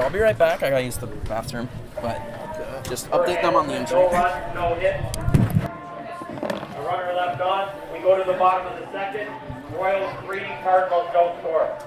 I'll be right back. I gotta use the bathroom, but just update them on the injury. No hit. A runner left on. We go to the bottom of the second. Royals 3, Cardinals don't score.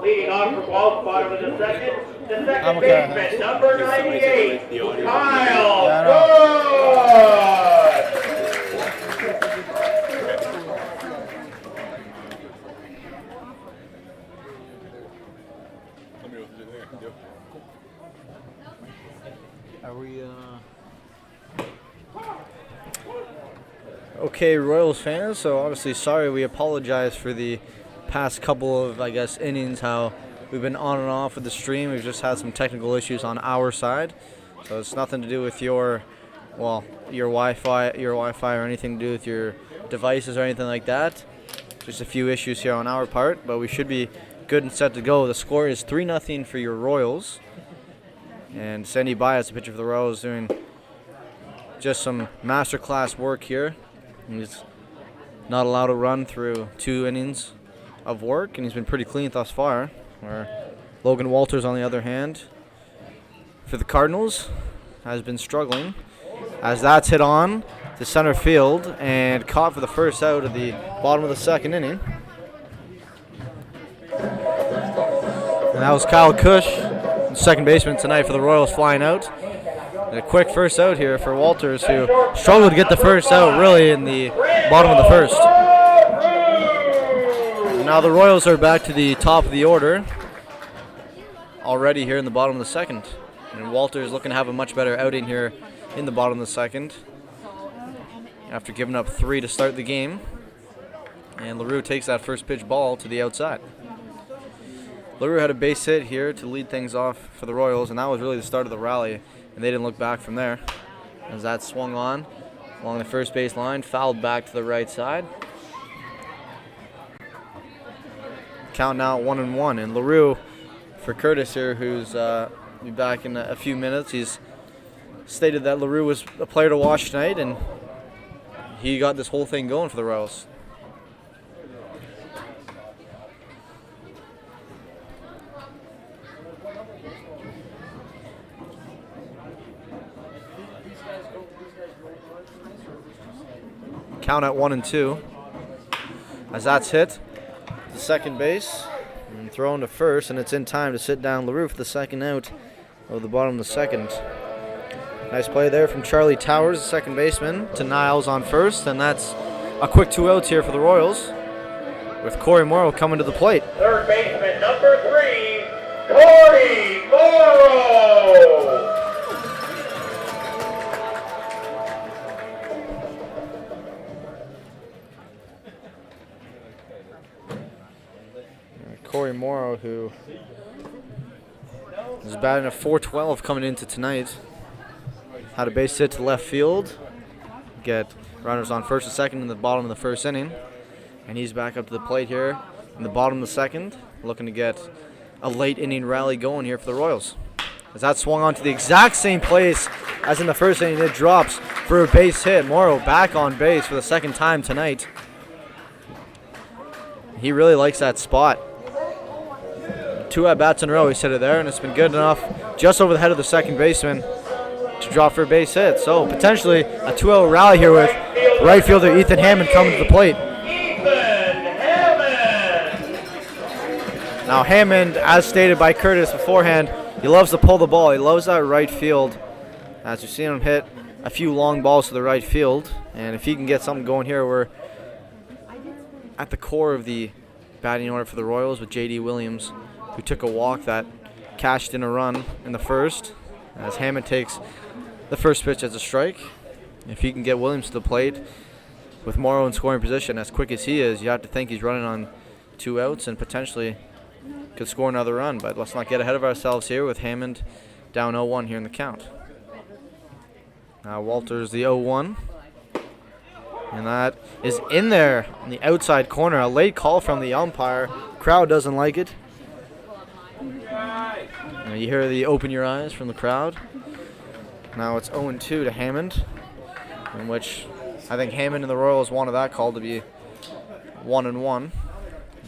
Leading off for Guelph, bottom of the second baseman, number 98, Kyle Good! Okay, Royals fans, so obviously sorry, we apologize for the past couple of, I guess, innings, how we've been on and off with the stream. We've just had some technical issues on our side, so it's nothing to do with your Wi-Fi or anything to do with your devices or anything like that. Just a few issues here on our part, but we should be good and set to go. The score is 3-0 for your Royals, and Sandy Bias, the pitcher for the Royals, doing just some masterclass work here. He's not allowed to run through 2 innings of work, and he's been pretty clean thus far. Where Logan Walters, on the other hand, for the Cardinals, has been struggling, as that's hit on to center field and caught for the first out of the bottom of the second inning. And that was Kyle Cush, second baseman tonight for the Royals, flying out. And a quick first out here for Walters, who struggled to get the first out really in the bottom of the first. And now the Royals are back to the top of the order already here in the bottom of the second. And Walters looking to have a much better outing here in the bottom of the second after giving up 3 to start the game. And LaRue takes that first pitch ball to the outside. LaRue had a base hit here to lead things off for the Royals, and that was really the start of the rally. And they didn't look back from there, as that swung on along the first base line, fouled back to the right side. Count now at 1-1, and LaRue for Curtis here, who's be back in a few minutes. He's stated that LaRue was a player to watch tonight, and he got this whole thing going for the Royals. Count at 1-2, as that's hit to second base and thrown to first, and it's in time to sit down LaRue for the second out of the bottom of the second. Nice play there from Charlie Towers, the second baseman, to Niles on first, and that's a quick 2 outs here for the Royals, with Corey Morrow coming to the plate. Third baseman, number 3, Corey Morrow! Corey Morrow, who He's batting a .412 coming into tonight. Had a base hit to left field. Get runners on first and second in the bottom of the first inning. And he's back up to the plate here in the bottom of the second, looking to get a late inning rally going here for the Royals. As that swung on to the exact same place as in the first inning, it drops for a base hit. Morrow back on base for the second time tonight. He really likes that spot. 2 at-bats in a row, he's hit it there, and it's been good enough just over the head of the second baseman to drop for a base hit. So potentially a 2-0 rally here with right fielder Ethan Hammond coming to the plate. Now Hammond, as stated by Curtis beforehand, he loves to pull the ball. He loves that right field. As you've seen him hit a few long balls to the right field. And if he can get something going here, we're at the core of the batting order for the Royals with J.D. Williams, who took a walk that cashed in a run in the first. As Hammond takes the first pitch as a strike. If he can get Williams to the plate with Morrow in scoring position as quick as he is, you have to think he's running on 2 outs and potentially could score another run, but let's not get ahead of ourselves here with Hammond down 0-1 here in the count. Now Walters the 0-1, and that is in there in the outside corner. A late call from the umpire. Crowd doesn't like it. Now you hear the open your eyes from the crowd. Now it's 0-2 to Hammond, in which I think Hammond and the Royals wanted that call to be 1-1.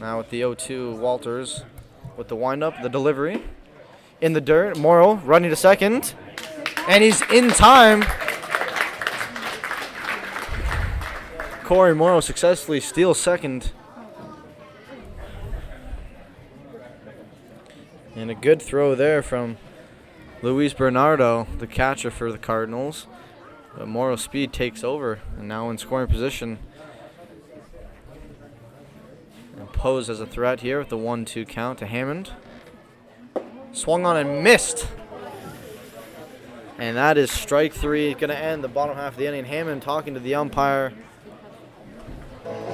Now with the 0-2, Walters with the windup, the delivery in the dirt. Morrow running to second, and he's in time. Corey Morrow successfully steals second. And a good throw there from Luis Bernardo, the catcher for the Cardinals. But Morrow's speed takes over, and now in scoring position. And posed as a threat here with the 1-2 count to Hammond. Swung on and missed. And that is strike 3. Going to end the bottom half of the inning. Hammond talking to the umpire,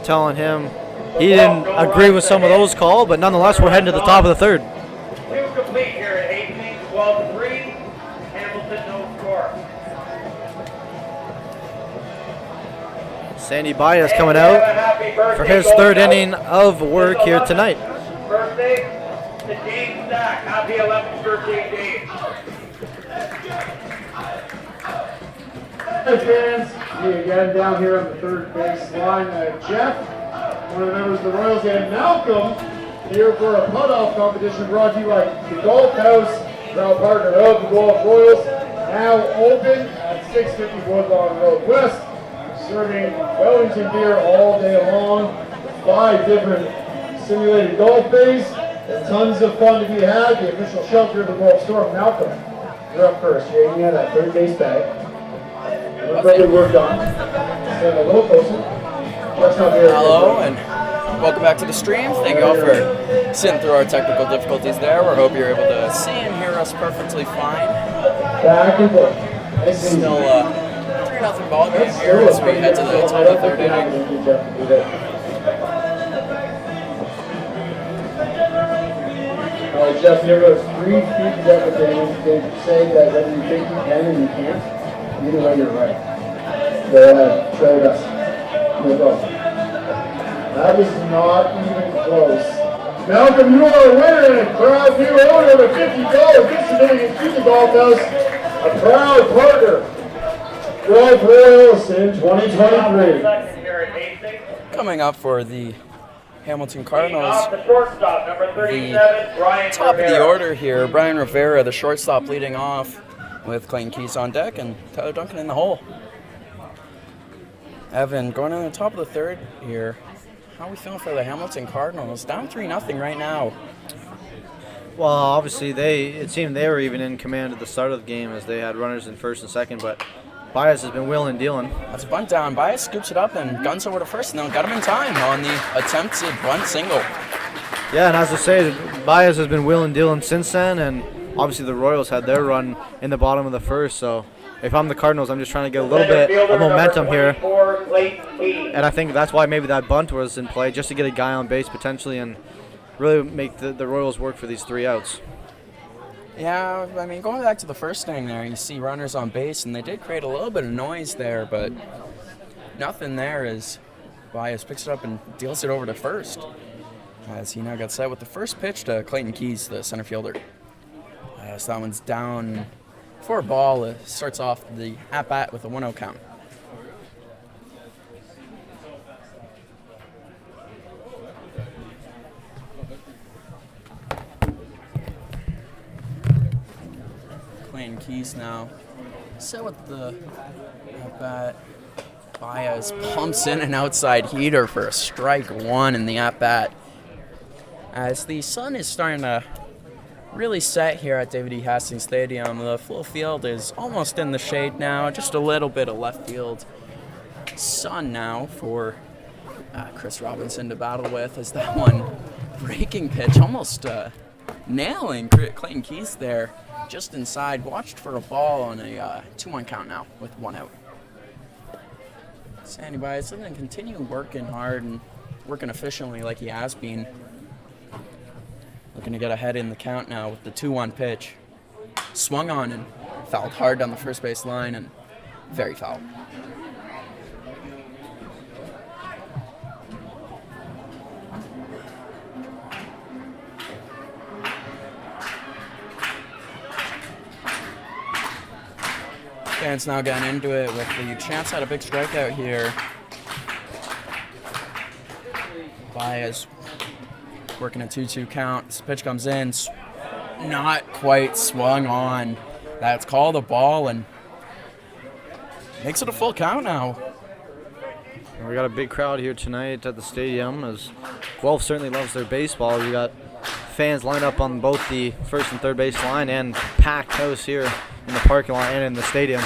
telling him he didn't agree with some of those calls, but nonetheless we're heading to the top of the third. 2 complete here at 18, 12-3. Hamilton no score. Sandy Baez coming out for his third inning of work here tonight. Birthday to Dave Stack. Happy 11th birthday, Dave. Hey fans, me again down here on the third base line. Jeff, one of the members of the Royals, and Malcolm here for a putt-off competition brought to you by the Golf House, proud partner of the Guelph Royals. Now open at 650 Woodlawn Road West, serving Wellington beer all day long. 5 different simulated golf bays. Tons of fun to be had. The official shelter of the Guelph Storm. Malcolm, you're up first. You're aiming at that third base bag. Really worked on. Stand a little closer. Hello and welcome back to the stream. Thank you all for sitting through our technical difficulties there. We hope you're able to see and hear us perfectly fine. Back and forth. Still 3-0 ball game here as we head to the top of the third inning. All right, Jeff, here goes 3 feet depth of damage. They say that whether you think you can and you can't, either way you're right. Go ahead, show us. Here we go. That was not even close. Malcolm, you are a winner and a proud new owner of a $50 gift certificate to the Golf House. A proud partner. Guelph Royals in 2023. Coming up for the Hamilton Cardinals, The shortstop, number 37, Brian top of the Rivera. order here, Brian Rivera, the shortstop, leading off with Clayton Keys on deck and Tyler Duncan in the hole. Evan, going on the top of the third here, how are we feeling for the Hamilton Cardinals? Down 3-0 right now. Well, obviously it seemed they were even in command at the start of the game as they had runners in first and second, but Baez has been wheeling and dealing. That's a bunt down. Baez scoops it up and guns over to first, and then got him in time on the attempted bunt single. Yeah, and as I say, Baez has been wheeling and dealing since then, and obviously the Royals had their run in the bottom of the first, so if I'm the Cardinals, I'm just trying to get a little bit of momentum here. And I think that's why maybe that bunt was in play, just to get a guy on base potentially and really make the Royals work for these 3 outs. Yeah, I mean, going back to the first inning there, you see runners on base, and they did create a little bit of noise there, but nothing there as Baez picks it up and deals it over to first. As he now got set with the first pitch to Clayton Keys, the center fielder. So that one's down for a ball. It starts off the at-bat with a 1-0 count. Clayton Keys now set with the at-bat. Baez pumps in an outside heater for a strike one in the at-bat. As the sun is starting to really set here at David E. Hastings Stadium, the full field is almost in the shade now, just a little bit of left field sun now for Chris Robinson to battle with, as that one breaking pitch almost nailing Clayton Keys there just inside. Watched for a ball on a 2-1 count now with 1 out. Sandy Baez going to continue working hard and working efficiently like he has been. Looking to get ahead in the count now with the 2-1 pitch. Swung on and fouled hard down the first base line, and very foul. Fans now getting into it with the chance at a big strikeout here. Baez working a 2-2 count. This pitch comes in, not quite swung on. That's called a ball and makes it a full count now. We got a big crowd here tonight at the stadium, as Guelph certainly loves their baseball. We got fans lined up on both the first and third base line, and packed house here in the parking lot and in the stadium.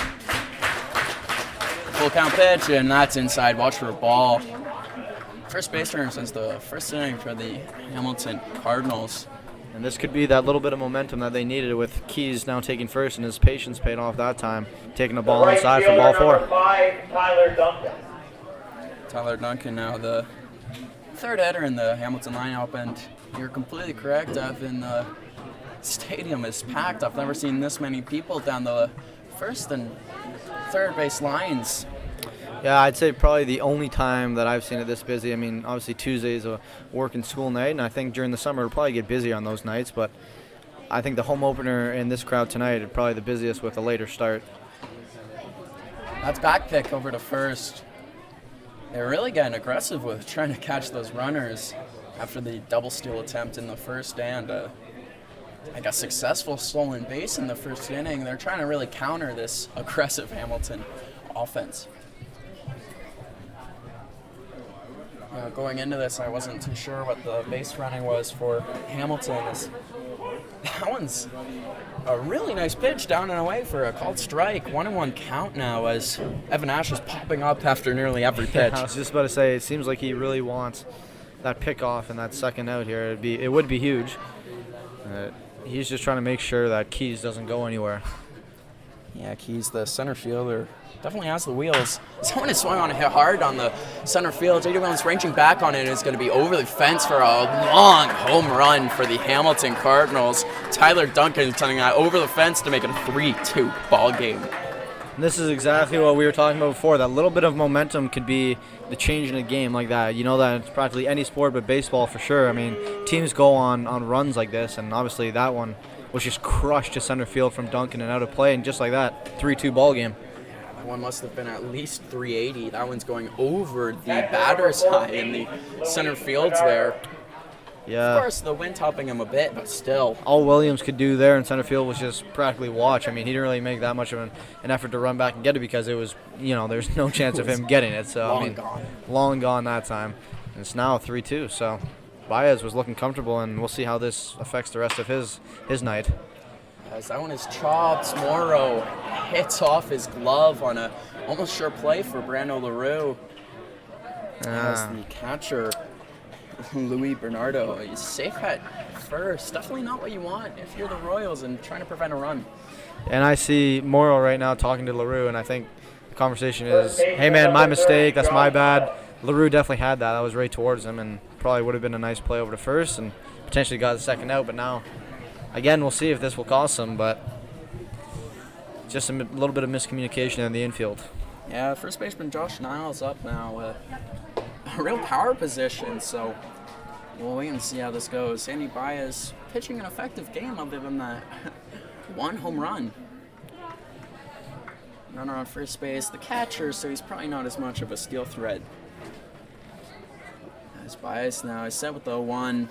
Full count pitch, and that's inside. Watch for a ball. First base runner since the first inning for the Hamilton Cardinals. And this could be that little bit of momentum that they needed, with Keys now taking first, and his patience paid off that time, taking the ball inside for ball 4. 5, Tyler Duncan. Tyler Duncan now the third hitter in the Hamilton lineup, and you're completely correct, Evan. The stadium is packed. I've never seen this many people down the first and third base lines. Yeah, I'd say probably the only time that I've seen it this busy. I mean, obviously Tuesday is a work and school night, and I think during the summer it'll probably get busier on those nights, but I think the home opener in this crowd tonight is probably the busiest with a later start. That's back pick over to first. They're really getting aggressive with trying to catch those runners after the double steal attempt in the first and I guess successful stolen base in the first inning. They're trying to really counter this aggressive Hamilton offense. Going into this, I wasn't too sure what the base running was for Hamilton. That one's a really nice pitch down and away for a called strike. 1-1 count now, as Evan Ash is popping up after nearly every pitch. Yeah, I was just about to say, it seems like he really wants that pickoff and that second out here. It would be huge. He's just trying to make sure that Keys doesn't go anywhere. Yeah, Keys, the center fielder, definitely has the wheels. Someone is swung on it hard on the center field. J.D. Williams ranging back on it is going to be over the fence for a long home run for the Hamilton Cardinals. Tyler Duncan sending that over the fence to make it a 3-2 ball game. And this is exactly what we were talking about before. That little bit of momentum could be the change in a game like that. You know that it's practically any sport but baseball for sure. I mean, teams go on runs like this, and obviously that one was just crushed to center field from Duncan and out of play, and just like that, 3-2 ball game. That one must have been at least 380. That one's going over the batter's eye in the center fields there. Yeah. Of course, the wind's helping him a bit, but still. All Williams could do there in center field was just practically watch. I mean, he didn't really make that much of an effort to run back and get it, because it was, there's no chance of him getting it. So gone. Long gone that time. And it's now 3-2. So Baez was looking comfortable, and we'll see how this affects the rest of his night. As that one is chopped, Morrow hits off his glove on a almost sure play for Brando LaRue. As the catcher, Louis Bernardo, he's safe at first. Definitely not what you want if you're the Royals and trying to prevent a run. And I see Morrow right now talking to LaRue, and I think the conversation is, hey man, my mistake, that's my bad. LaRue definitely had that. That was right towards him, and probably would have been a nice play over to first and potentially got the second out, but now again, we'll see if this will cost them, but just a little bit of miscommunication in the infield. Yeah, first baseman Josh Niles up now. A real power position, so we'll wait and see how this goes. Sandy Baez pitching an effective game other than that one home run. Runner on first base, the catcher, so he's probably not as much of a steal threat. As Baez now is set with the 0-1.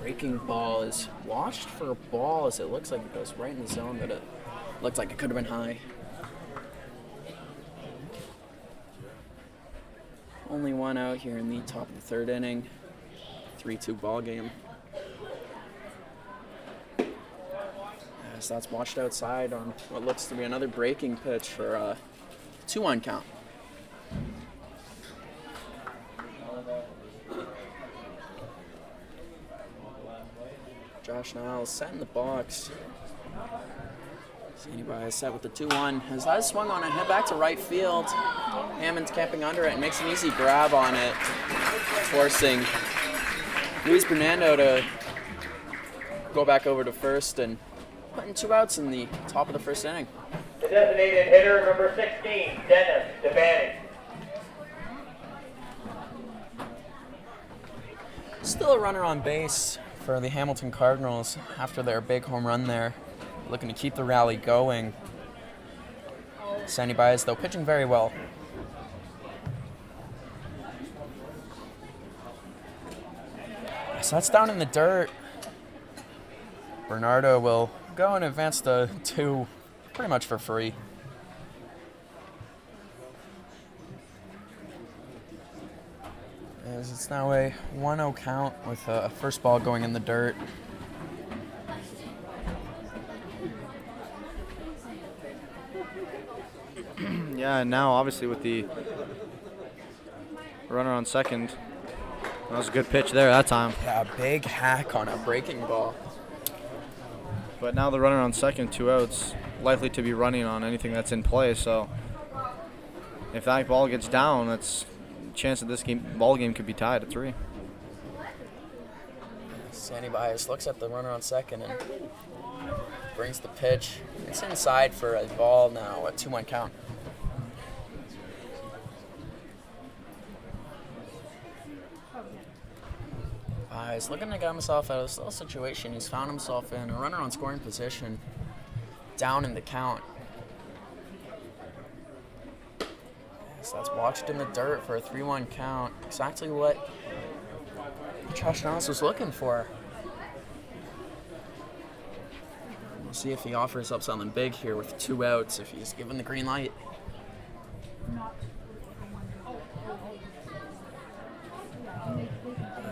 Breaking ball is watched for a ball as it looks like it goes right in the zone, but it looks like it could have been high. Only one out here in the top of the third inning. 3-2 ball game. As that's watched outside on what looks to be another breaking pitch for a 2-1 count. Josh Niles set in the box. Sandy Baez set with the 2-1. As that swung on it, head back to right field. Hammond's camping under it, makes an easy grab on it, forcing Luis Bernardo to go back over to first and putting 2 outs in the top of the first inning. The designated hitter, number 16, Dennis DeBanning. Still a runner on base for the Hamilton Cardinals after their big home run there. Looking to keep the rally going. Sandy Baez, though, pitching very well. So that's down in the dirt. Bernardo will go and advance to 2 pretty much for free. As it's now a 1-0 count with a first ball going in the dirt. Yeah, and now obviously with the runner on second, that was a good pitch there that time. Yeah, big hack on a breaking ball. But now the runner on second, 2 outs, likely to be running on anything that's in play. So if that ball gets down, that's a chance that this ball game could be tied at 3. Sandy Baez looks at the runner on second and brings the pitch. It's inside for a ball now, a 2-1 count. He's looking to get himself out of this little situation he's found himself in. A runner on scoring position, down in the count. So that's watched in the dirt for a 3-1 count. Exactly what Josh Niles was looking for. We'll see if he offers up something big here with 2 outs, if he's given the green light.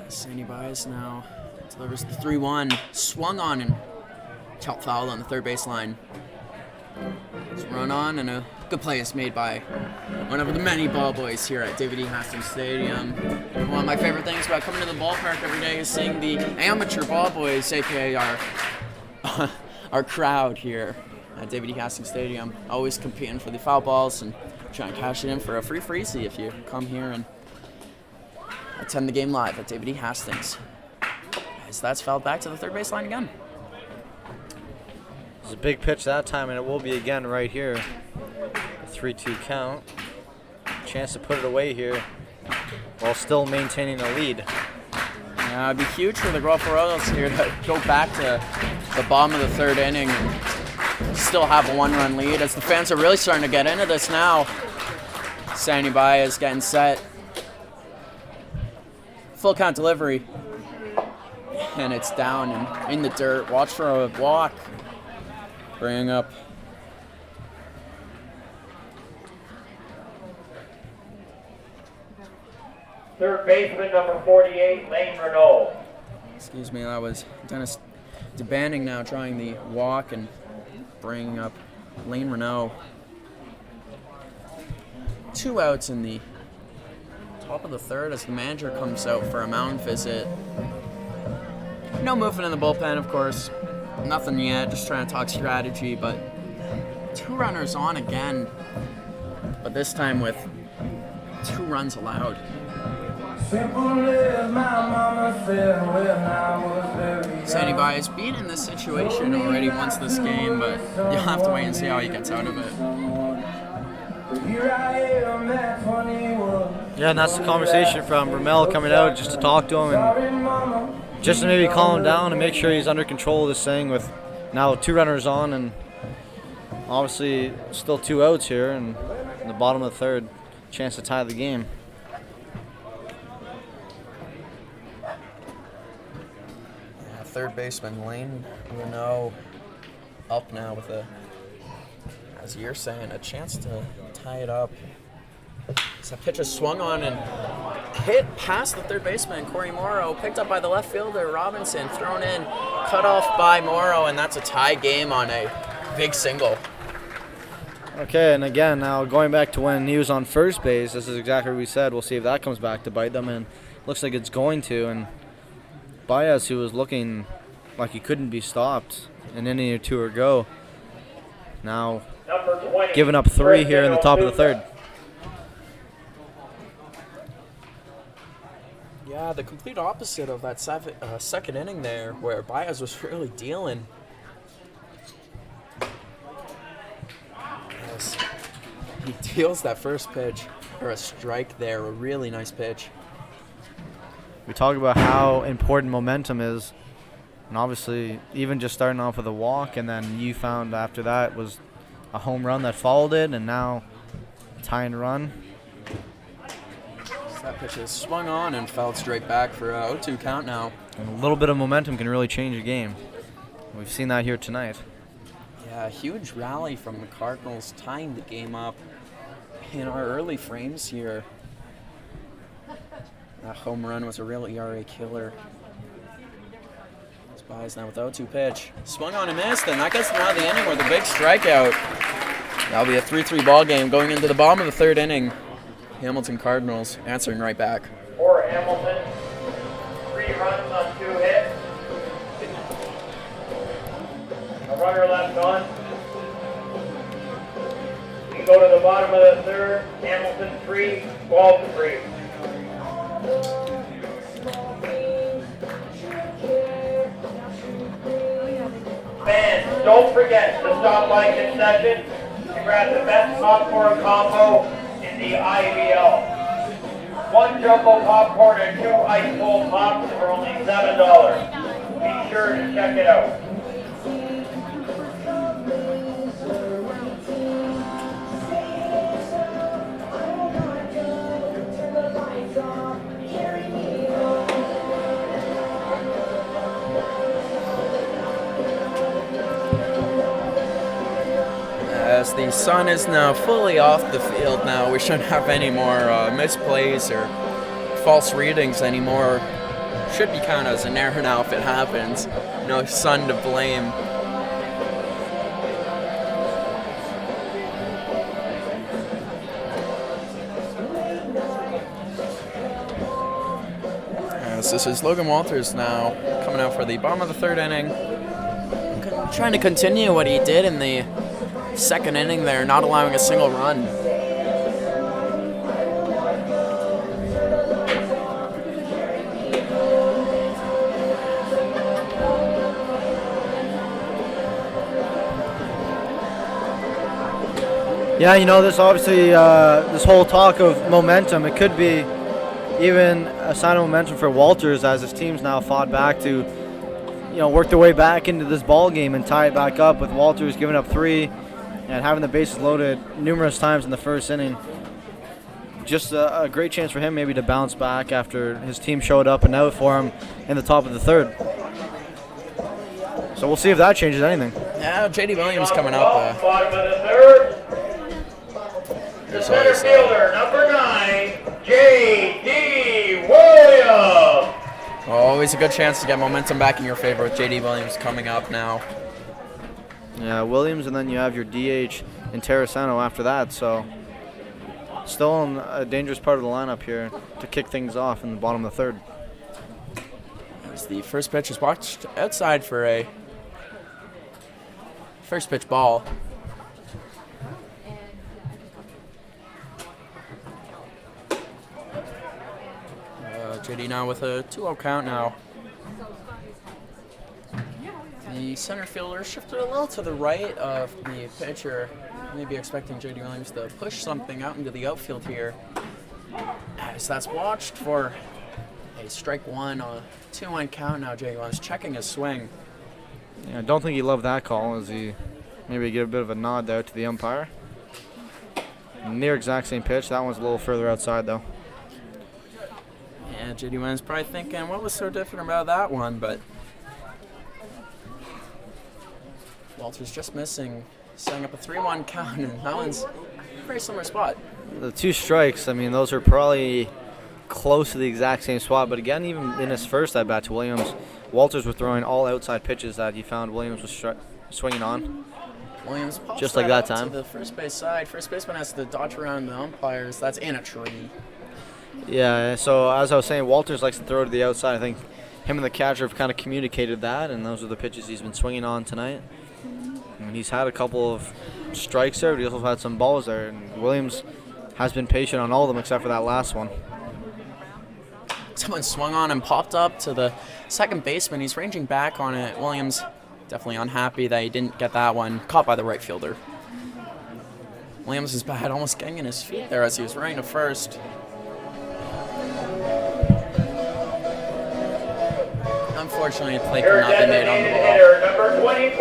Sandy Baez now delivers the 3-1. Swung on and chopped foul on the third baseline. It's run on, and a good play is made by one of the many ball boys here at David E. Hastings Stadium. One of my favorite things about coming to the ballpark every day is seeing the amateur ball boys, aka our crowd here at David E. Hastings Stadium, always competing for the foul balls and trying to cash it in for a free freezy if you come here and attend the game live at David E. Hastings. As that's fouled back to the third baseline again. It's a big pitch that time, and it will be again right here. A 3-2 count. Chance to put it away here while still maintaining a lead. Yeah, it'd be huge for the Guelph Royals here to go back to the bottom of the third inning and still have a 1-run lead, as the fans are really starting to get into this now. Sandy Baez getting set. Full count delivery. And it's down and in the dirt. Watch for a walk. Bringing up Third baseman, number 48, Lane Renault. excuse me, that was Dennis DeBanning now trying the walk and bringing up Lane Renault. 2 outs in the top of the third as the manager comes out for a mound visit. No movement in the bullpen, of course. Nothing yet, just trying to talk strategy, but 2 runners on again, but this time with 2 runs allowed. Sandy Bias being in this situation already once this game, but you'll have to wait and see how he gets out of it. Yeah, and that's the conversation from Ramel coming out just to talk to him and just to maybe calm him down and make sure he's under control of this thing with now 2 runners on and obviously still 2 outs here and in the bottom of the third, chance to tie the game. Third baseman Lane Renault up now with as you're saying, a chance to tie it up. So pitch is swung on and hit past the third baseman, Corey Morrow, picked up by the left fielder, Robinson, thrown in, cut off by Morrow, and that's a tie game on a big single. Okay, and again, now going back to when he was on first base, this is exactly what we said. We'll see if that comes back to bite them, and looks like it's going to. And Baez, who was looking like he couldn't be stopped an inning or 2 ago, now giving up 3 here in the top of the third. Yeah, the complete opposite of that second inning there, where Baez was really dealing. Yes. He deals that first pitch, or a strike there, a really nice pitch. We talk about how important momentum is, and obviously even just starting off with a walk and then you found after that was a home run that followed it, and now tying run. That pitch is swung on and fouled straight back for a 0-2 count now. And a little bit of momentum can really change a game. We've seen that here tonight. Yeah, a huge rally from the Cardinals, tying the game up in our early frames here. That home run was a real ERA killer. Spies now with 0-2 pitch. Swung on and missed, and that gets them out of the inning with a big strikeout. That'll be a 3-3 ball game going into the bottom of the third inning. Hamilton Cardinals answering right back. For Hamilton, 3 runs on 2 hits. A runner left on. We go to the bottom of the third. Hamilton 3, Guelph 3. Fans, don't forget the stop by concession to grab the best popcorn combo in the IBL. 1 jumbo popcorn and 2 ice cold pops for only $7. Be sure to check it out. As the sun is now fully off the field now, we shouldn't have any more misplays or false readings anymore. Should be counted as an error now if it happens. No sun to blame. As this is Logan Walters now coming out for the bottom of the third inning. Trying to continue what he did in the second inning there, not allowing a single run. Yeah, you know, this obviously, this whole talk of momentum, it could be even a sign of momentum for Walters as his team's now fought back to, you know, work their way back into this ball game and tie it back up with Walters giving up 3 and having the bases loaded numerous times in the first inning. Just a great chance for him maybe to bounce back after his team showed up and out for him in the top of the third. So we'll see if that changes anything. Yeah, J.D. Williams coming up. Bottom of the third. The center fielder, number 9, J.D. Williams. Always a good chance to get momentum back in your favor with J.D. Williams coming up now. Yeah, Williams, and then you have your DH in Terrasano after that. So still in a dangerous part of the lineup here to kick things off in the bottom of the third. As the first pitch is watched outside for a first pitch ball. JD now with a 2-0 count now. The center fielder shifted a little to the right of the pitcher, maybe expecting J.D. Williams to push something out into the outfield here. As that's watched for a strike one, a 2-1 count now. J.D. Williams checking his swing. Yeah, I don't think he loved that call, as he maybe give a bit of a nod there to the umpire. Near exact same pitch. That one's a little further outside, though. Yeah, J.D. Williams probably thinking, what was so different about that one? But Walters just missing, setting up a 3-1 count, and that one's a very similar spot. The 2 strikes, I mean, those are probably close to the exact same spot. But again, even in his first at bat to Williams, Walters were throwing all outside pitches that he found Williams was swinging on. Williams pops just like that time to the first base side. First baseman has to dodge around the umpires. That's in a tree. Yeah, so as I was saying, Walters likes to throw to the outside. I think him and the catcher have kind of communicated that, and those are the pitches he's been swinging on tonight. And he's had a couple of strikes there, but he also had some balls there. And Williams has been patient on all of them except for that last one. Someone swung on and popped up to the second baseman. He's ranging back on it. Williams definitely unhappy that he didn't get that one. Caught by the right fielder. Williams' bat almost getting in his feet there as he was running to first. Unfortunately, a play could not be made on the ball. Hitter, number 24,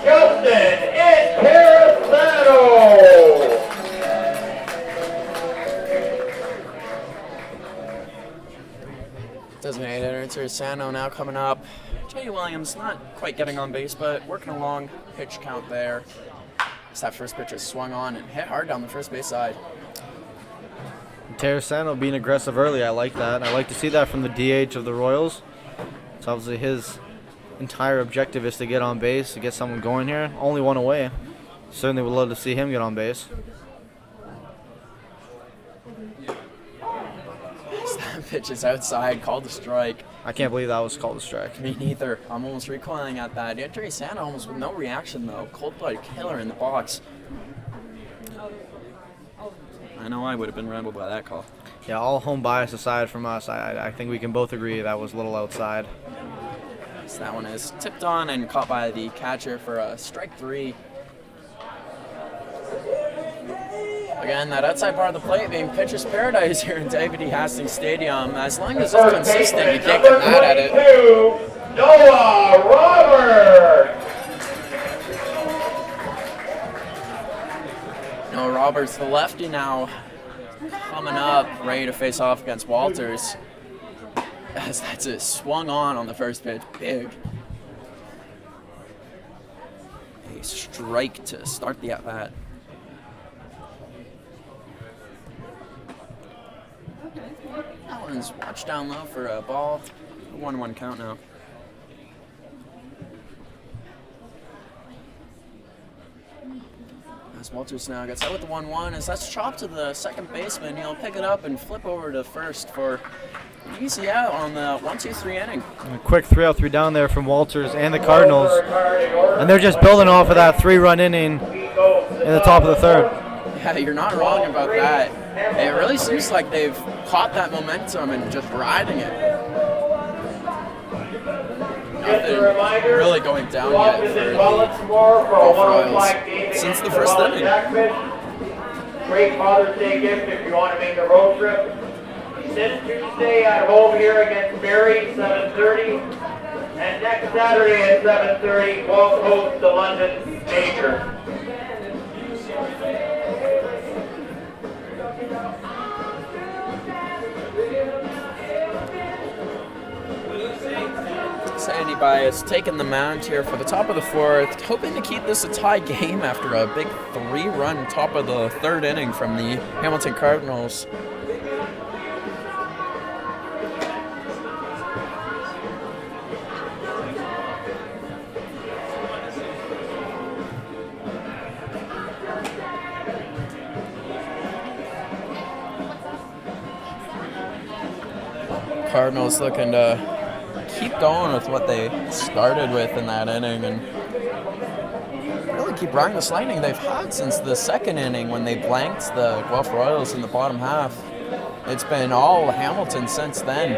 Justin Incarasano. Designated hitter Incarasano now coming up. J.D. Williams not quite getting on base, but working along. Pitch count there. As that first pitch is swung on and hit hard down the first base side. Terrasano being aggressive early, I like that. I like to see that from the DH of the Royals. It's obviously his entire objective is to get on base, to get someone going here. Only one away. Certainly would love to see him get on base. That pitch is outside, called a strike. I can't believe that was called a strike. Me neither. I'm almost recoiling at that. Terrasano almost with no reaction though. Cold-blooded killer in the box. I know I would have been rattled by that call. Yeah, all home bias aside from us, I think we can both agree that was a little outside. So that one is tipped on and caught by the catcher for a strike 3. Again, that outside part of the plate being pitcher's paradise here in David E. Hastings Stadium. As long as it's consistent, you can't get mad at it. Noah Roberts. Noah Roberts, the lefty now, coming up, ready to face off against Walters. As that's it, swung on the first pitch, big. A strike to start the at-bat. That one's watched down low for a ball. A 1-1 count now. As Walters now gets out with the 1-1, as that's chopped to the second baseman, he'll pick it up and flip over to first for an easy out on the 1-2-3 inning. A quick 3-out, 3 down there from Walters and the Cardinals. And they're just building off of that 3-run inning in the top of the third. Yeah, you're not wrong about that. It really seems like they've caught that momentum and just riding it. Nothing really going down yet for the Guelph Royals since the first inning. Great Father's Day gift if you want to make a road trip. This Tuesday at home here against Barrie, 7:30. And next Saturday at 7:30, Guelph hosts the London Major. Sandy Bias taking the mound here for the top of the fourth, hoping to keep this a tie game after a big 3-run top of the third inning from the Hamilton Cardinals. Cardinals looking to keep going with what they started with in that inning and really keep riding this lightning they've had since the second inning when they blanked the Guelph Royals in the bottom half. It's been all Hamilton since then.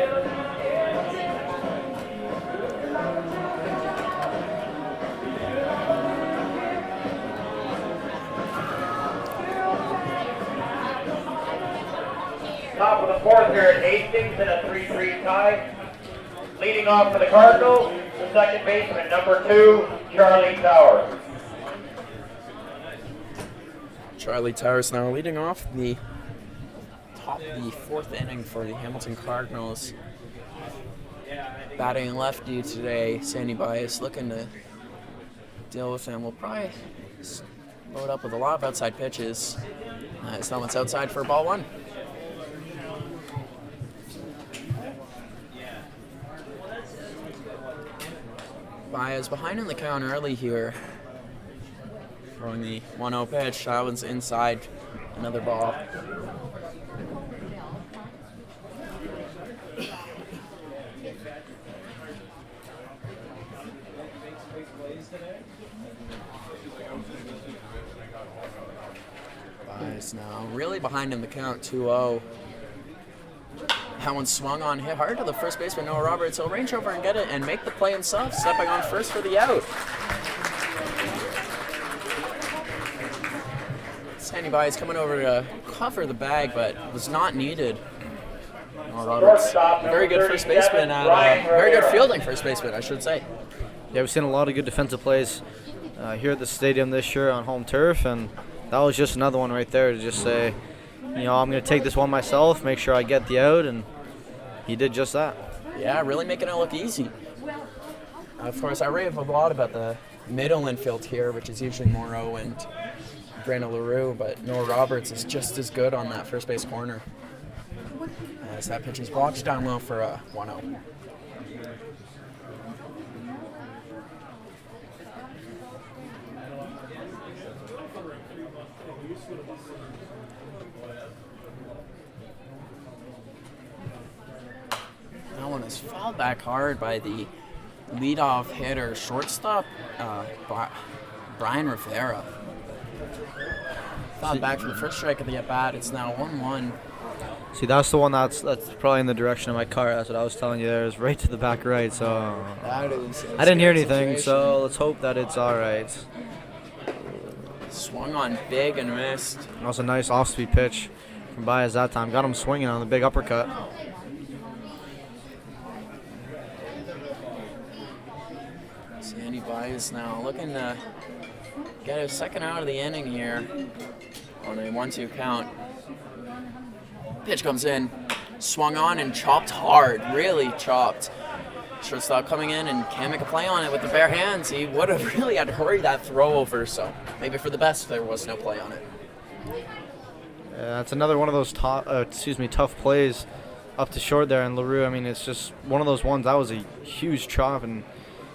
Top of the fourth here at Hastings in a 3-3 tie. Leading off for the Cardinals, the second baseman, number 2, Charlie Towers. Charlie Towers now leading off the top of the fourth inning for the Hamilton Cardinals. Batting lefty today, Sandy Bias looking to deal with him. We'll probably load up with a lot of outside pitches. As that one's outside for ball 1. Baez behind in the count early here. Throwing the 1-0 pitch. That one's inside. Another ball. Baez now really behind in the count, 2-0. That one swung on, hit hard to the first baseman, Noah Roberts. He'll range over and get it and make the play himself, stepping on first for the out. Sandy Baez coming over to cover the bag, but was not needed. Noah Roberts, very good first baseman, very good fielding first baseman, I should say. Yeah, we've seen a lot of good defensive plays here at the stadium this year on home turf, and that was just another one right there to just say, you know, I'm going to take this one myself, make sure I get the out, and he did just that. Yeah, really making it look easy. Of course, I rave a lot about the middle infield here, which is usually Morrow and Brandon LaRue, but Noah Roberts is just as good on that first base corner. As that pitch is blocked down low for a 1-0. That one is fouled back hard by the leadoff hitter, shortstop, Brian Rivera. Fouled back from the first strike of the at-bat. It's now 1-1. See, that's the one that's probably in the direction of my car. That's what I was telling you there. It's right to the back right, so That is I didn't hear anything, so let's hope that it's all right. Swung on big and missed. That was a nice off-speed pitch from Baez that time. Got him swinging on the big uppercut. Sandy Baez now looking to get his second out of the inning here on a 1-2 count. Pitch comes in, swung on and chopped hard, really chopped. Shortstop coming in and can't make a play on it with the bare hands. He would have really had to hurry that throw over, so maybe for the best there was no play on it. That's another one of those tough plays up to short there, and LaRue, I mean, it's just one of those ones. That was a huge chop, and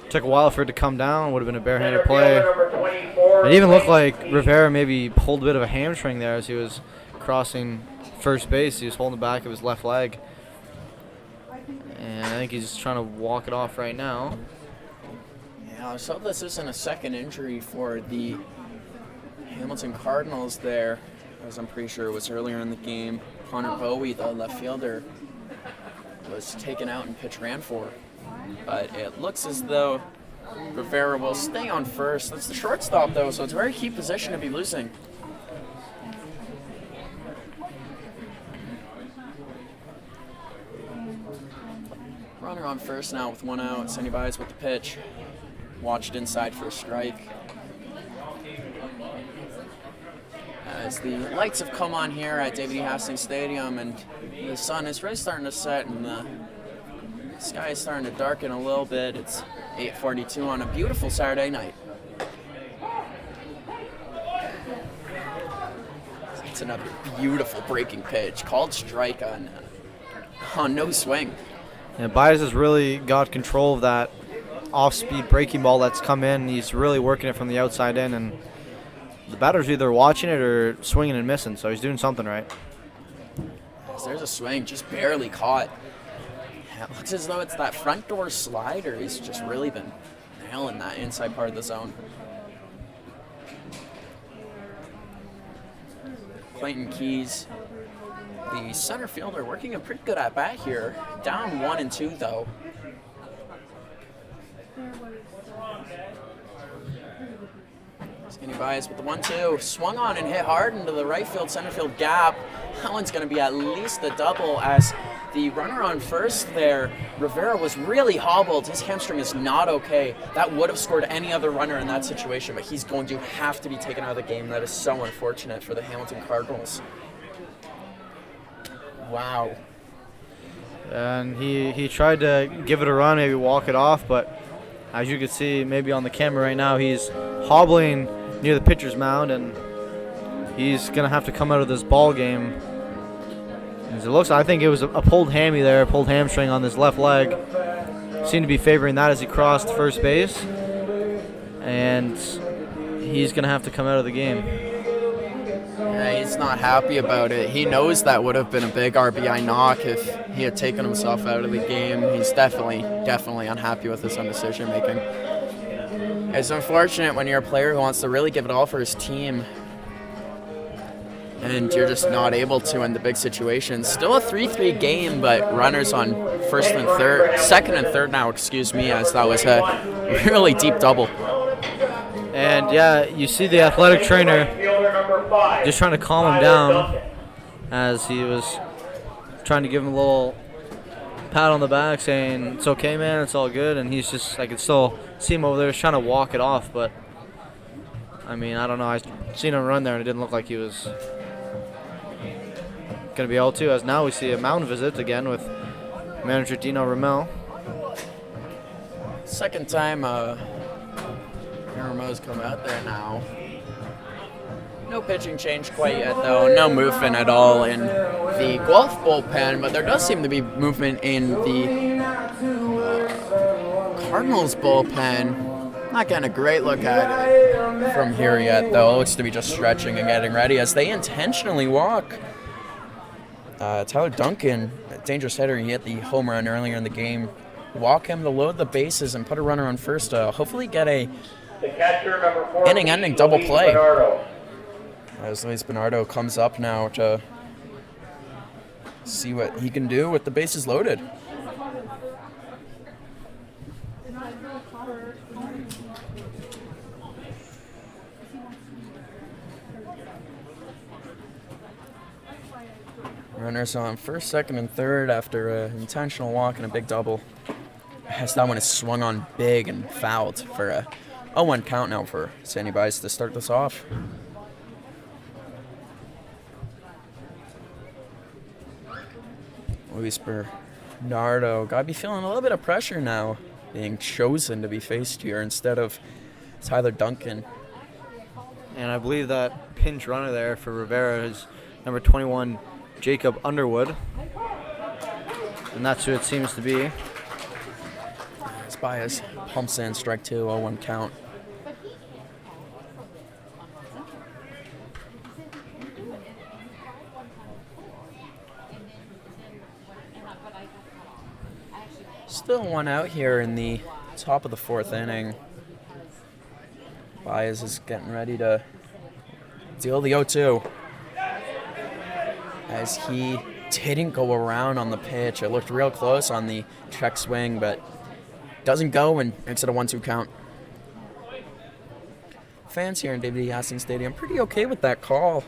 it took a while for it to come down. Would have been a barehanded play. It even looked like Rivera maybe pulled a bit of a hamstring there as he was crossing first base. He was holding the back of his left leg. And I think he's just trying to walk it off right now. Yeah, so this isn't a second injury for the Hamilton Cardinals there, as I'm pretty sure it was earlier in the game. Connor Bowie, the left fielder, was taken out and pitch ran for. But it looks as though Rivera will stay on first. That's the shortstop, though, so it's a very key position to be losing. Runner on first now with 1 out. Sandy Baez with the pitch. Watched inside for a strike. As the lights have come on here at David E. Hastings Stadium, and the sun is really starting to set, and the sky is starting to darken a little bit. It's 8:42 on a beautiful Saturday night. It's another beautiful breaking pitch. Called strike on no swing. Yeah, Baez has really got control of that off-speed breaking ball that's come in. He's really working it from the outside in, and the batter's either watching it or swinging and missing, so he's doing something right. There's a swing, just barely caught. It looks as though it's that front door slider. He's just really been nailing that inside part of the zone. Clayton Keys The center fielder working a pretty good at bat here. Down 1 and 2 though. Skinny bias with the 1-2. Swung on and hit hard into the right field, center field gap. That one's going to be at least a double as the runner on first there, Rivera, was really hobbled. His hamstring is not okay. That would have scored any other runner in that situation, but he's going to have to be taken out of the game. That is so unfortunate for the Hamilton Cardinals. Wow. And he tried to give it a run, maybe walk it off, but as you can see maybe on the camera right now, he's hobbling near the pitcher's mound, and he's going to have to come out of this ball game. As it looks, I think it was a pulled hammy there, pulled hamstring on his left leg. Seemed to be favoring that as he crossed first base, and he's going to have to come out of the game. Yeah, he's not happy about it. He knows that would have been a big RBI knock if he had taken himself out of the game. He's definitely unhappy with his own decision making. It's unfortunate when you're a player who wants to really give it all for his team and you're just not able to in the big situations. Still a 3-3 game, but runners on second and third now, excuse me, as that was a really deep double. And yeah, you see the athletic trainer just trying to calm him down as he was trying to give him a little pat on the back saying, "It's okay, man, it's all good." And he's just, I could still see him over there just trying to walk it off. But I mean, I don't know, I seen him run there and it didn't look like he was going to be able to, as now we see a mound visit again with manager Dino Ramel. Second time Ramel's come out there now. No pitching change quite yet though, no movement at all in the Guelph bullpen, but there does seem to be movement in the Cardinals bullpen. Not getting a great look at it from here yet though. It looks to be just stretching and getting ready as they intentionally walk Tyler Duncan, a dangerous hitter. He hit the home run earlier in the game. Walk him to load the bases and put a runner on first. Hopefully get a inning-ending double play. As Luis Bernardo comes up now to see what he can do with the bases loaded. Runners on first, second, and third after an intentional walk and a big double. As that one is swung on big and fouled for a 0-1 count now for Sandy Bice to start this off. Luis Bernardo got to be feeling a little bit of pressure now, being chosen to be faced here instead of Tyler Duncan. And I believe that pinch runner there for Rivera is number 21, Jacob Underwood. And that's who it seems to be. Bias pumps in, strike 2, 0-1 count. Still one out here in the top of the fourth inning. Bias is getting ready to deal the 0-2. As he didn't go around on the pitch. It looked real close on the check swing, but doesn't go and makes it a 1-2 count. Fans here in David E. Hastings Stadium pretty okay with that call.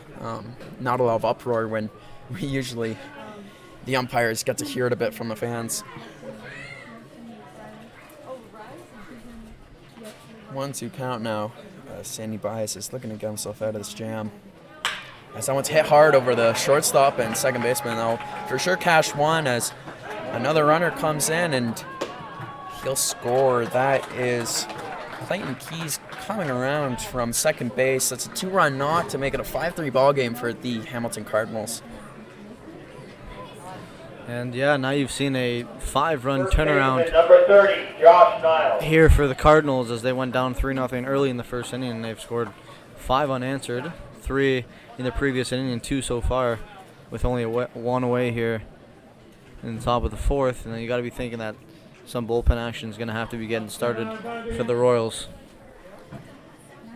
Not a lot of uproar when the umpires get to hear it a bit from the fans. 1-2 count now. Sandy Bias is looking to get himself out of this jam. As that one's hit hard over the shortstop and second baseman, though. For sure cash one as another runner comes in and he'll score. That is Clayton Keys coming around from second base. That's a 2-run knock to make it a 5-3 ball game for the Hamilton Cardinals. And yeah, now you've seen a 5-run turnaround Number 30, Josh Niles. here for the Cardinals as they went down 3-0 early in the first inning, and they've scored 5 unanswered, 3 in the previous inning and 2 so far, with only 1 away here in the top of the fourth. And then you got to be thinking that some bullpen action is going to have to be getting started for the Royals.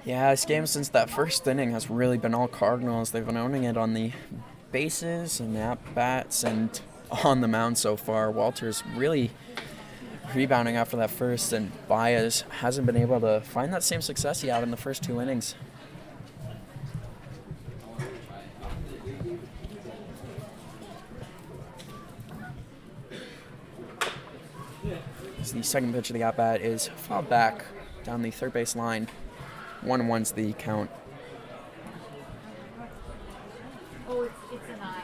Yeah, this game since that first inning has really been all Cardinals. They've been owning it on the bases and at-bats and on the mound so far. Walter's really rebounding after that first, and Baez hasn't been able to find that same success he had in the first 2 innings. So the second pitch of the at-bat is fouled back down the third base line. 1-1's the count. Oh, it's an eye.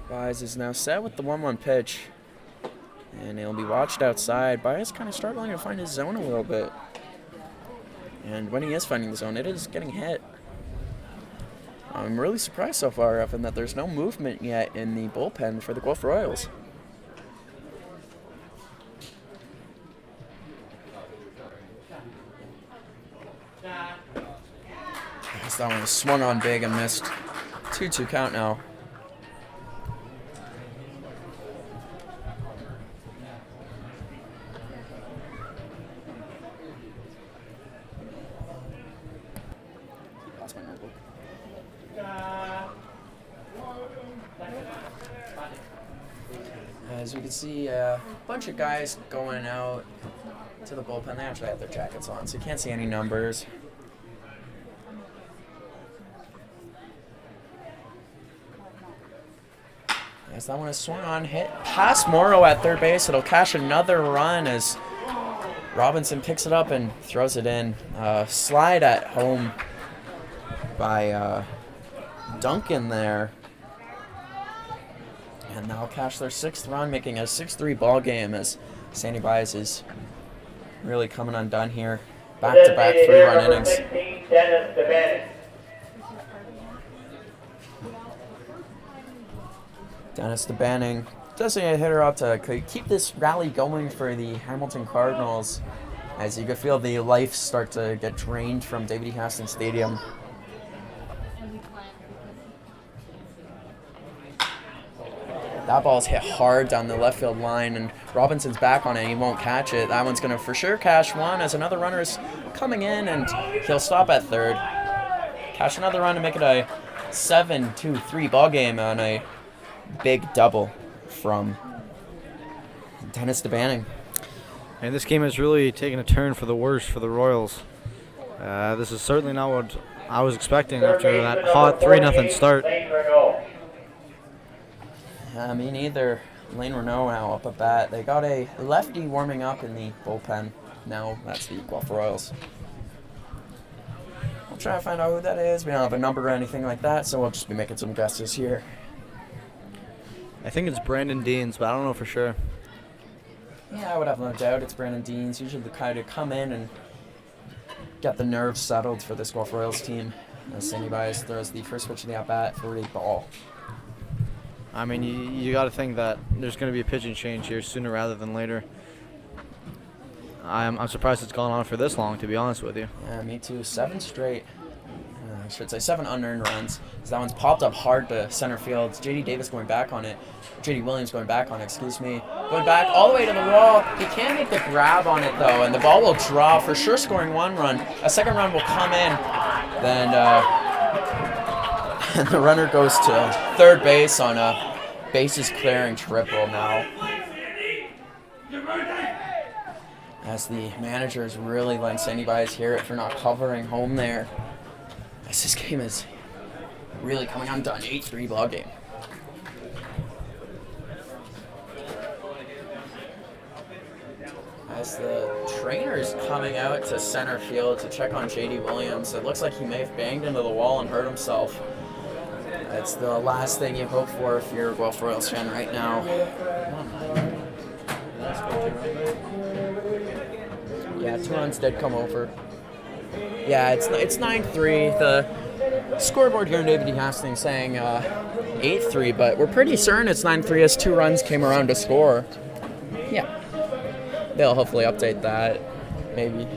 Baez is now set with the 1-1 pitch, and he'll be watched outside. Baez kind of struggling to find his zone a little bit, and when he is finding the zone, it is getting hit. I'm really surprised so far, Evan, that there's no movement yet in the bullpen for the Guelph Royals. As that one was swung on big and missed. 2-2 count now. Lost my notebook. As we can see, a bunch of guys going out to the bullpen. They actually have their jackets on, so you can't see any numbers. As that one is swung on, hit past Morrow at third base. It'll cash another run as Robinson picks it up and throws it in. Slide at home by Duncan there. And they'll cash their 6th run, making a 6-3 ball game as Sandy Baez is really coming undone here. Back-to-back 3-run innings. 16, Dennis DeBannon. Dennis DeBanning designated hitter up to keep this rally going for the Hamilton Cardinals, as you could feel the life start to get drained from David E. Hastings Stadium. That ball's hit hard down the left field line, and Robinson's back on it. He won't catch it. That one's going to for sure cash one as another runner is coming in, and he'll stop at third. Cash another run to make it a 7-2-3 ball game on a big double from Dennis DeBanning. And this game has really taken a turn for the worse for the Royals. This is certainly not what I was expecting after that hot 3-0 start. Me neither. Lane Renault now up at bat. They got a lefty warming up in the bullpen. Now that's the Guelph Royals. We'll try to find out who that is. We don't have a number or anything like that, so we'll just be making some guesses here. I think it's Brandon Deans, but I don't know for sure. Yeah, I would have no doubt it's Brandon Deans. Usually the kind to come in and get the nerves settled for this Guelph Royals team. As Sandy Baez throws the first pitch of the at-bat for a ball. I mean, you got to think that there's going to be a pitching change here sooner rather than later. I'm surprised it's gone on for this long, to be honest with you. Yeah, me too. 7 straight. I should say 7 unearned runs. So that one's popped up hard to center field. J.D. Davis going back on it. J.D. Williams going back on it, excuse me. Going back all the way to the wall. He can't make the grab on it, though, and the ball will draw, for sure scoring 1 run. A second run will come in. Then the runner goes to third base on a bases clearing triple now. As the manager is really letting Sandy Baez hear it for not covering home there. As this game is really coming undone. 8-3 ball game. As the trainer's coming out to center field to check on J.D. Williams, it looks like he may have banged into the wall and hurt himself. That's the last thing you hope for if you're a Guelph Royals fan right now. Yeah, 2 runs did come over. Yeah, it's 9-3. The scoreboard here in David E. Hastings saying 8-3, but we're pretty certain it's 9-3 as 2 runs came around to score. Yeah. They'll hopefully update that, maybe.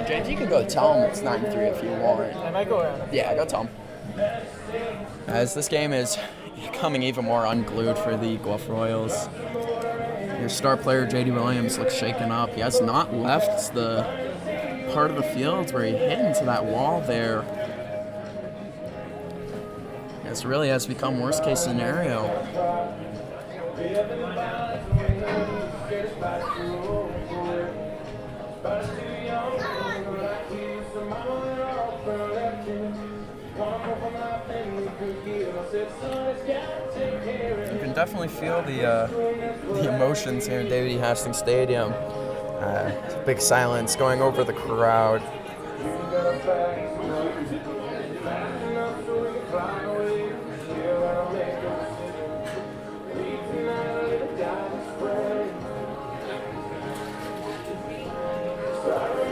James, you can go tell him it's 9-3 if you want. I might go around. Yeah, go tell him. As this game is becoming even more unglued for the Guelph Royals. Your star player, J.D. Williams, looks shaken up. He has not left the part of the field where he hit into that wall there. This really has become worst case scenario. You can definitely feel the emotions here in David E. Hastings Stadium. Big silence going over the crowd.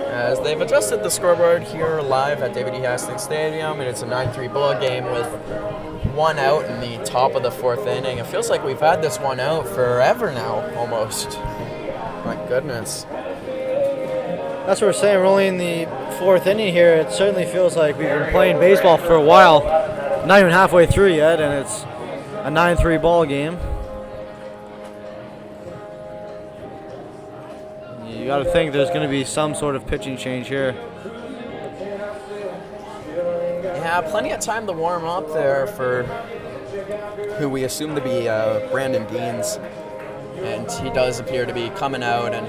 As they've adjusted the scoreboard here live at David E. Hastings Stadium, and it's a 9-3 ball game with one out in the top of the fourth inning. It feels like we've had this one out forever now, almost. My goodness. That's what we're saying. We're only in the fourth inning here. It certainly feels like we've been playing baseball for a while. Not even halfway through yet, and it's a 9-3 ball game. You got to think there's going to be some sort of pitching change here. Yeah, plenty of time to warm up there for who we assume to be Brandon Deans. And he does appear to be coming out, and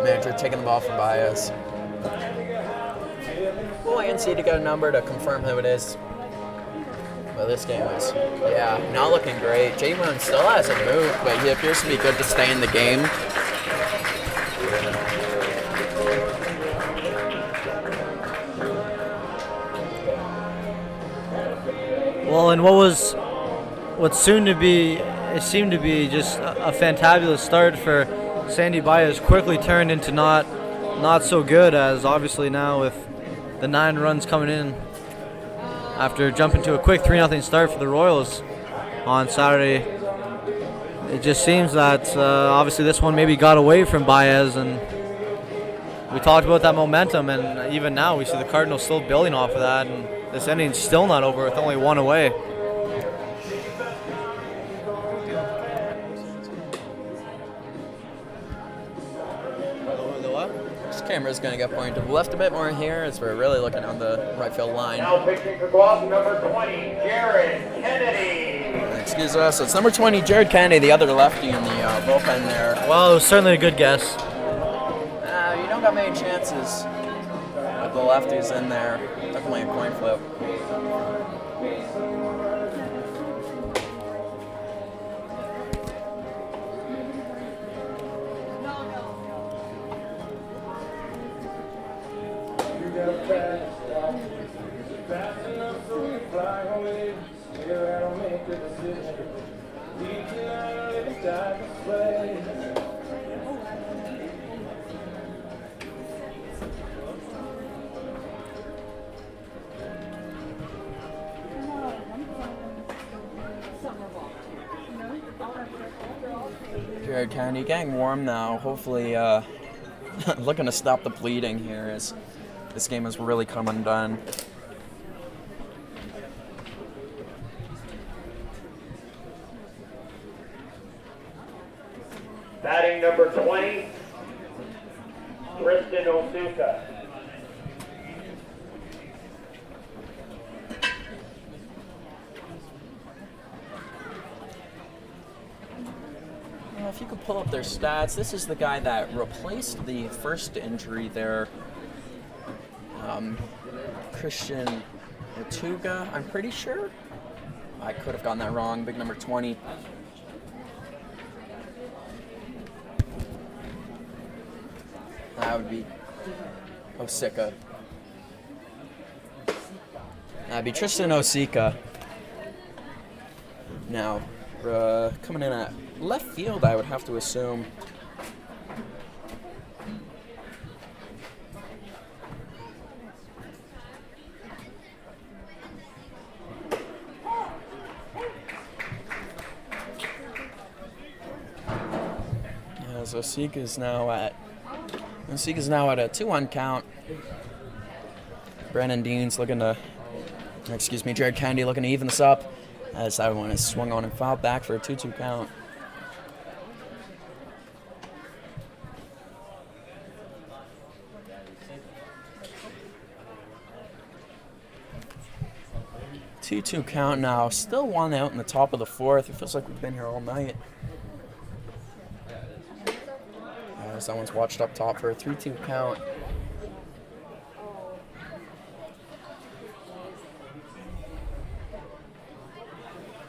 manager taking the ball from Baez. We'll wait and see to get a number to confirm who it is. Well, this game is, not looking great. Jay Brown still hasn't moved, but he appears to be good to stay in the game. Well, and what seemed to be just a fantabulous start for Sandy Baez quickly turned into not so good, as obviously now with the 9 runs coming in after jumping to a quick 3-0 start for the Royals on Saturday. It just seems that obviously this one maybe got away from Baez, and we talked about that momentum, and even now we see the Cardinals still building off of that, and this inning's still not over with only 1 away. This camera's going to get pointed to the left a bit more here as we're really looking on the right field line. Now pitching for Guelph, number 20, Jared Kennedy. Excuse us, it's number 20, Jared Kennedy, the other lefty in the bullpen there. Well, it was certainly a good guess. You don't got many chances with the lefties in there. Definitely a coin flip. Jared Kennedy getting warm now. Hopefully, looking to stop the bleeding here as this game has really come undone. Batting number 20, Tristan Osuka. If you could pull up their stats, this is the guy that replaced the first injury there. Christian Otuga, I'm pretty sure. I could have gotten that wrong. Big number 20. That would be Osika. That'd be Tristan Osika. Now, coming in at left field, I would have to assume. Osika is now at And Seaga's now at a 2-1 count. Brandon Dean's looking to, Jared Kennedy looking to even this up as that one is swung on and fouled back for a 2-2 count. Two count now. Still 1 out in the top of the 4th. It feels like we've been here all night. That one's watched up top for a 3-2 count.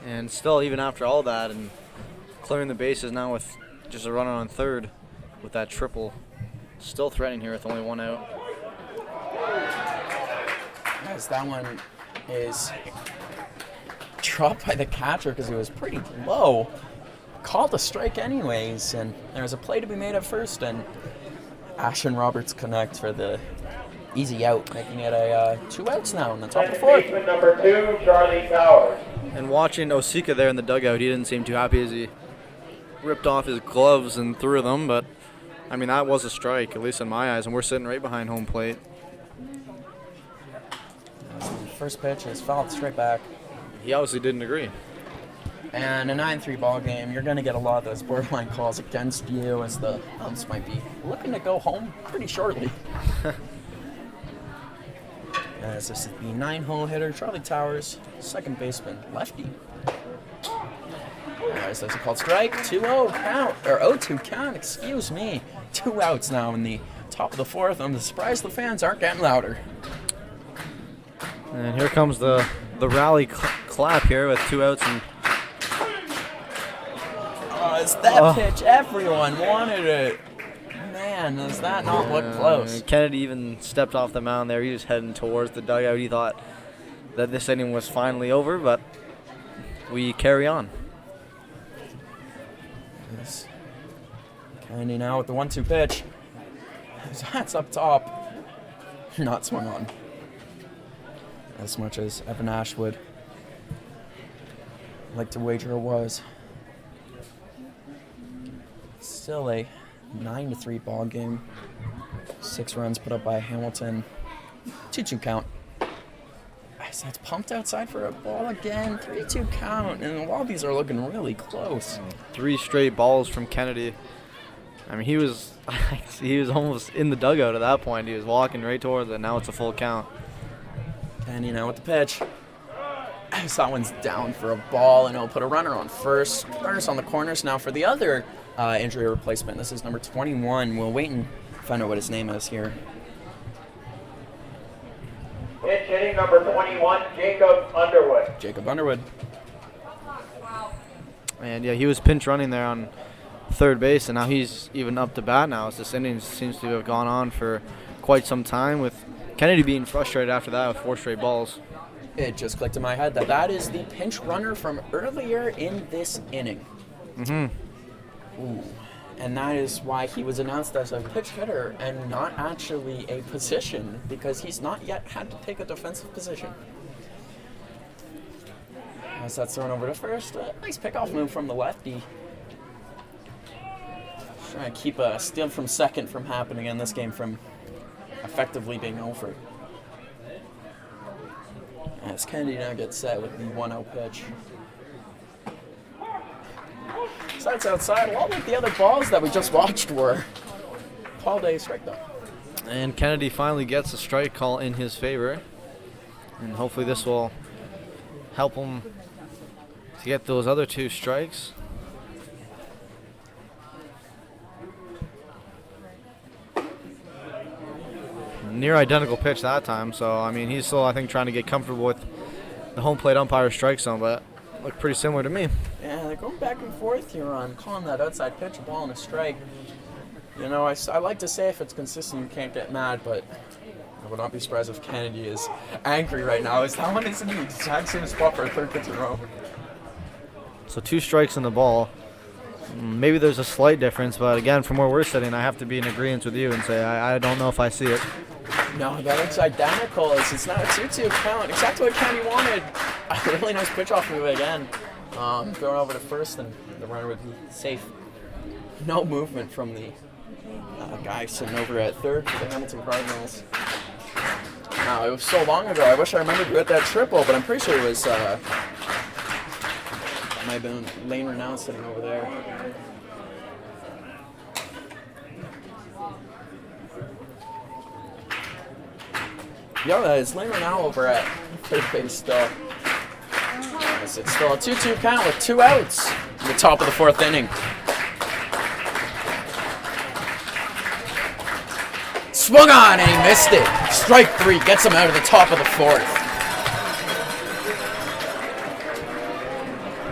And still, even after all that, and clearing the bases now with just a runner on third with that triple, still threatening here with only 1 out. As that one is dropped by the catcher because it was pretty low. Called a strike anyways, and there's a play to be made at first, and Ashton Roberts connect for the easy out, making it a 2 outs now in the top of the 4th. Baseman number 2, Charlie Towers. And watching Osika there in the dugout, he didn't seem too happy as he ripped off his gloves and threw them, but I mean, that was a strike, at least in my eyes, and we're sitting right behind home plate. First pitch is fouled straight back. He obviously didn't agree. And a 9-3 ball game, you're going to get a lot of those borderline calls against you as the umps might be looking to go home pretty shortly. As this is the 9-hole hitter, Charlie Towers, second baseman, lefty. As that's a called strike, 2-0 count, or 0-2 count, excuse me. 2 outs now in the top of the 4th. I'm surprised the fans aren't getting louder. And here comes the rally clap here with 2 outs. And it's that pitch. Everyone wanted it. Man, does that not look close? Kennedy even stepped off the mound there. He was heading towards the dugout. He thought that this inning was finally over, but we carry on. Yes. Kennedy now with the 1-2 pitch. That's up top. Not swung on. As much as Evan Ash would like to wager it was. Still a 9-3 ball game. 6 runs put up by Hamilton. 2-2 count. As that's pumped outside for a ball again. 3-2 count. And a lot of these are looking really close. 3 straight balls from Kennedy. I mean, he was almost in the dugout at that point. He was walking right towards it. Now it's a full count. Kennedy now with the pitch. As that one's down for a ball, and it'll put a runner on first. Runners on the corners now for the other injury replacement. This is number 21. We'll wait and find out what his name is here. Pitch hitting number 21, Jacob Underwood. Jacob Underwood. And yeah, he was pinch running there on third base, and now he's even up to bat now. As this inning seems to have gone on for quite some time, with Kennedy being frustrated after that with 4 straight balls. It just clicked in my head that is the pinch runner from earlier in this inning. Ooh. And that is why he was announced as a pitch hitter and not actually a position, because he's not yet had to take a defensive position. As that's thrown over to first, a nice pickoff move from the lefty. Trying to keep a steal from second from happening in this game from effectively being over. As Kennedy now gets set with the 1-0 pitch. So that's outside. A lot like the other balls that we just watched were. Paul Day strike though. And Kennedy finally gets a strike call in his favor. And hopefully this will help him to get those other 2 strikes. Near identical pitch that time, so I mean he's still, I think, trying to get comfortable with the home plate umpire strike zone, but looked pretty similar to me. Yeah, they're going back and forth here on calling that outside pitch a ball and a strike. You know, I like to say if it's consistent you can't get mad, but I would not be surprised if Kennedy is angry right now, as that one is in the exact same spot for a 3rd pitch in a row. So 2 strikes in the ball. Maybe there's a slight difference, but again, from where we're sitting, I have to be in agreement with you and say I don't know if I see it. No, that looks identical. It's not a 2-2 count. Exactly what Kennedy wanted. A really nice pitch off move again. Thrown over to first, and the runner would be safe. No movement from the Guy sitting over at third for the Hamilton Cardinals. Wow, it was so long ago. I wish I remembered who hit that triple, but I'm pretty sure it was, might have been Lane Renown sitting over there. Yo, it's Lane Renown over at third base still. It's still a 2-2 count with 2 outs in the top of the 4th inning. Swung on and he missed it. Strike 3 gets him out of the top of the 4th.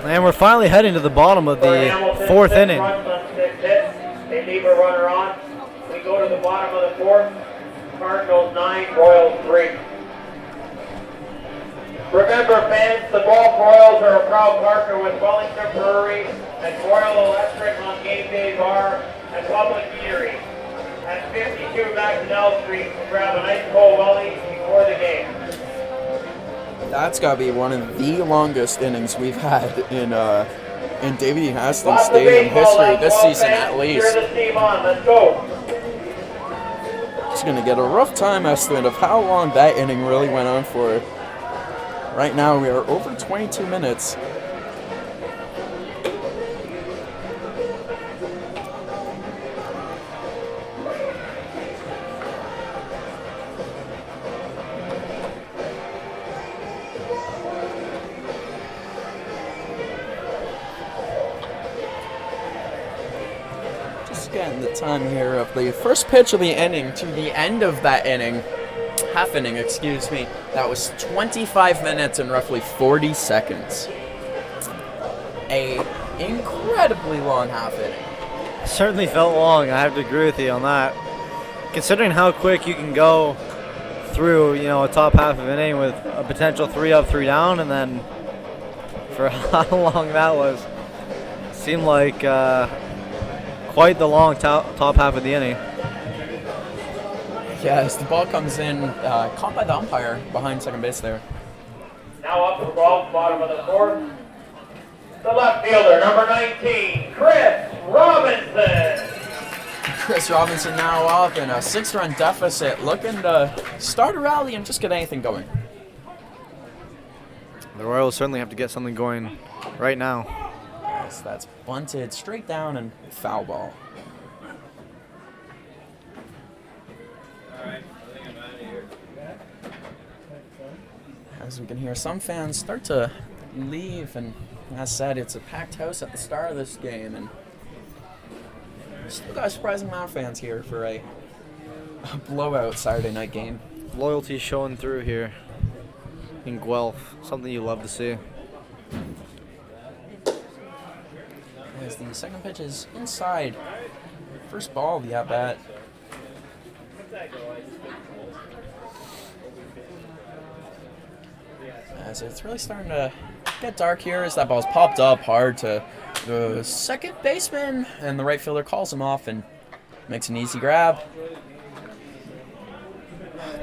And we're finally heading to the bottom of the 4th inning. They leave a runner on. We go to the bottom of the 4th. Cardinals 9, Royals 3. Remember, fans, the Guelph Royals are a proud partner with Wellington Brewery and Royal Electric on game day bar and public eatery at 52 Maxwell Street to grab an ice cold welly before the game. That's got to be one of the longest innings we've had in David E. Hastings Stadium history this season at least. Cheer the team on. Let's go. Just going to get a rough time estimate of how long that inning really went on for. Right now we are over 22 minutes. Just getting the time here of the first pitch of the inning to the end of that inning. Half inning, excuse me. That was 25 minutes and roughly 40 seconds. A incredibly long half inning. Certainly felt long. I have to agree with you on that. Considering how quick you can go through, a top half of an inning with a potential 3 up, 3 down, and then for how long that was, seemed like quite the long top half of the inning. Yeah, as the ball comes in, caught by the umpire behind second base there. Now up for ball, bottom of the 4th. The left fielder, number 19, Chris Robinson. Chris Robinson now up in a 6-run deficit, looking to start a rally and just get anything going. The Royals certainly have to get something going right now. Yes, that's bunted straight down and foul ball. As we can hear some fans start to leave, and as said, it's a packed house at the start of this game, and still got a surprising amount of fans here for a blowout Saturday night game. Loyalty showing through here in Guelph, something you love to see. As the second pitch is inside, first ball of the at-bat. As it's really starting to get dark here as that ball's popped up hard to the second baseman, and the right fielder calls him off and makes an easy grab.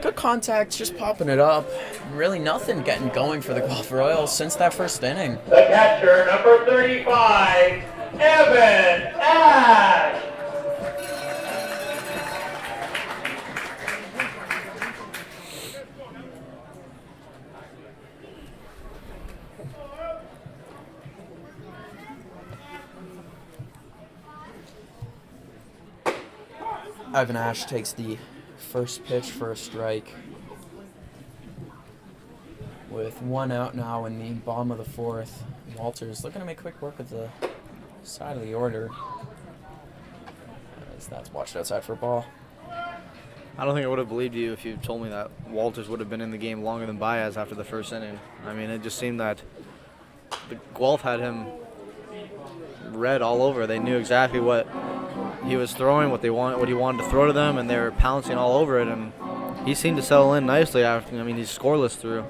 Good contact, just popping it up. Really nothing getting going for the Guelph Royals since that first inning. The catcher, number 35, Evan Ash. Evan Ash takes the first pitch for a strike. With 1 out now in the bottom of the 4th. Walters looking to make quick work of the side of the order. As that's watched outside for a ball. I don't think I would have believed you if you told me that Walters would have been in the game longer than Baez after the first inning. I mean, it just seemed that the Guelph had him read all over. They knew exactly what he was throwing, what he wanted to throw to them, and they were pouncing all over it. And he seemed to settle in nicely after. I mean, he's scoreless through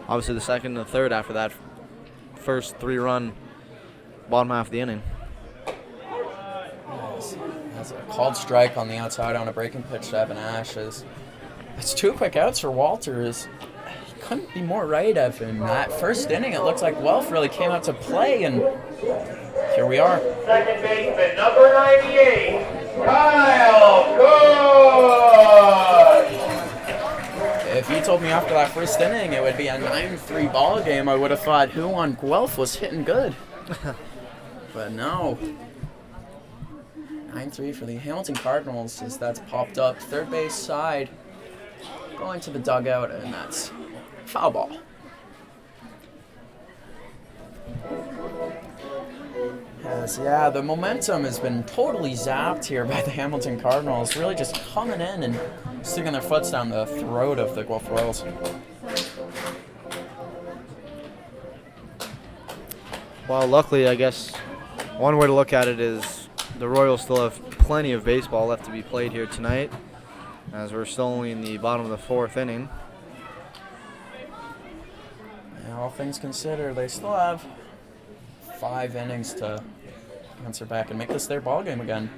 obviously the second and the third after that first 3-run bottom half of the inning. That's a called strike on the outside on a breaking pitch to Evan Ash. It's 2 quick outs for Walters. He couldn't be more right, Evan. That first inning, it looks like Guelph really came out to play, and here we are. Second baseman, number 98, Kyle, good! If you told me after that first inning it would be a 9-3 ball game, I would have thought who on Guelph was hitting good. But no. 9-3 for the Hamilton Cardinals as that's popped up. Third base side going to the dugout, and that's foul ball. Yes, yeah, the momentum has been totally zapped here by the Hamilton Cardinals, really just coming in and sticking their foots down the throat of the Guelph Royals. Well, luckily, I guess one way to look at it is the Royals still have plenty of baseball left to be played here tonight, as we're still only in the bottom of the 4th inning. And all things considered, they still have 5 innings to answer back and make this their ball game again.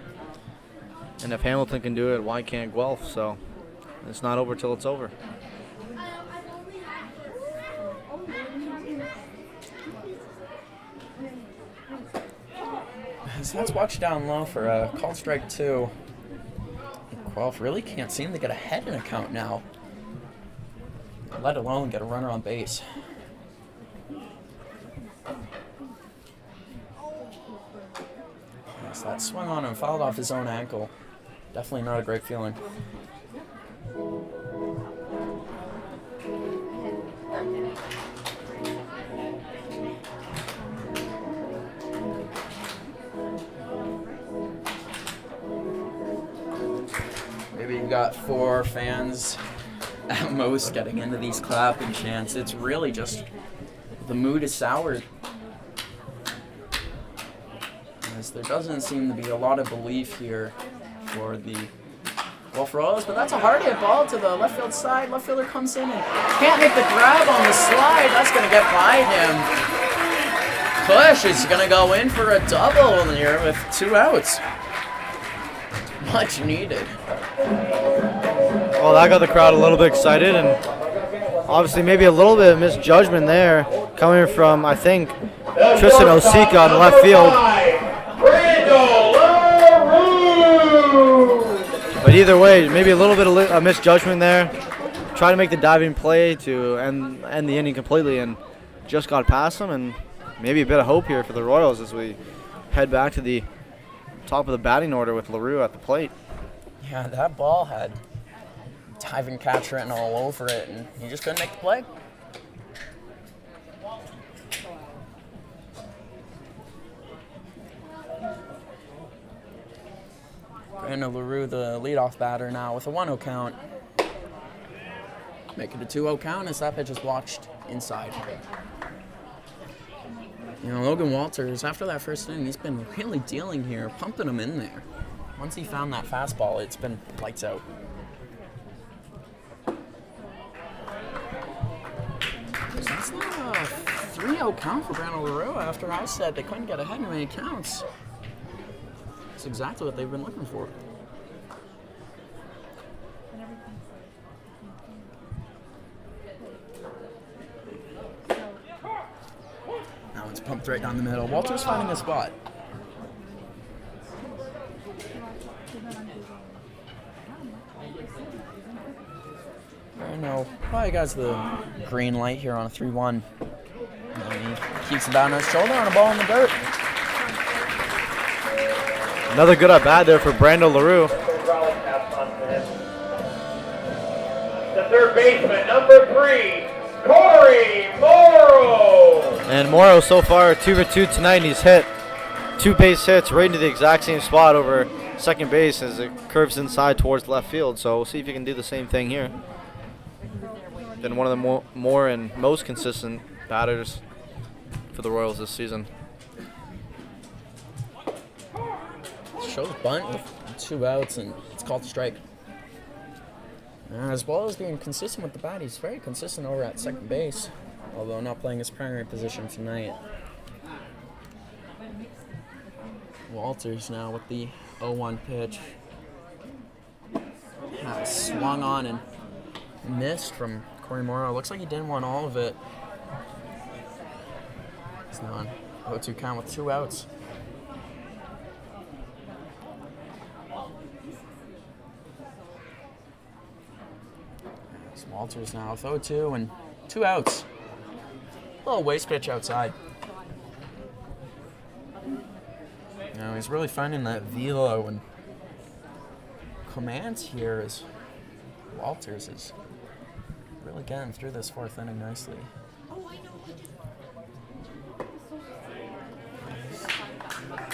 And if Hamilton can do it, why can't Guelph? So it's not over till it's over. So let's watch down low for a called strike 2. Guelph really can't seem to get ahead in a count now, let alone get a runner on base. Yes, that swung on and fouled off his own ankle. Definitely not a great feeling. Maybe you've got 4 fans at most getting into these clapping chants. It's really just the mood is soured. As there doesn't seem to be a lot of belief here for the Guelph Royals, but that's a hard hit ball to the left field side. Left fielder comes in and can't make the grab on the slide. That's going to get by him. Push is going to go in for a double here with 2 outs. Much needed. Well, that got the crowd a little bit excited, and obviously maybe a little bit of misjudgment there coming from, I think, Tristan Osika on left field. But either way, maybe a little bit of misjudgment there. Try to make the diving play to end the inning completely, and just got past him, and maybe a bit of hope here for the Royals as we head back to the top of the batting order with LaRue at the plate. Yeah, that ball had diving catch written all over it, and he just couldn't make the play. Brandon LaRue, the leadoff batter now with a 1-0 count. Make it a 2-0 count as that pitch is blocked inside. You know, Logan Walters, after that first inning, he's been really dealing here, pumping him in there. Once he found that fastball, it's been lights out. So that's not a 3-0 count for Brandon LaRue after I said they couldn't get ahead in many counts. That's exactly what they've been looking for. Now it's pumped right down the middle. Walter's finding a spot. I know. Probably got the green light here on a 3-1. And he keeps it down on his shoulder on a ball in the dirt. Another good at bat there for Brandon LaRue. The third baseman, number 3, Corey Morrow. And Morrow so far 2 for 2 tonight, and he's hit 2 base hits right into the exact same spot over second base as it curves inside towards left field. So we'll see if he can do the same thing here. Been one of the more and most consistent batters for the Royals this season. Shows bunt with 2 outs, and it's called a strike. As well as being consistent with the bat, he's very consistent over at second base, although not playing his primary position tonight. Walters now with the 0-1 pitch. Swung on and missed from Corey Morrow. Looks like he didn't want all of it. He's now on 0-2 count with 2 outs. Walters now with 0-2 and 2 outs. A little waste pitch outside. Now he's really finding that velo and command here as Walters is really getting through this 4th inning nicely.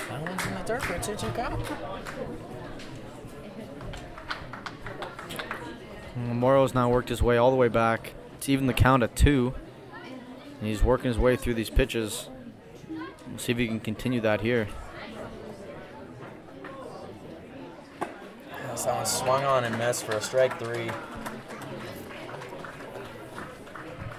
That one's in the dirt for a 2-2 count. Morrow's now worked his way all the way back to even the count at 2. And he's working his way through these pitches. We'll see if he can continue that here. Yes, that one swung on and missed for a strike 3.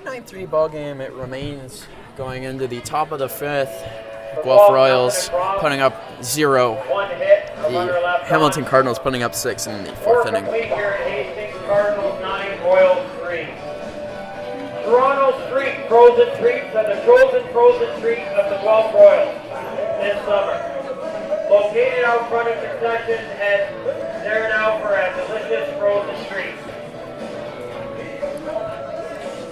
9-3 ball game. It remains going into the top of the 5th. Guelph Royals putting up 0. The Hamilton Cardinals putting up 6 in the 4th inning. Cardinals 9, Royals 3. Toronto Street Frozen Treats are the chosen frozen treat of the Guelph Royals this summer. Located out front of concession, and there now for a delicious frozen treat.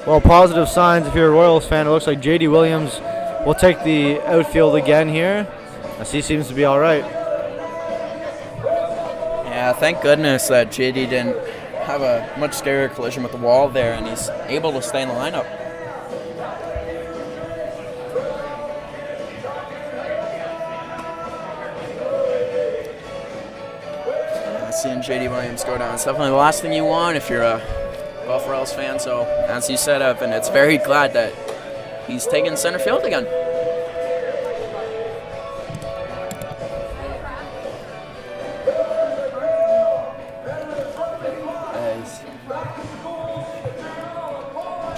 Well, positive signs if you're a Royals fan. It looks like J.D. Williams will take the outfield again here, as he seems to be all right. Yeah, thank goodness that JD didn't have a much scarier collision with the wall there, and he's able to stay in the lineup. Seeing JD Williams go down, it's definitely the last thing you want if you're a Guelph Royals fan. So, as you said, Evan, it's very glad that he's taking center field again.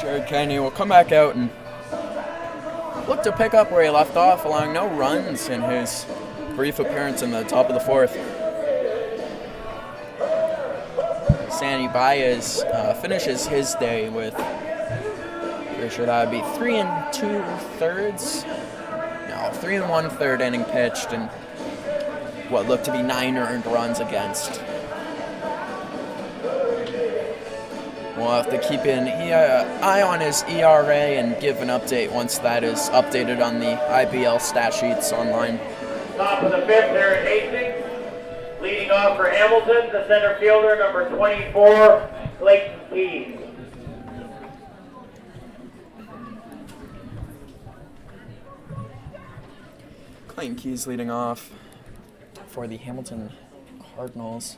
Jared Kennedy will come back out and look to pick up where he left off, allowing no runs in his brief appearance in the top of the 4th. Sandy Baez finishes his day with, pretty sure that would be 3 2/3. No, 3 1/3 inning pitched and what looked to be 9 earned runs against. We'll have to keep an eye on his ERA and give an update once that is updated on the IBL stat sheets online. Top of the 5th there at Hastings. Leading off for Hamilton, the center fielder, number 24, Clayton Keys. Clayton Keys leading off for the Hamilton Cardinals.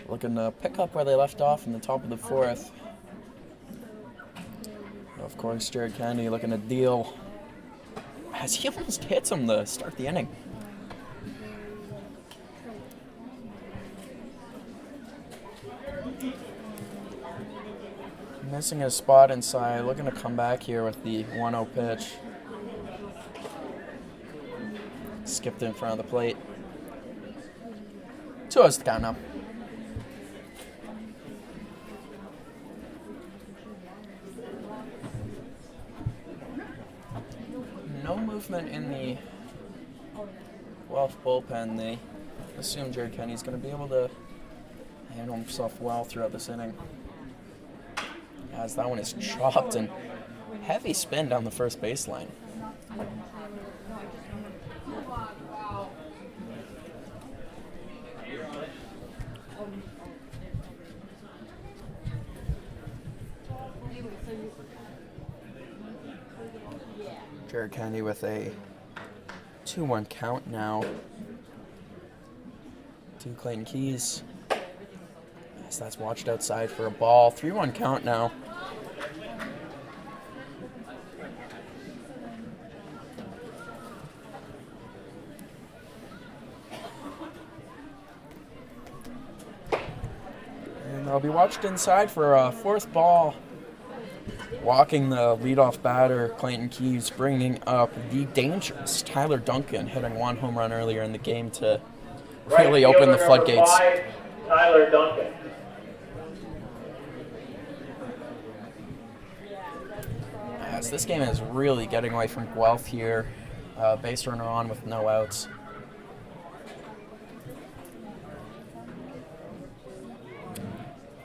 Looking to pick up where they left off in the top of the 4th. Of course, Jared Kennedy looking to deal as he almost hits him to start the inning. Missing his spot inside, looking to come back here with the 1-0 pitch. Skipped in front of the plate. 2-0 to count now. No movement in the Guelph bullpen. They assume Jared Kennedy's going to be able to handle himself well throughout this inning. As that one is chopped and heavy spin down the first baseline. Jared Kennedy with a 2-1 count now to Clayton Keys. As that's watched outside for a ball. 3-1 count now. And they'll be watched inside for a 4th ball. Walking the leadoff batter, Clayton Keys, bringing up the dangerous Tyler Duncan, hitting 1 home run earlier in the game to really open the floodgates. 5, Tyler Duncan. As this game is really getting away from Guelph here. Base runner on with no outs.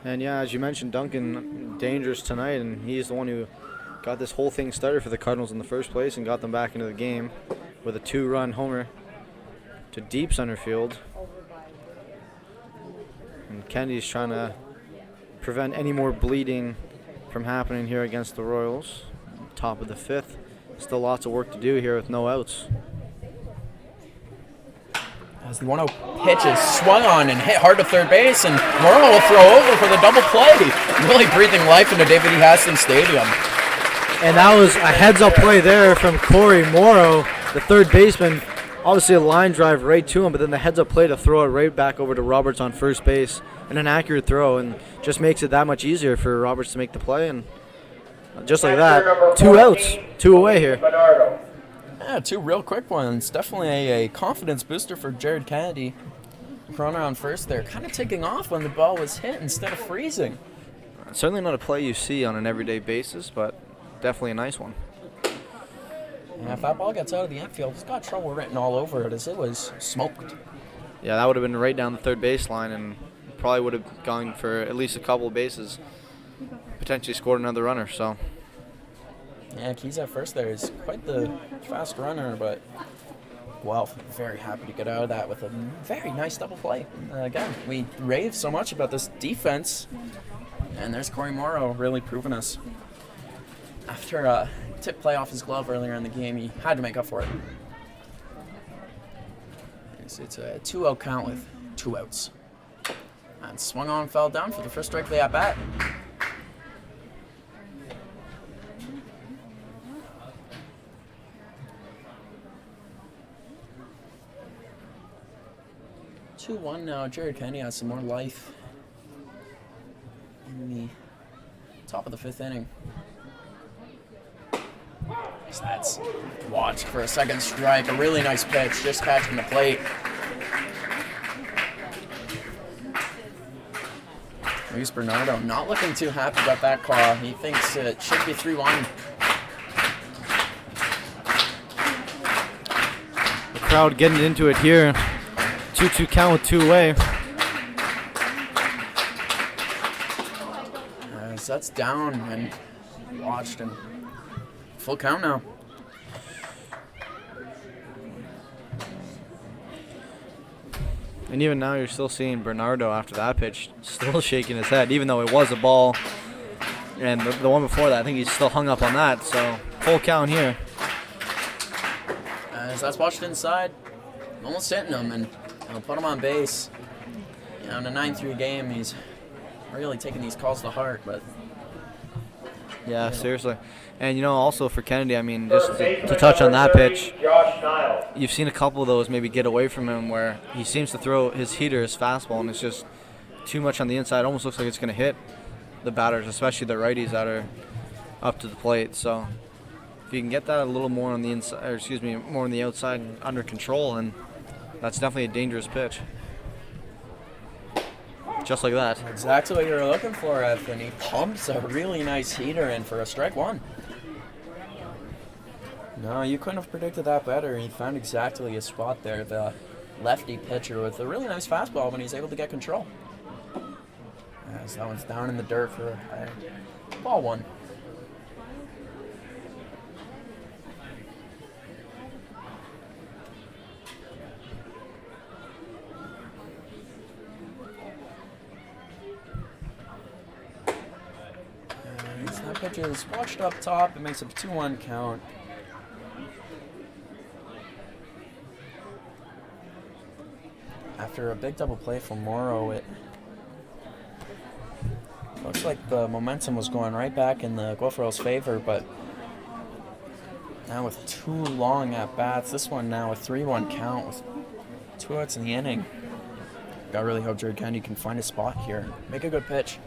And yeah, as you mentioned, Duncan dangerous tonight, and he's the one who got this whole thing started for the Cardinals in the first place and got them back into the game with a 2-run homer to deep center field. And Kennedy's trying to prevent any more bleeding from happening here against the Royals. Top of the 5th. Still lots of work to do here with no outs. As the 1-0 pitch is swung on and hit hard to third base, and Morrow will throw over for the double play. Really breathing life into David E. Hastings Stadium. And that was a heads-up play there from Corey Morrow, the third baseman. Obviously a line drive right to him, but then the heads-up play to throw it right back over to Roberts on first base. And an accurate throw, and just makes it that much easier for Roberts to make the play. And just like that, 2 outs, 2 away here. Yeah, 2 real quick ones. Definitely a confidence booster for Jared Kennedy. Runner on first there, kind of taking off when the ball was hit instead of freezing. Certainly not a play you see on an everyday basis, but definitely a nice one. And if that ball gets out of the infield, it's got trouble written all over it as it was smoked. Yeah, that would have been right down the third baseline and probably would have gone for at least a couple of bases, potentially scored another runner. So yeah, Keys at first there is quite the fast runner, but Guelph very happy to get out of that with a very nice double play. Again, we rave so much about this defense, and there's Corey Morrow really proving us. After a tip play off his glove earlier in the game, he had to make up for it. It's a 2-0 count with 2 outs. And swung on, fell down for the first strike of the at-bat. Two-one now. Jared Kennedy has some more life in the top of the 5th inning. So that's watched for a second strike. A really nice pitch, just catching the plate. Luis Bernardo not looking too happy about that call. He thinks it should be 3-1. the crowd getting into it here. 2-2 count with 2 away. So that's down and watched and full count now. And even now you're still seeing Bernardo after that pitch still shaking his head, even though it was a ball. And the one before that, I think he's still hung up on that. So full count here. As that's watched inside, almost hitting him and put him on base. You know, in a 9-3 game, he's really taking these calls to heart, but Yeah, seriously. And, also for Kennedy, I mean, just to touch on that pitch, you've seen a couple of those maybe get away from him where he seems to throw his heater, his fastball, and it's just too much on the inside. It almost looks like it's going to hit the batters, especially the righties that are up to the plate. So if you can get that a little more on the inside, more on the outside under control, and that's definitely a dangerous pitch. Just like that. Exactly what you were looking for, Evan. He pumps a really nice heater in for a strike one. No, you couldn't have predicted that better. He found exactly his spot there, the lefty pitcher with a really nice fastball when he's able to get control. As that one's down in the dirt for ball one. That pitch is watched up top. It makes a 2-1 count. After a big double play from Morrow, it looks like the momentum was going right back in the Guelph Royals' favor, but now with 2 long at-bats, this one now a 3-1 count with 2 outs in the inning. I really hope Jared Kennedy can find a spot here and make a good pitch.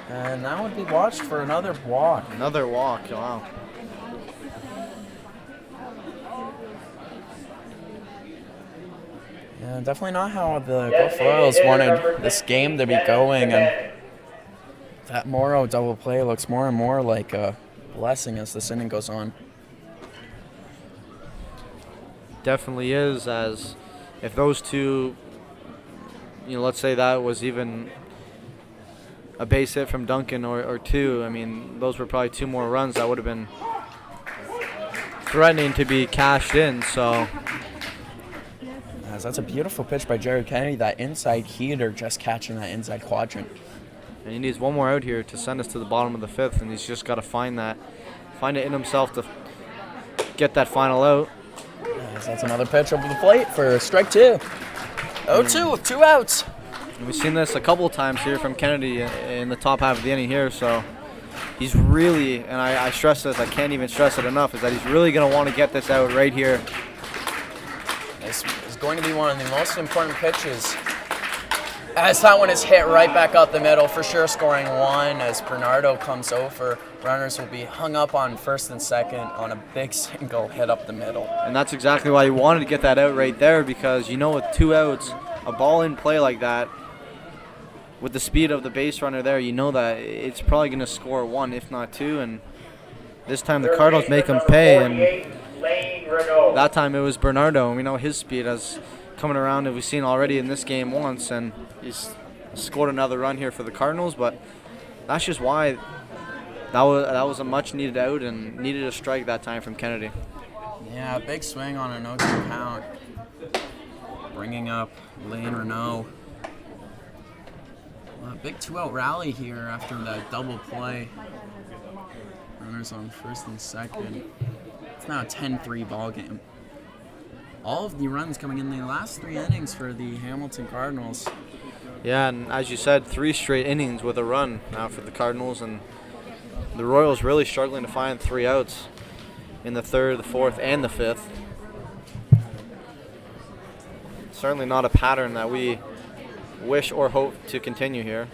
And that would be watched for another walk. Another walk, wow. Yeah, definitely not how the Guelph Royals wanted this game to be going. And that Morrow double play looks more and more like a blessing as this inning goes on. Definitely is, as if those two, let's say that was even a base hit from Duncan or two, I mean, those were probably 2 more runs that would have been threatening to be cashed in. So that's a beautiful pitch by Jared Kennedy. That inside heater just catching that inside quadrant. And he needs 1 more out here to send us to the bottom of the 5th, and he's just got to find it in himself to get that final out. That's another pitch over the plate for strike 2. 0-2 with 2 outs. And we've seen this a couple of times here from Kennedy in the top half of the inning here, so he's really, and I stress this, I can't even stress it enough, is that he's really going to want to get this out right here. This is going to be one of the most important pitches, as that one is hit right back up the middle, for sure scoring 1 as Bernardo comes over. Runners will be hung up on first and second on a big single hit up the middle. And that's exactly why he wanted to get that out right there, because with 2 outs, a ball in play like that, with the speed of the base runner there, that it's probably going to score 1, if not 2, and this time the Cardinals make him pay, and that time it was Bernardo, and we know his speed as coming around, as we've seen already in this game once, and he's scored another run here for the Cardinals, but that's just why that was a much needed out and needed a strike that time from Kennedy. Yeah, big swing on an 0-2 count, bringing up Lane Renault. A big 2-out rally here after that double play. Runners on first and second. It's now a 10-3 ball game. All of the runs coming in the last 3 innings for the Hamilton Cardinals. Yeah, and as you said, 3 straight innings with a run now for the Cardinals, and the Royals really struggling to find 3 outs in the 3rd, the 4th, and the 5th. Certainly not a pattern that we wish or hope to continue here.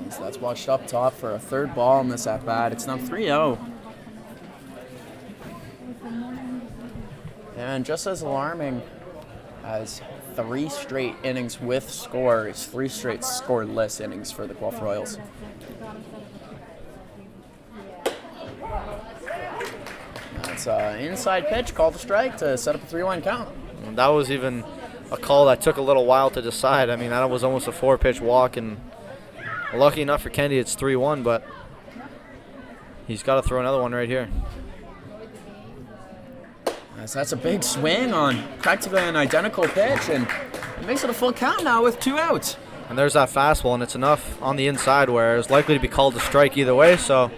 So that's watched up top for a 3rd ball in this at bat. It's now 3-0. And just as alarming as 3 straight innings with score is 3 straight scoreless innings for the Guelph Royals. That's an inside pitch, called a strike to set up a 3-1 count. And that was even a call that took a little while to decide. I mean, that was almost a 4-pitch walk, and lucky enough for Kennedy, it's 3-1, but he's got to throw another one right here. So that's a big swing on practically an identical pitch, and it makes it a full count now with 2 outs. And there's that fastball, and it's enough on the inside where it's likely to be called a strike either way, so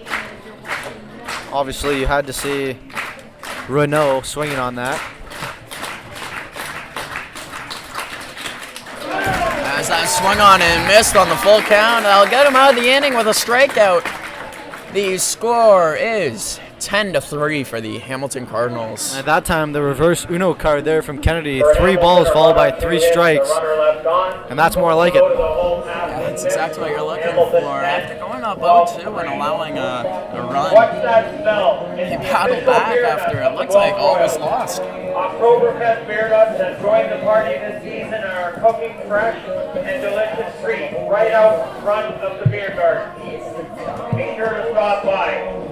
obviously you had to see Renault swinging on that. As that swung on and missed on the full count, that'll get him out of the inning with a strikeout. The score is 10-3 for the Hamilton Cardinals. At that time, the reverse Uno card there from Kennedy, 3 balls followed by 3 strikes, and that's more like it. Yeah, that's exactly what you're looking for. After going up 0-2 and allowing a run, he paddled back after it looked like all was lost. Oktoberfest beer nuts has joined the party this season and are cooking fresh and delicious treats right out front of the beer garden. Be sure to stop by.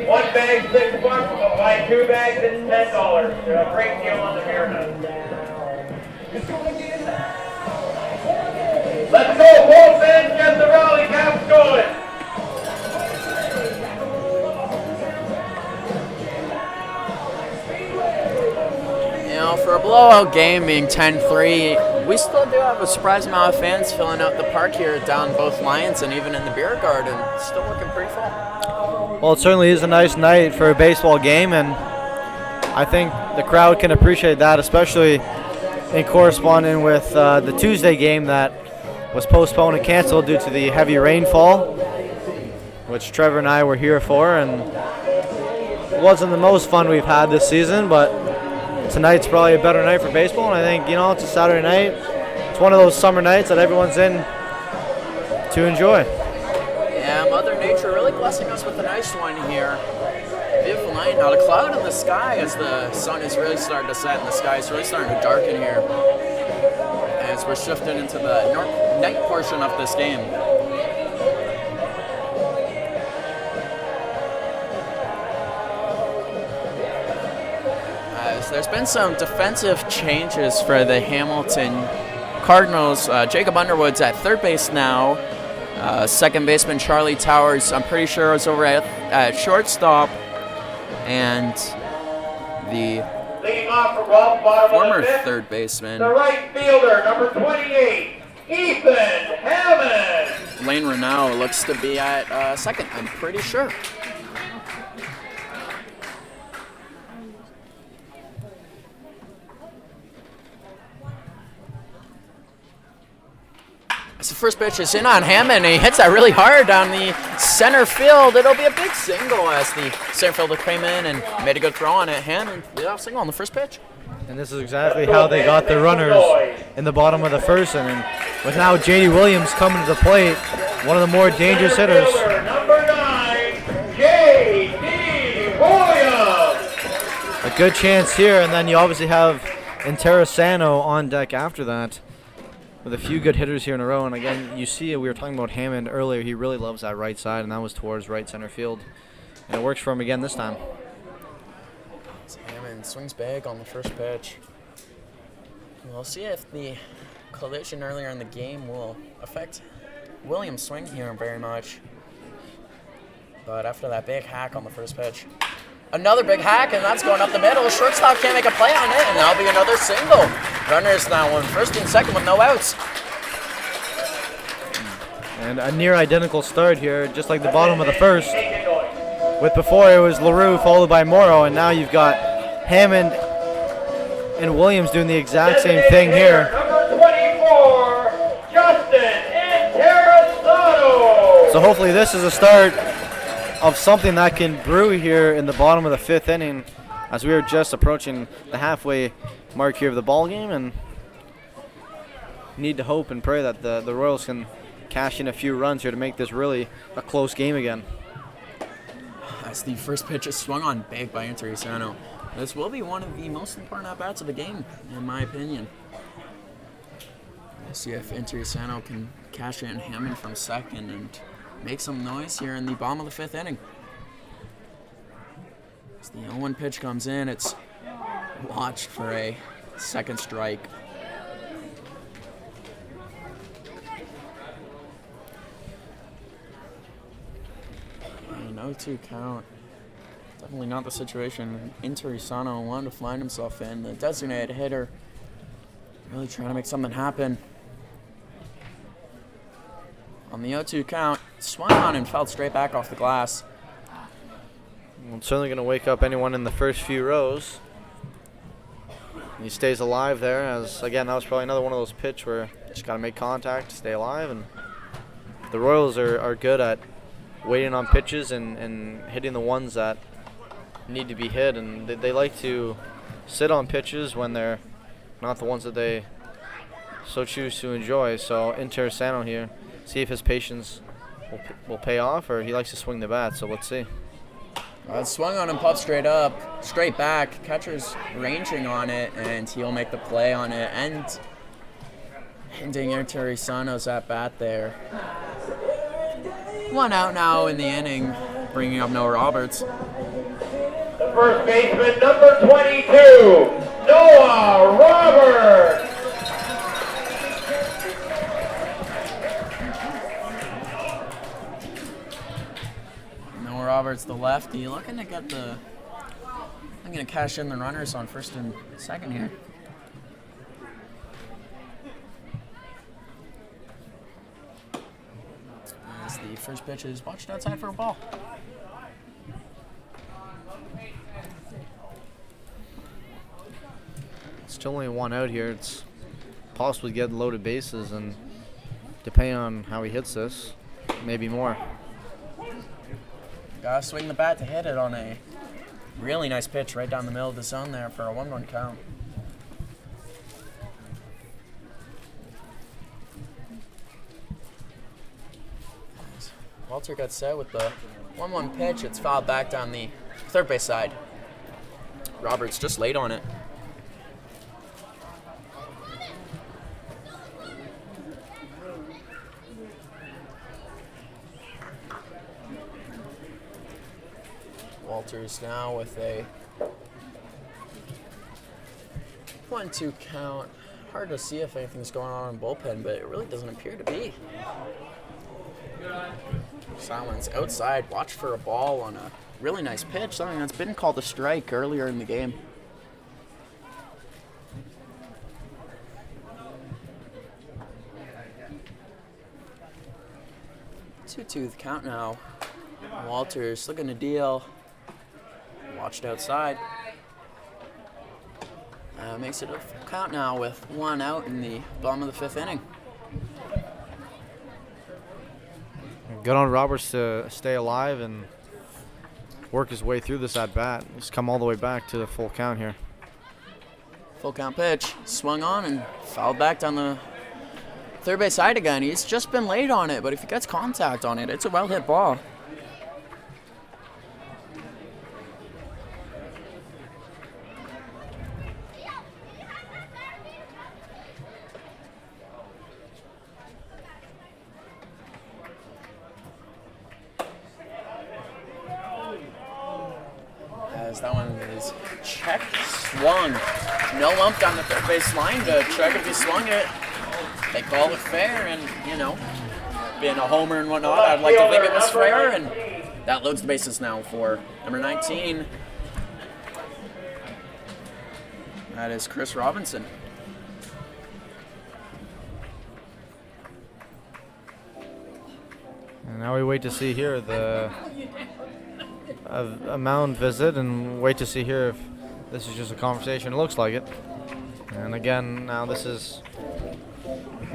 1 bag, $6, but buy 2 bags, it's $10. A great deal on the beer nuts. Let's go, Wolf fans, get the rally caps going. For a blowout game being 10-3, we still do have a surprising amount of fans filling out the park here down both Lions and even in the beer garden. Still looking pretty full. Well, it certainly is a nice night for a baseball game, and I think the crowd can appreciate that, especially in corresponding with the Tuesday game that was postponed and canceled due to the heavy rainfall, which Trevor and I were here for, and it wasn't the most fun we've had this season, but tonight's probably a better night for baseball, and I think, it's a Saturday night. It's one of those summer nights that everyone's in to enjoy. Yeah, Mother Nature really blessing us with a nice one here. Beautiful night. Not a cloud in the sky as the sun is really starting to set and the sky is really starting to darken here as we're shifting into the night portion of this game. there's been some defensive changes for the Hamilton Cardinals. Jacob Underwood's at third base now. Second baseman Charlie Towers, I'm pretty sure, is over at shortstop. And the Leading off from Guelph, bottom former of the fifth, third baseman the right fielder, number 28, Ethan Hannon. Lane Renaud looks to be at second, I'm pretty sure. As the first pitch is in on Hammond, and he hits that really hard down the center field. It'll be a big single as the center fielder came in and made a good throw on it. Hammond, leadoff single on the first pitch. And this is exactly how they got their runners in the bottom of the first inning. With now J.D. Williams coming to the plate, one of the more dangerous hitters. Number 9, J.D. Williams. A good chance here, and then you obviously have Interessano on deck after that, with a few good hitters here in a row. And again, you see, we were talking about Hammond earlier. He really loves that right side, and that was towards right center field. And it works for him again this time. Hammond swings big on the first pitch. We'll see if the collision earlier in the game will affect Williams' swing here very much. But after that big hack on the first pitch, another big hack, and that's going up the middle. Shortstop can't make a play on it, and that'll be another single. Runners now on first and second with no outs. And a near identical start here, just like the bottom of the first. With before it was LaRue followed by Morrow, and now you've got Hammond and Williams doing the exact same thing here. Number 24, Justin Interessano. So hopefully this is a start of something that can brew here in the bottom of the fifth inning, as we are just approaching the halfway mark here of the ball game, and need to hope and pray that the Royals can cash in a few runs here to make this really a close game again. As the first pitch is swung on big by Interessano. This will be one of the most important at-bats of the game, in my opinion. We'll see if Interessano can cash in Hammond from second and make some noise here in the bottom of the fifth inning. As the 0-1 pitch comes in, it's watched for a second strike. An 0-2 count. Definitely not the situation Interessano wanted to find himself in. The designated hitter really trying to make something happen. On the 0-2 count, swung on and fell straight back off the glass. Well, it's certainly going to wake up anyone in the first few rows. He stays alive there, as again, that was probably another one of those pitch where you just got to make contact, stay alive. And the Royals are good at waiting on pitches and hitting the ones that need to be hit, and they like to sit on pitches when they're not the ones that they so choose to enjoy. So Interessano here, see if his patience will pay off, or he likes to swing the bat, so let's see. Swung on and popped straight up, straight back. Catcher's ranging on it, and he'll make the play on it, and ending Interessano's at bat there. One out now in the inning, bringing up Noah Roberts. The first baseman, number 22, Noah Roberts. Noah Roberts, the lefty, looking to cash in the runners on first and second here. As the first pitch is watched outside for a ball. Still only one out here. It's possibly getting loaded bases, and depending on how he hits this, maybe more. Gotta swing the bat to hit it on a really nice pitch right down the middle of the zone there for a 1-1 count. Walter got set with the 1-1 pitch. It's fouled back down the third base side. Roberts just laid on it. Walters now with a 1-2 count. Hard to see if anything's going on in bullpen, but it really doesn't appear to be. Silence outside. Watch for a ball on a really nice pitch, something that's been called a strike earlier in the game. Two count now. Walters looking to deal. Watched outside. Makes it a full count now with 1 out in the bottom of the 5th inning. Good on Roberts to stay alive and work his way through this at bat. He's come all the way back to the full count here. Full count pitch. Swung on and fouled back down the third base side again. He's just been late on it, but if he gets contact on it, it's a well hit ball. As that one is checked, swung. No ump down the third base line to check if he swung it. They call it fair, and, you know, being a homer and whatnot, I'd like to think it was fair, and that loads the bases now for number 19. That is Chris Robinson. And now we wait to see here a mound visit and wait to see here if this is just a conversation. It looks like it. And again, now this is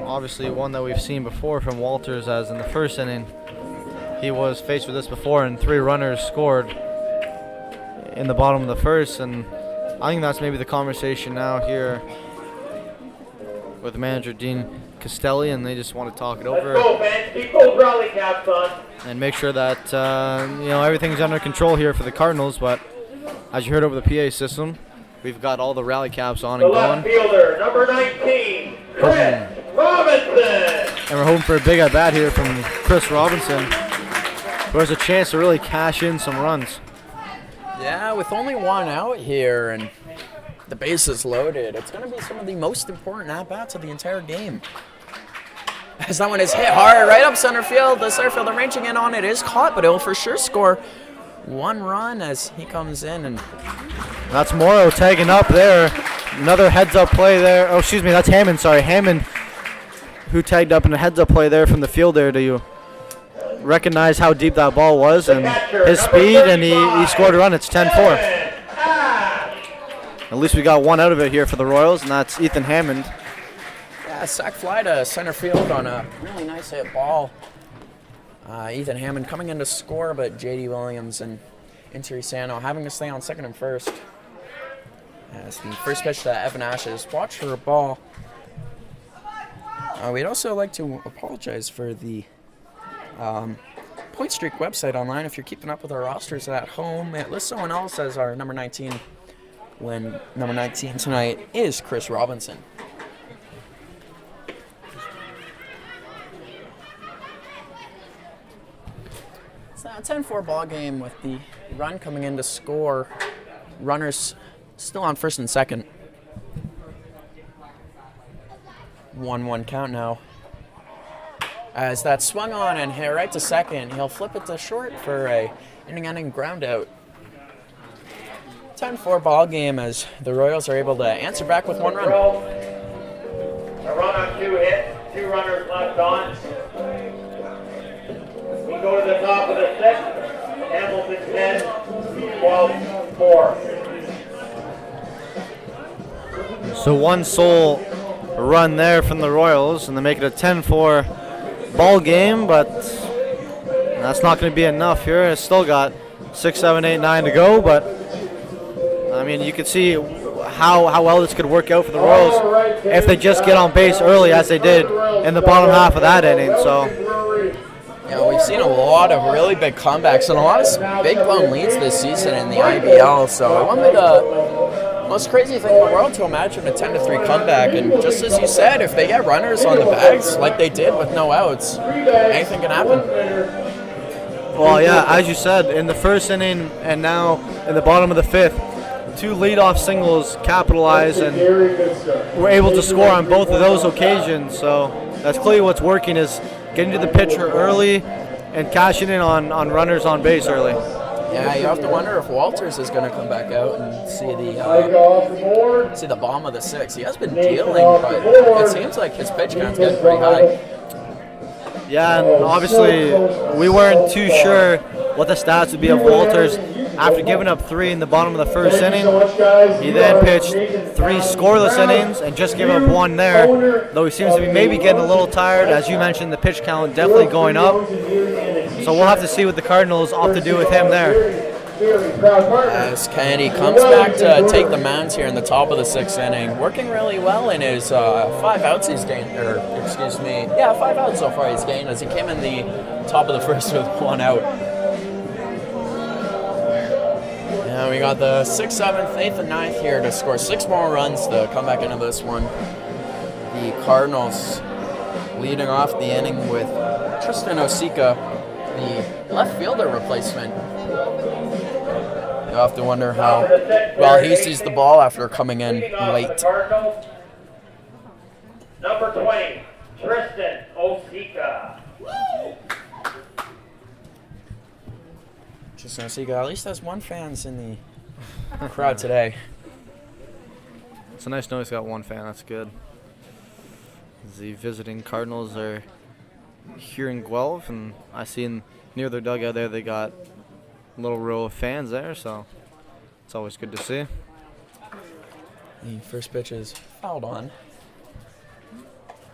obviously one that we've seen before from Walters, as in the first inning he was faced with this before and 3 runners scored in the bottom of the first, and I think that's maybe the conversation now here with manager Dean Castelli, and they just want to talk it over. Let's go, man. Keep those rally caps on. And make sure that everything's under control here for the Cardinals. But as you heard over the PA system, we've got all the rally caps on The and left going. fielder, number 19, Chris Robinson. And we're hoping for a big at bat here from Chris Robinson, who has a chance to really cash in some runs. Yeah, with only 1 out here and the bases loaded, it's going to be some of the most important at-bats of the entire game. As that one is hit hard right up center field. The center fielder ranging in on it is caught, but it will for sure score 1 run as he comes in. And that's Morrow tagging up there. Another heads-up play there. Oh, excuse me, that's Hammond. Sorry, Hammond, who tagged up in a heads-up play there from the field there. Do you recognize how deep that ball was and his speed? And he scored a run. It's 10-4. At least we got 1 out of it here for the Royals, and that's Ethan Hammond. yeah, sac fly to center field on a really nice hit ball. Ethan Hammond coming in to score, but J.D. Williams and Interi Sano having to stay on second and first. As the first pitch to Evan Ashes. Watch for a ball. We'd also like to apologize for the Point Streak website online. If you're keeping up with our rosters at home, it lists someone else as our number 19, when number 19 tonight is Chris Robinson. It's a 10-4 ball game with the run coming in to score. Runners still on first and second. 1-1 count now. As that swung on and hit right to second, he'll flip it to short for a inning-ending ground out. 10-4 ball game as the Royals are able to answer back with 1 run. A run on 2 hits, 2 runners left on. We go to the top of the 6th. Hamilton 10, 12-4. So 1 sole run there from the Royals, and they make it a 10-4 ball game, but that's not going to be enough here. It's still got 6, 7, 8, 9 to go, but I mean, you can see how well this could work out for the Royals if they just get on base early, as they did in the bottom half of that inning. So, yeah, we've seen a lot of really big comebacks and a lot of big blown leads this season in the IBL. So it won't be the most crazy thing in the world to imagine a 10-3 comeback. And just as you said, if they get runners on the bags like they did with no outs, anything can happen. Well, yeah, as you said, in the first inning and now in the bottom of the 5th, 2 leadoff singles capitalized, and Very good start. we're able to score on both of those occasions. So that's clearly what's working, is getting to the pitcher early and cashing in on runners on base early. Yeah, you have to wonder if Walters is going to come back out and see Mike off the board. the bottom of the 6. He has been dealing, but it seems like his pitch count's getting pretty high. Yeah, and obviously we weren't too sure what the stats would be of Walters after giving up 3 in the bottom of the first inning. He then pitched 3 scoreless innings and just gave up 1 there, though he seems to be maybe getting a little tired. As you mentioned, the pitch count definitely going up. So we'll have to see what the Cardinals opt to do with him there. As Kennedy comes back to take the mound here in the top of the 6th inning, working really well in his 5 outs he's gained, 5 outs so far he's gained, as he came in the top of the 1st with 1 out. And we got the 6th, 7th, 8th, and 9th here to score 6 more runs to come back into this one. The Cardinals leading off the inning with Tristan Osika, the left fielder replacement. You have to wonder how well he sees the ball after coming in late. Number 20, Tristan Osika. Tristan Osika at least has 1 fans in the crowd today. It's a nice note he's got 1 fan. That's good. The visiting Cardinals are here in Guelph, and I see near their dugout there they got a little row of fans there, so it's always good to see. The first pitch is fouled on.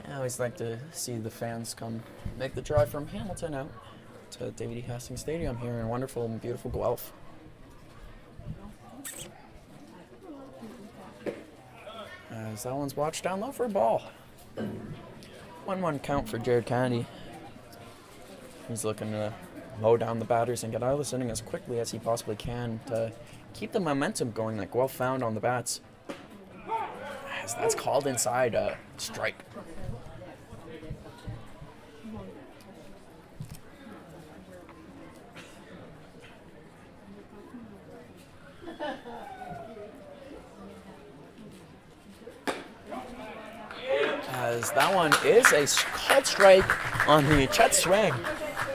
I always like to see the fans come make the drive from Hamilton out to David E. Hastings Stadium here in wonderful and beautiful Guelph. As that one's watched down low for a ball. 1-1 count for Jared Kennedy. He's looking to mow down the batters and get out of this inning as quickly as he possibly can to keep the momentum going that Guelph found on the bats. As that's called inside a strike. As that one is a called strike on the Chet swing.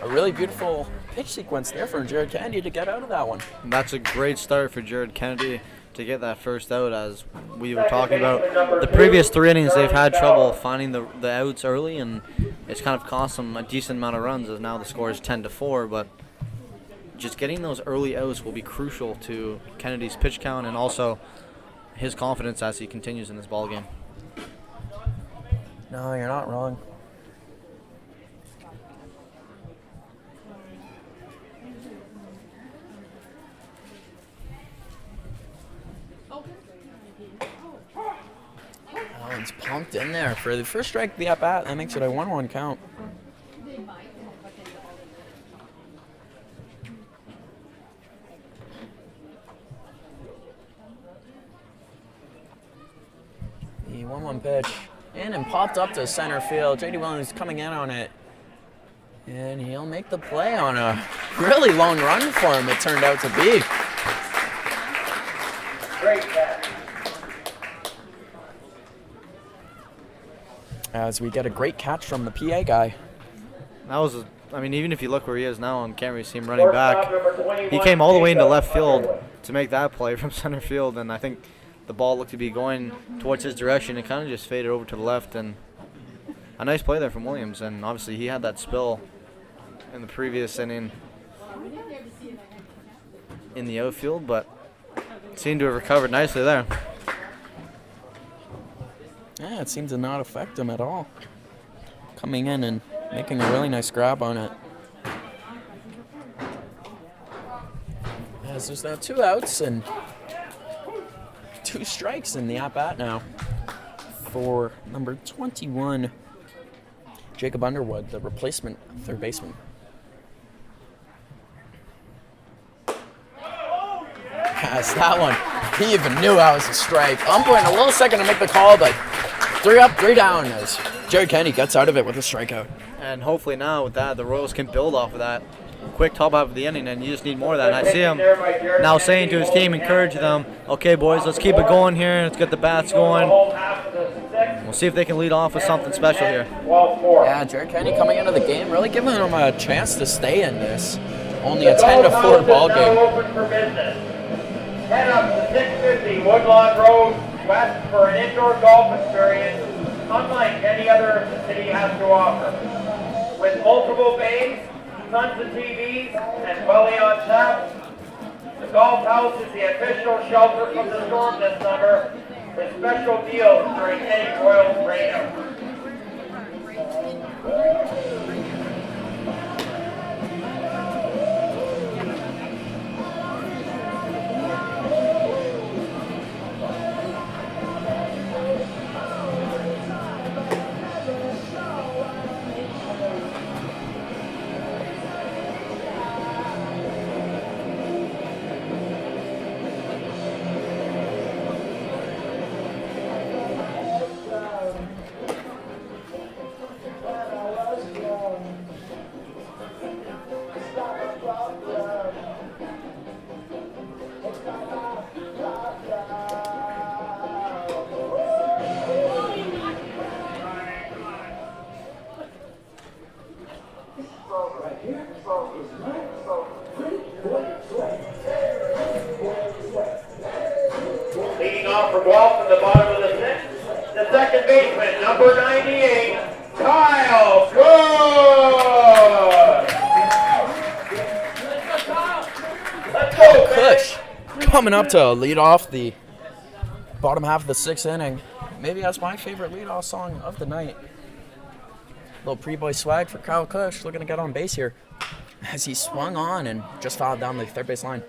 A really beautiful pitch sequence there for Jared Kennedy to get out of that one. And that's a great start for Jared Kennedy to get that first out. As we were talking about, the previous 3 innings they've had trouble finding the outs early, and it's kind of cost them a decent amount of runs, as now the score is 10-4, but just getting those early outs will be crucial to Kennedy's pitch count and also his confidence as he continues in this ball game. No, you're not wrong. It's pumped in there for the first strike of the at-bat. That makes it a 1-1 count. The 1-1 pitch in and popped up to center field. J.D. Williams coming in on it. And he'll make the play on a really long run for him, it turned out to be. Great catch. As we get a great catch from the PA guy. That was, even if you look where he is now on camera, you see him running back. He came all the way into left field to make that play from center field, and I think the ball looked to be going towards his direction. It kind of just faded over to the left, and a nice play there from Williams. And obviously he had that spill in the previous inning in the outfield, but seemed to have recovered nicely there. Yeah, it seemed to not affect him at all. Coming in and making a really nice grab on it. As there's now 2 outs and 2 strikes in the at-bat now for number 21, Jacob Underwood, the replacement third baseman. As that one, he even knew that was a strike. Umpire in a little second to make the call, but 3 up, 3 down as Jared Kennedy gets out of it with a strikeout. And hopefully now with that, the Royals can build off of that quick top half of the inning, and you just need more of that. And I see him now saying to his team, encourage them, okay, boys, let's keep it going here. Let's get the bats going. We'll see if they can lead off with something special here. Yeah, Jared Kennedy coming into the game, really giving them a chance to stay in this. Only a 10-4 ball game. Head up to 650 Woodlawn Road West for an indoor golf experience unlike any other the city has to offer. With multiple bays, tons of TVs, and welly on tap, the Golf House is the official shelter from the storm this summer with special deals during any Royals rainout. Leading off for Guelph in the bottom of the sixth, the second baseman, number 98, Kyle Good. Let's go, Kush coming up to lead off the bottom half of the sixth inning. Maybe that's my favorite leadoff song of the night. Little pre-boy swag for Kyle Kush, looking to get on base here as he swung on and just fouled down the third base line.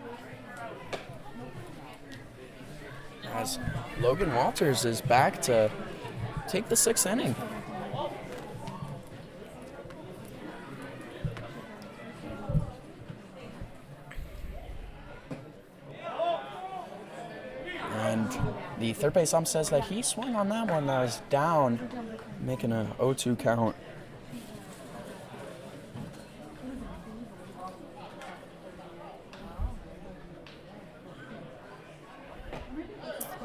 As Logan Walters is back to take the sixth inning. And the third base ump says that he swung on that one that was down, making a 0-2 count.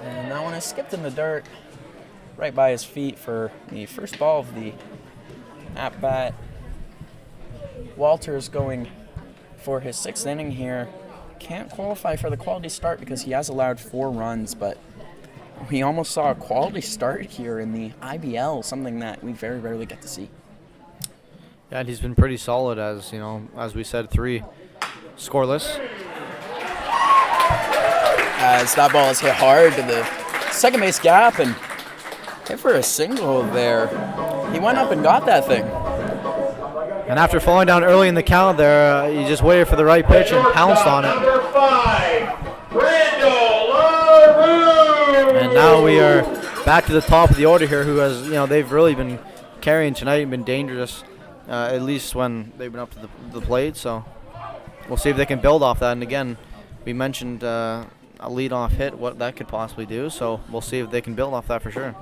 And that one is skipped in the dirt right by his feet for the first ball of the at-bat. Walters going for his sixth inning here. Can't qualify for the quality start because he has allowed 4 runs, but we almost saw a quality start here in the IBL, something that we very rarely get to see. Yeah, and he's been pretty solid as, you know, as we said, 3 scoreless. As that ball is hit hard to the second base gap and hit for a single there. He went up and got that thing. And after falling down early in the count there, he just waited for the right pitch and pounced on it. Number 5, Randall LaRue. And now we are back to the top of the order here, who has, you know, they've really been carrying tonight and been dangerous, at least when they've been up to the plate. So we'll see if they can build off that. And again, we mentioned a leadoff hit, what that could possibly do. So we'll see if they can build off that for sure.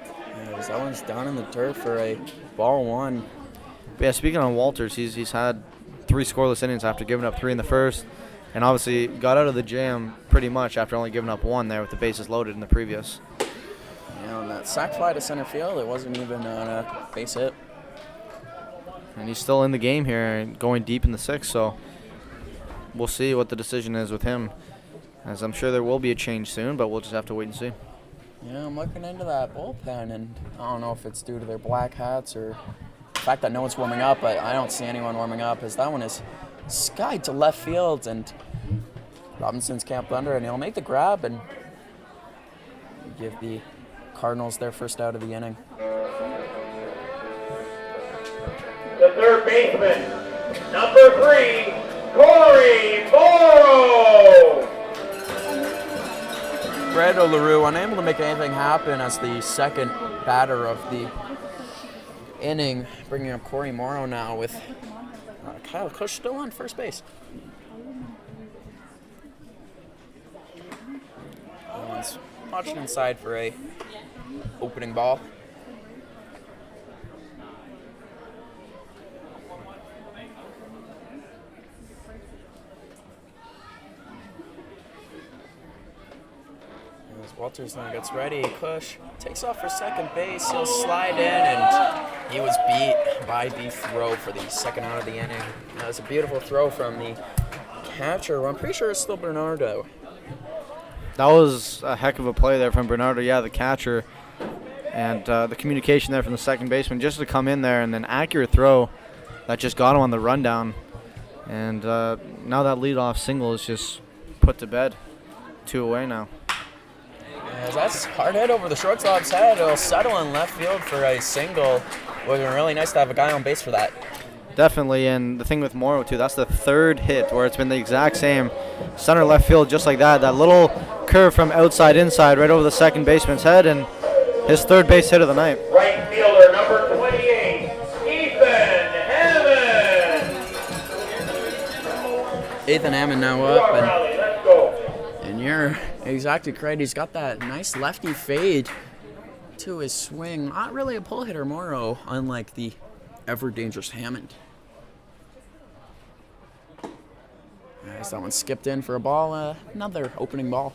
Yeah, that one's down in the dirt for a ball 1. But yeah, speaking on Walters, he's had 3 scoreless innings after giving up 3 in the first, and obviously got out of the jam pretty much after only giving up 1 there with the bases loaded in the previous. Yeah, on that sac fly to center field, it wasn't even a base hit. And he's still in the game here and going deep in the 6th, so we'll see what the decision is with him, as I'm sure there will be a change soon, but we'll just have to wait and see. Yeah, I'm looking into that bullpen, and I don't know if it's due to their black hats or the fact that no one's warming up, but I don't see anyone warming up, as that one is skied to left field, and Robinson's camped under, and he'll make the grab and give the Cardinals their first out of the inning. The third baseman, number 3, Corey Morrow. Brando LaRue unable to make anything happen as the second batter of the inning, bringing up Corey Morrow now with Kyle Kush still on first base. He's watching inside for a opening ball. Walters now gets ready. Cush takes off for second base. He'll slide in, and he was beat by the throw for the second out of the inning. That was a beautiful throw from the catcher. I'm pretty sure it's still Bernardo. That was a heck of a play there from Bernardo. Yeah, the catcher. And the communication there from the second baseman just to come in there and then accurate throw that just got him on the rundown. And now that leadoff single is just put to bed. 2 away now. As that's hard hit over the shortstop's head. It'll settle in left field for a single. Would have been really nice to have a guy on base for that. Definitely, and the thing with Morrow, too, that's the third hit where it's been the exact same center left field just like that. That little curve from outside inside right over the second baseman's head, and his third base hit of the night. Right fielder, number 28, Ethan Hannon. Ethan Hammond now up, Rally, let's go. and you're exactly correct. He's got that nice lefty fade to his swing. Not really a pull hitter, Morrow, unlike the ever-dangerous Hammond. Nice, that one skipped in for a ball. Another opening ball.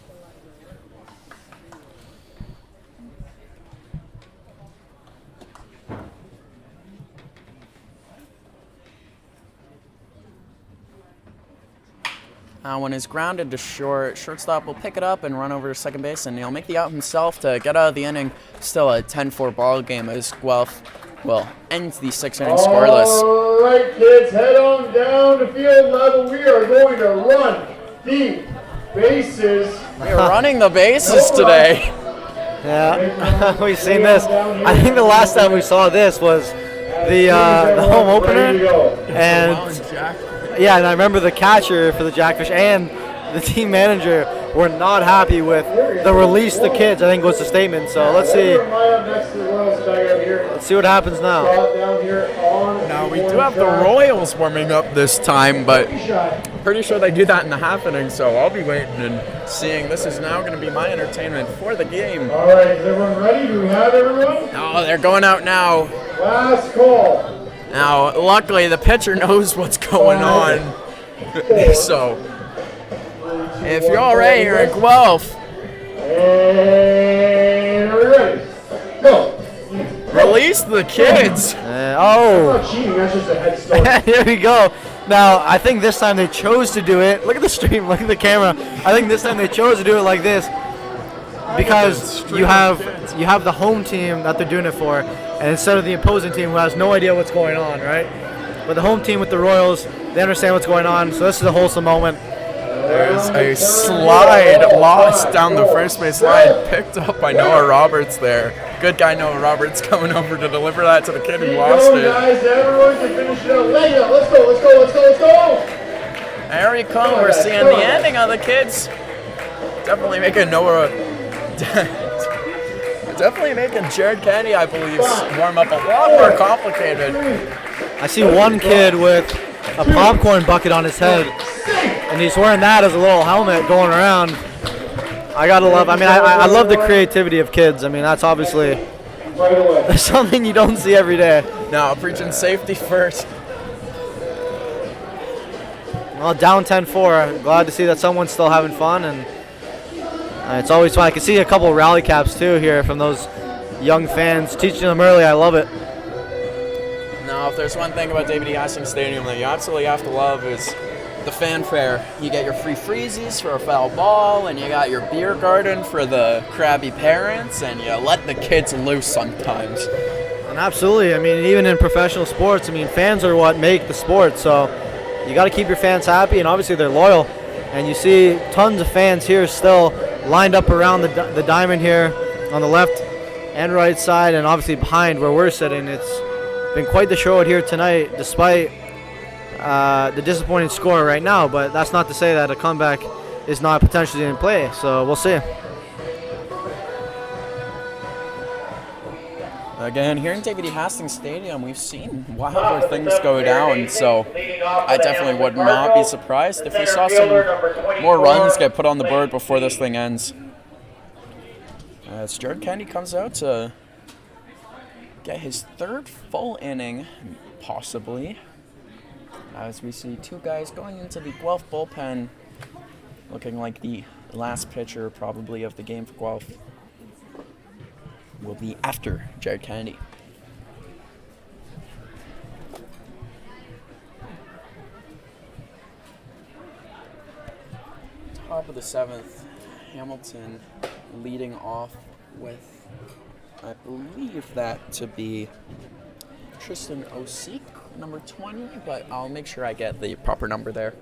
When it's grounded to short, shortstop will pick it up and run over to second base, and he'll make the out himself to get out of the inning. Still a 10-4 ball game as Guelph will end the 6th inning scoreless. All right, kids, head on down to field level. We are going to run the bases. We're running the bases today. Yeah, we've seen this. I think the last time we saw this was the home opener, and yeah, and I remember the catcher for the Jackfish and the team manager were not happy with the release the kids, I think was the statement. So let's see what happens now. Now we do have the Royals warming up this time, but pretty sure they do that in the half inning, so I'll be waiting and seeing. This is now going to be my entertainment for the game. All right, is everyone ready? Do we have everyone? Oh, they're going out now. Last call. Now, luckily, the pitcher knows what's going on. So, if you're all ready here at Guelph, And are we ready? Go. release the kids. Oh, That's not cheating, that's just a head start. here we go. Now, I think this time they chose to do it. Look at the stream, look at the camera. I think this time they chose to do it like this because you have the home team that they're doing it for, and instead of the opposing team who has no idea what's going on, right? But the home team with the Royals, they understand what's going on, so this is a wholesome moment. There's a slide lost down the first base line, picked up by Noah Roberts there. Good guy Noah Roberts coming over to deliver that to the kid who lost Go, it. guys, everyone can finish it up. Leg it up, let's go, let's go, let's go, let's go! There we come, we're seeing the ending of the kids. Definitely making Noah, definitely making Jared Kennedy, I believe, warm up a lot more complicated. I see one kid with a popcorn bucket on his head, and he's wearing that as a little helmet going around. I gotta love, I love the creativity of kids. I mean, that's obviously Right away. something you don't see every day. Now, preaching safety first. Well, down 10-4. Glad to see that someone's still having fun, and it's always fun. I can see a couple rally caps too here from those young fans, teaching them early. I love it. Now, if there's one thing about David E. Hastings Stadium that you absolutely have to love is the fanfare. You get your free freezies for a foul ball, and you got your beer garden for the crabby parents, and you let the kids loose sometimes. And absolutely, I mean, even in professional sports, I mean, fans are what make the sport, so you got to keep your fans happy, and obviously they're loyal. And you see tons of fans here still lined up around the diamond here on the left and right side, and obviously behind where we're sitting. It's been quite the show out here tonight, despite the disappointing score right now, but that's not to say that a comeback is not potentially in play, so we'll see. Again, here in David E. Hastings Stadium, we've seen wilder things go down, so I definitely would not be surprised if we saw some more runs get put on the board before this thing ends. As Jared Kennedy comes out to get his third full inning, possibly, as we see two guys going into the Guelph bullpen looking like the last pitcher probably of the game for Guelph will be after Jared Kennedy. Top of the 7th, Hamilton leading off with, I believe that to be Tristan Osik, number 20, but I'll make sure I get the proper number there.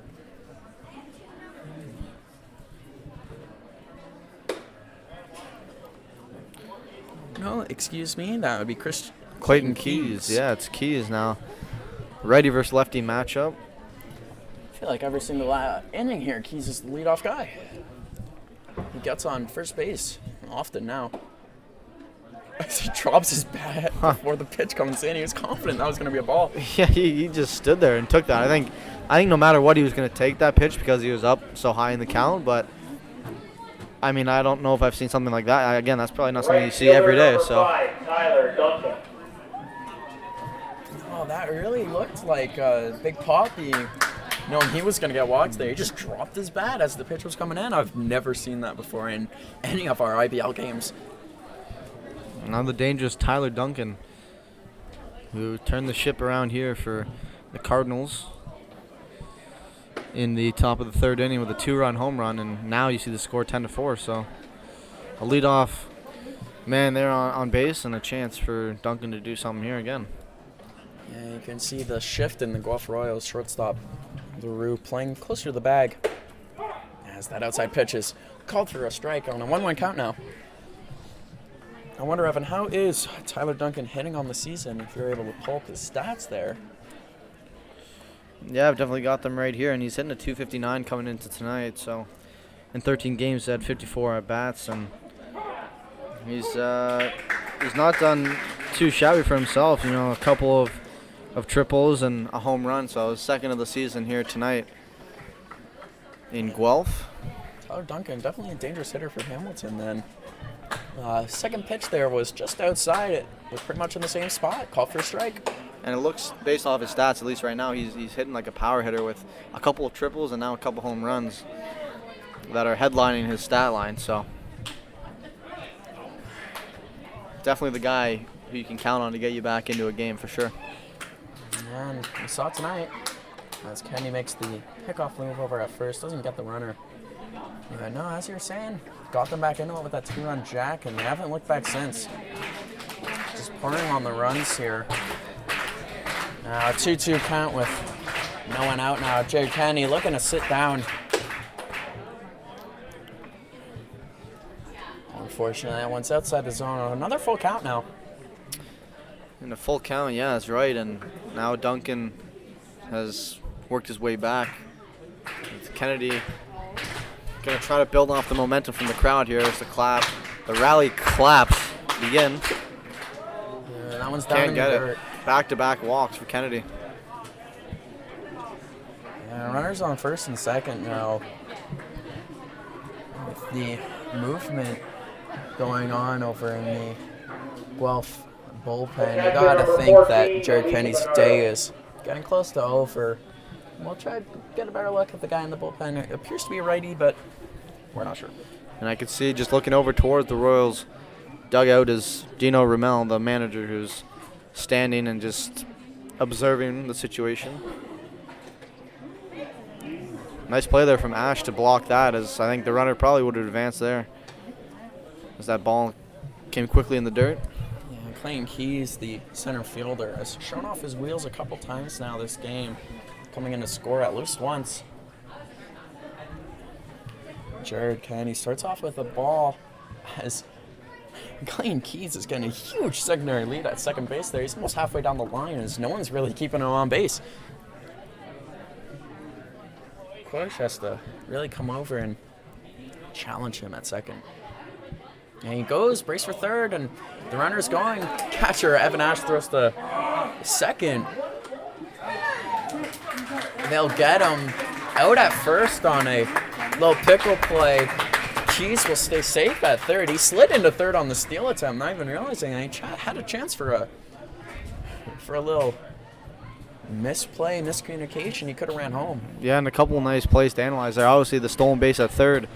No, excuse me, that would be Clayton Keys. Yeah, it's Keys now. Righty versus lefty matchup. I feel like every single inning here, Keys is the leadoff guy. He gets on first base often now. As he drops his bat before the pitch comes in, he was confident that was going to be a ball. Yeah, he just stood there and took that. I think no matter what, he was going to take that pitch because he was up so high in the count. But I mean, I don't know if I've seen something like that. Again, that's probably not something you see every day. So. Tyler Duncan. Oh, that really looked like Big Poppy, knowing he was going to get walked there. He just dropped his bat as the pitch was coming in. I've never seen that before in any of our IBL games. Now the dangerous Tyler Duncan, who turned the ship around here for the Cardinals in the top of the 3rd inning with a 2-run home run, and now you see the score 10-4. So a leadoff man there on base, and a chance for Duncan to do something here again. Yeah, you can see the shift in the Guelph Royals shortstop, LaRue, playing closer to the bag as that outside pitch is called for a strike on a 1-1 count now. I wonder, Evan, how is Tyler Duncan hitting on the season if you're able to pull up his stats there? Yeah, I've definitely got them right here, and he's hitting a .259 coming into tonight. So in 13 games, he had 54 at-bats, and he's not done too shabby for himself. You know, a couple of triples and a home run, so his 2nd of the season here tonight in Guelph. Tyler Duncan, definitely a dangerous hitter for Hamilton then. Second pitch there was just outside. It was pretty much in the same spot. Called for a strike. And it looks, based off his stats, at least right now, he's hitting like a power hitter with a couple of triples and now a couple home runs that are headlining his stat line. So definitely the guy who you can count on to get you back into a game for sure. And we saw it tonight as Kenny makes the pickoff move over at first. Doesn't get the runner. Yeah, no, as you're saying, got them back into it with that 2-run jack, and they haven't looked back since. Just pouring on the runs here. Now, a 2-2 count with no one out now. Jared Kennedy looking to sit down. Unfortunately, that one's outside the zone. Another full count now. In a full count, yeah, that's right. And now Duncan has worked his way back. Kennedy going to try to build off the momentum from the crowd here as the rally claps begin. Yeah, that one's down in the dirt. Back-to-back walks for Kennedy. Yeah, runners on first and second now. With the movement going on over in the Guelph bullpen, you gotta think that Jared Kennedy's day is getting close to over. We'll try to get a better look at the guy in the bullpen. It appears to be a righty, but we're not sure. And I can see, just looking over towards the Royals dugout, is Dino Ramel, the manager, who's standing and just observing the situation. Nice play there from Ash to block that, as I think the runner probably would have advanced there, as that ball came quickly in the dirt. Yeah, Clayton Keys, the center fielder, has shown off his wheels a couple times now this game, coming in to score at least once. Jared Kennedy starts off with a ball as Clayton Keys is getting a huge secondary lead at second base there. He's almost halfway down the line as no one's really keeping him on base. Push has to really come over and challenge him at second. And he goes, brace for third, and the runner's going. Catcher Evan Ash throws to second. They'll get him out at first on a low pickle play. Keys will stay safe at third. He slid into third on the steal attempt, not even realizing he had a chance for a little misplay, miscommunication. He could have ran home. Yeah, and a couple of nice plays to analyze there. Obviously, the stolen base at third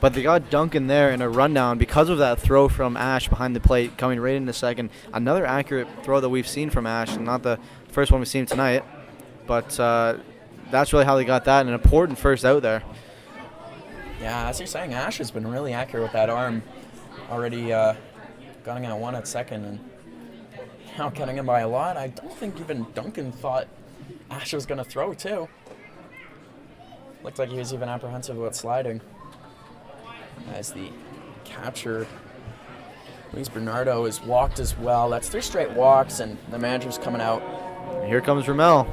But they got Duncan there in a rundown because of that throw from Ash behind the plate coming right into second. Another accurate throw that we've seen from Ash, and not the first one we've seen tonight. But that's really how they got that, an important first out there. Yeah, as you're saying, Ash has been really accurate with that arm. Already gunning at one at second and now cutting him by a lot. I don't think even Duncan thought Ash was going to throw, too. Looked like he was even apprehensive about sliding. As the catcher, Luis Bernardo, is walked as well. That's 3 straight walks, and the manager's coming out. And here comes Ramel.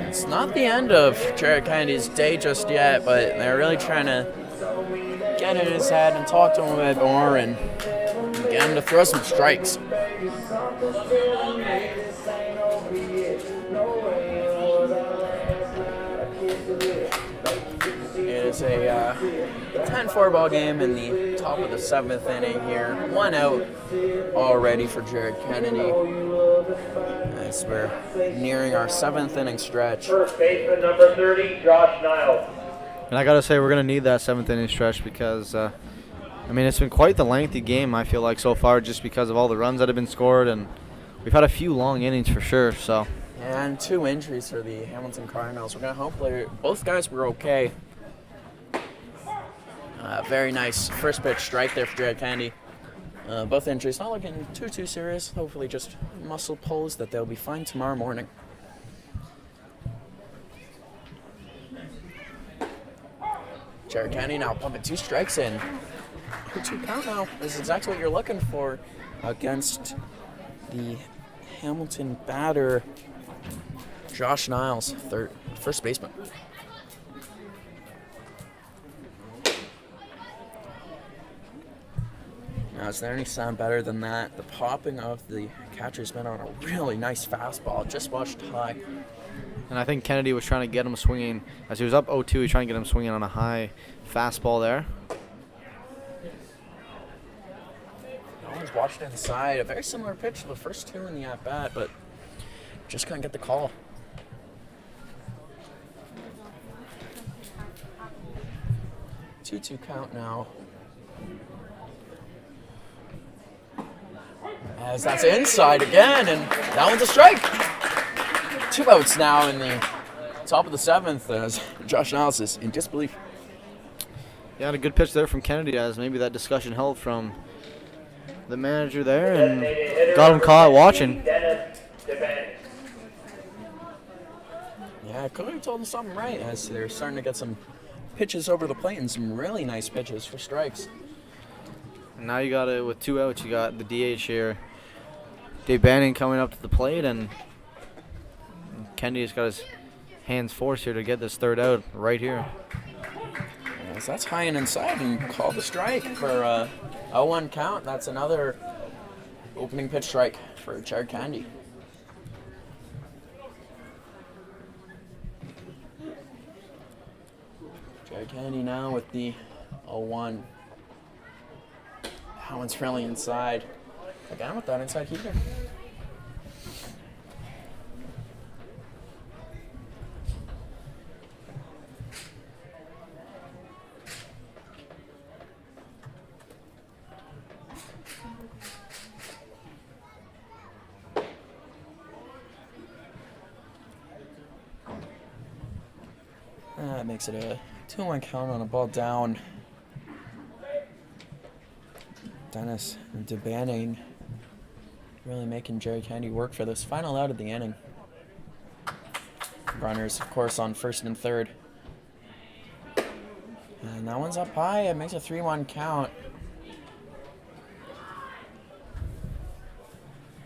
It's not the end of Jared Kennedy's day just yet, but they're really trying to get in his head and talk to him a bit more and get him to throw some strikes. It is a 10-4 ball game in the top of the 7th inning here. 1 out already for Jared Kennedy. As we're nearing our 7th inning stretch. First baseman number 30, Josh Niles. And I got to say, we're going to need that 7th inning stretch because, I mean, it's been quite the lengthy game, I feel like, so far, just because of all the runs that have been scored. And we've had a few long innings for sure. So. And 2 injuries for the Hamilton Cardinals. We're going to hope both guys were okay. Very nice first pitch strike there for Jared Kennedy. Both injuries not looking too serious. Hopefully just muscle pulls that they'll be fine tomorrow morning. Jared Kennedy now pumping 2 strikes in. 2 count now. This is exactly what you're looking for against the Hamilton batter, Josh Niles, first baseman. Now, is there any sound better than that? The popping of the catcher's mitt on a really nice fastball, just watched high. And I think Kennedy was trying to get him swinging. As he was up 0-2, he was trying to get him swinging on a high fastball there. No one's watched inside. A very similar pitch to the first 2 in the at-bat, but just couldn't get the call. Two count now. As that's inside again, and that one's a strike. 2 outs now in the top of the 7th as Josh Niles is in disbelief. Yeah, and a good pitch there from Kennedy as maybe that discussion held from the manager there and got him caught watching. Yeah, could have told him something right as they're starting to get some pitches over the plate and some really nice pitches for strikes. And now you got it with 2 outs. You got the DH here, Dave Bannon, coming up to the plate, and Kennedy's got his hands forced here to get this 3rd out right here. Yes, that's high and inside and called the strike for a 0-1 count. That's another opening pitch strike for Jared Kennedy. Jared Kennedy now with the 0-1. That one's really inside. Again with that inside heater. That makes it a 2-1 count on a ball down. Dennis and DeBanning really making Jerry Kennedy work for this final out of the inning. Runners, of course, on 1st and 3rd. And that one's up high. It makes a 3-1 count.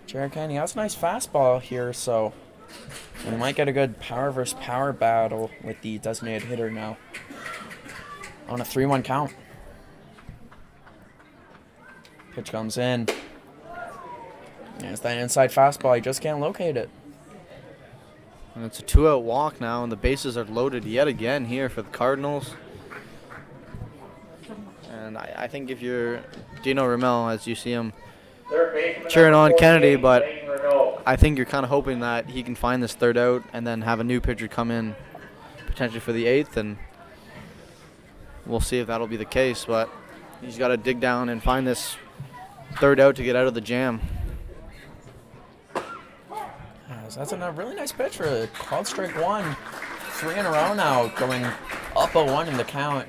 Jared Kennedy has a nice fastball here, so we might get a good power versus power battle with the designated hitter now on a 3-1 count. Pitch comes in. And it's that inside fastball. He just can't locate it. And it's a 2-out walk now, and the bases are loaded yet again here for the Cardinals. And I think if you're Dino Ramel, as you see him Third baseman cheering number on Kennedy, 48, but Lane Renault. I think you're kind of hoping that he can find this third out and then have a new pitcher come in potentially for the 8th, and we'll see if that'll be the case. But he's got to dig down and find this third out to get out of the jam. So that's a really nice pitch for a called strike 1. 3 in a row now, going up 0-1 in the count.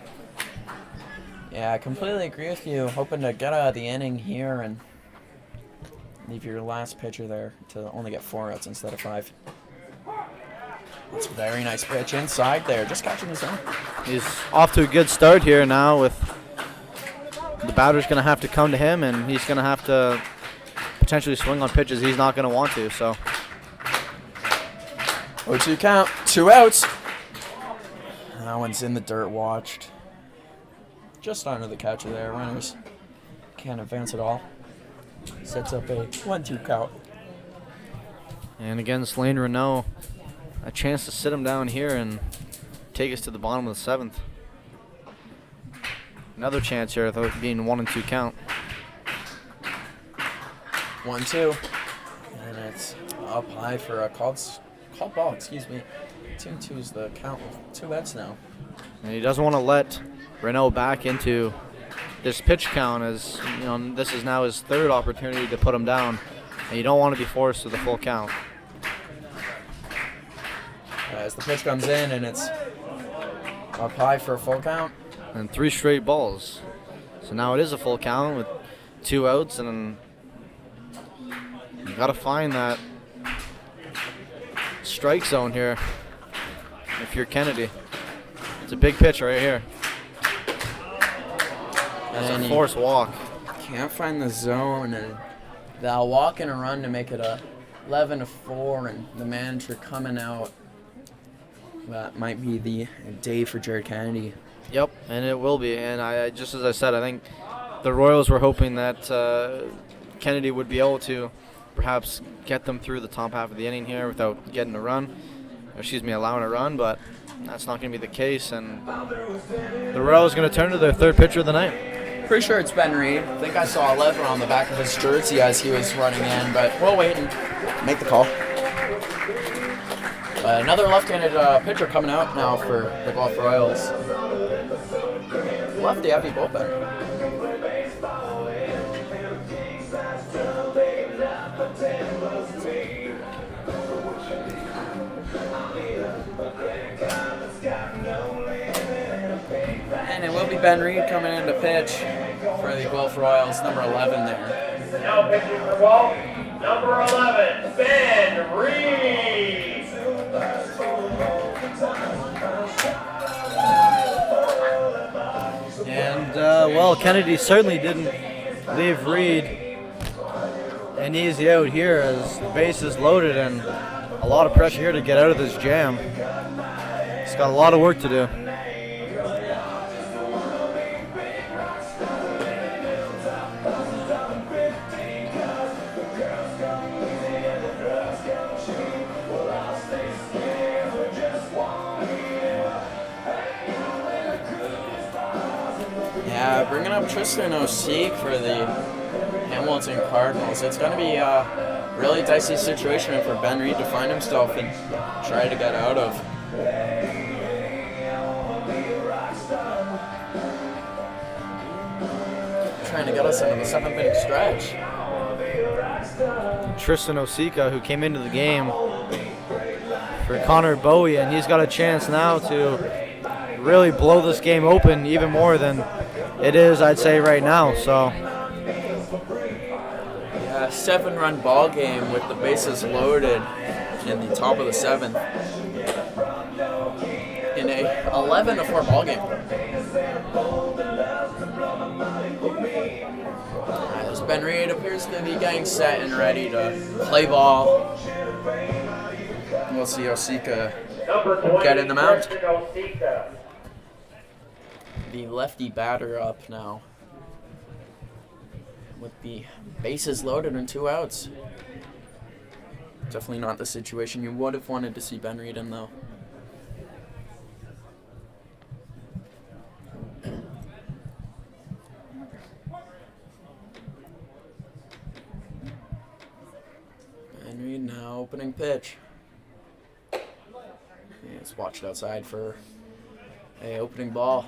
Yeah, I completely agree with you. Hoping to get out of the inning here and leave your last pitcher there to only get 4 outs instead of 5. That's a very nice pitch inside there, just catching his own. He's off to a good start here now. With the batter's going to have to come to him, and he's going to have to potentially swing on pitches he's not going to want to. So 0-2 count, 2 outs. That one's in the dirt, watched. Just under the catcher there. Runners can't advance at all. Sets up a 1-2 count. And against Lane Renault, a chance to sit him down here and take us to the bottom of the 7th. Another chance here, though, being 1-2 count. 1-2. And it's up high for a called ball, excuse me. 2-2 is the count with 2 outs now. And he doesn't want to let Renault back into this pitch count, as you know, this is now his 3rd opportunity to put him down, and you don't want to be forced to the full count. As the pitch comes in and it's up high for a full count. And 3 straight balls. So now it is a full count with 2 outs, and you got to find that strike zone here if you're Kennedy. It's a big pitch right here. That's And a forced walk. Can't find the zone, and they'll walk in a run to make it a 11-4, and the manager coming out. That might be the day for Jared Kennedy. Yep, and it will be. And I just as I said, I think the Royals were hoping that Kennedy would be able to perhaps get them through the top half of the inning here without getting a run. Allowing a run, but that's not going to be the case. And the Royals going to turn to their 3rd pitcher of the night. Pretty sure it's Ben Reid. I think I saw 11 on the back of his jersey as he was running in, but we'll wait and make the call. Another left-handed pitcher coming out now for the Guelph Royals. Lefty heavy bullpen. And it will be Ben Reid coming in to pitch for the Guelph Royals, number 11 there. Now pitching for Guelph, number 11, Ben Reid. And, well, Kennedy certainly didn't leave Reid an easy out here, as the base is loaded and a lot of pressure here to get out of this jam. He's got a lot of work to do. Yeah, bringing up Tristan Osik for the Hamilton Cardinals. It's going to be a really dicey situation for Ben Reid to find himself and try to get out of. Trying to get us into the 7th inning stretch. Tristan Osika, who came into the game for Connor Bowie, and he's got a chance now to really blow this game open even more than it is, I'd say, right now. So yeah, 7-run ball game with the bases loaded in the top of the 7th in a 11-4 ball game. As Ben Reid appears to be getting set and ready to play ball. We'll see Osika get in the mound. The lefty batter up now with the bases loaded and 2 outs. Definitely not the situation you would have wanted to see Ben Reid in, though. now opening pitch. Let's watch it outside for a opening ball.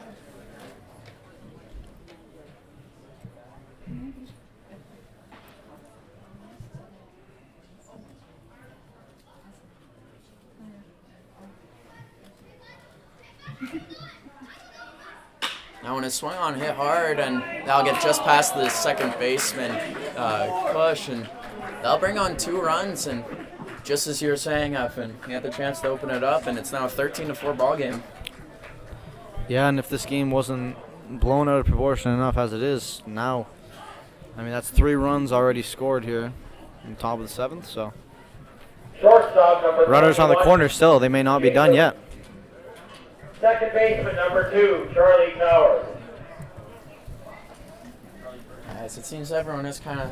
Now when it's swung on, hit hard, and that'll get just past the second baseman push, and that'll bring on 2 runs. And just as you were saying, Evan, he had the chance to open it up, and it's now a 13-4 ball game. Yeah, and if this game wasn't blown out of proportion enough as it is now, I mean, that's 3 runs already scored here in the top of the 7th. So Shortstop number runners on the 21, corner still. They may not be done yet. Second baseman number 2, Charlie Towers. As it seems everyone is kind of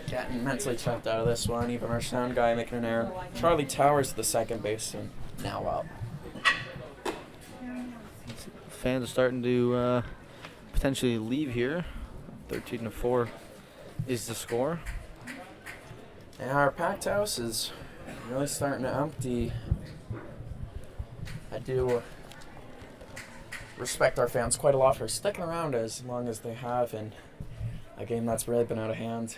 getting mentally checked out of this one, even our sound guy making an error. Charlie Towers, the second baseman, now up. Fans are starting to potentially leave here. 13-4 is the score. And our packed house is really starting to empty. I do respect our fans quite a lot for sticking around as long as they have in a game that's really been out of hand.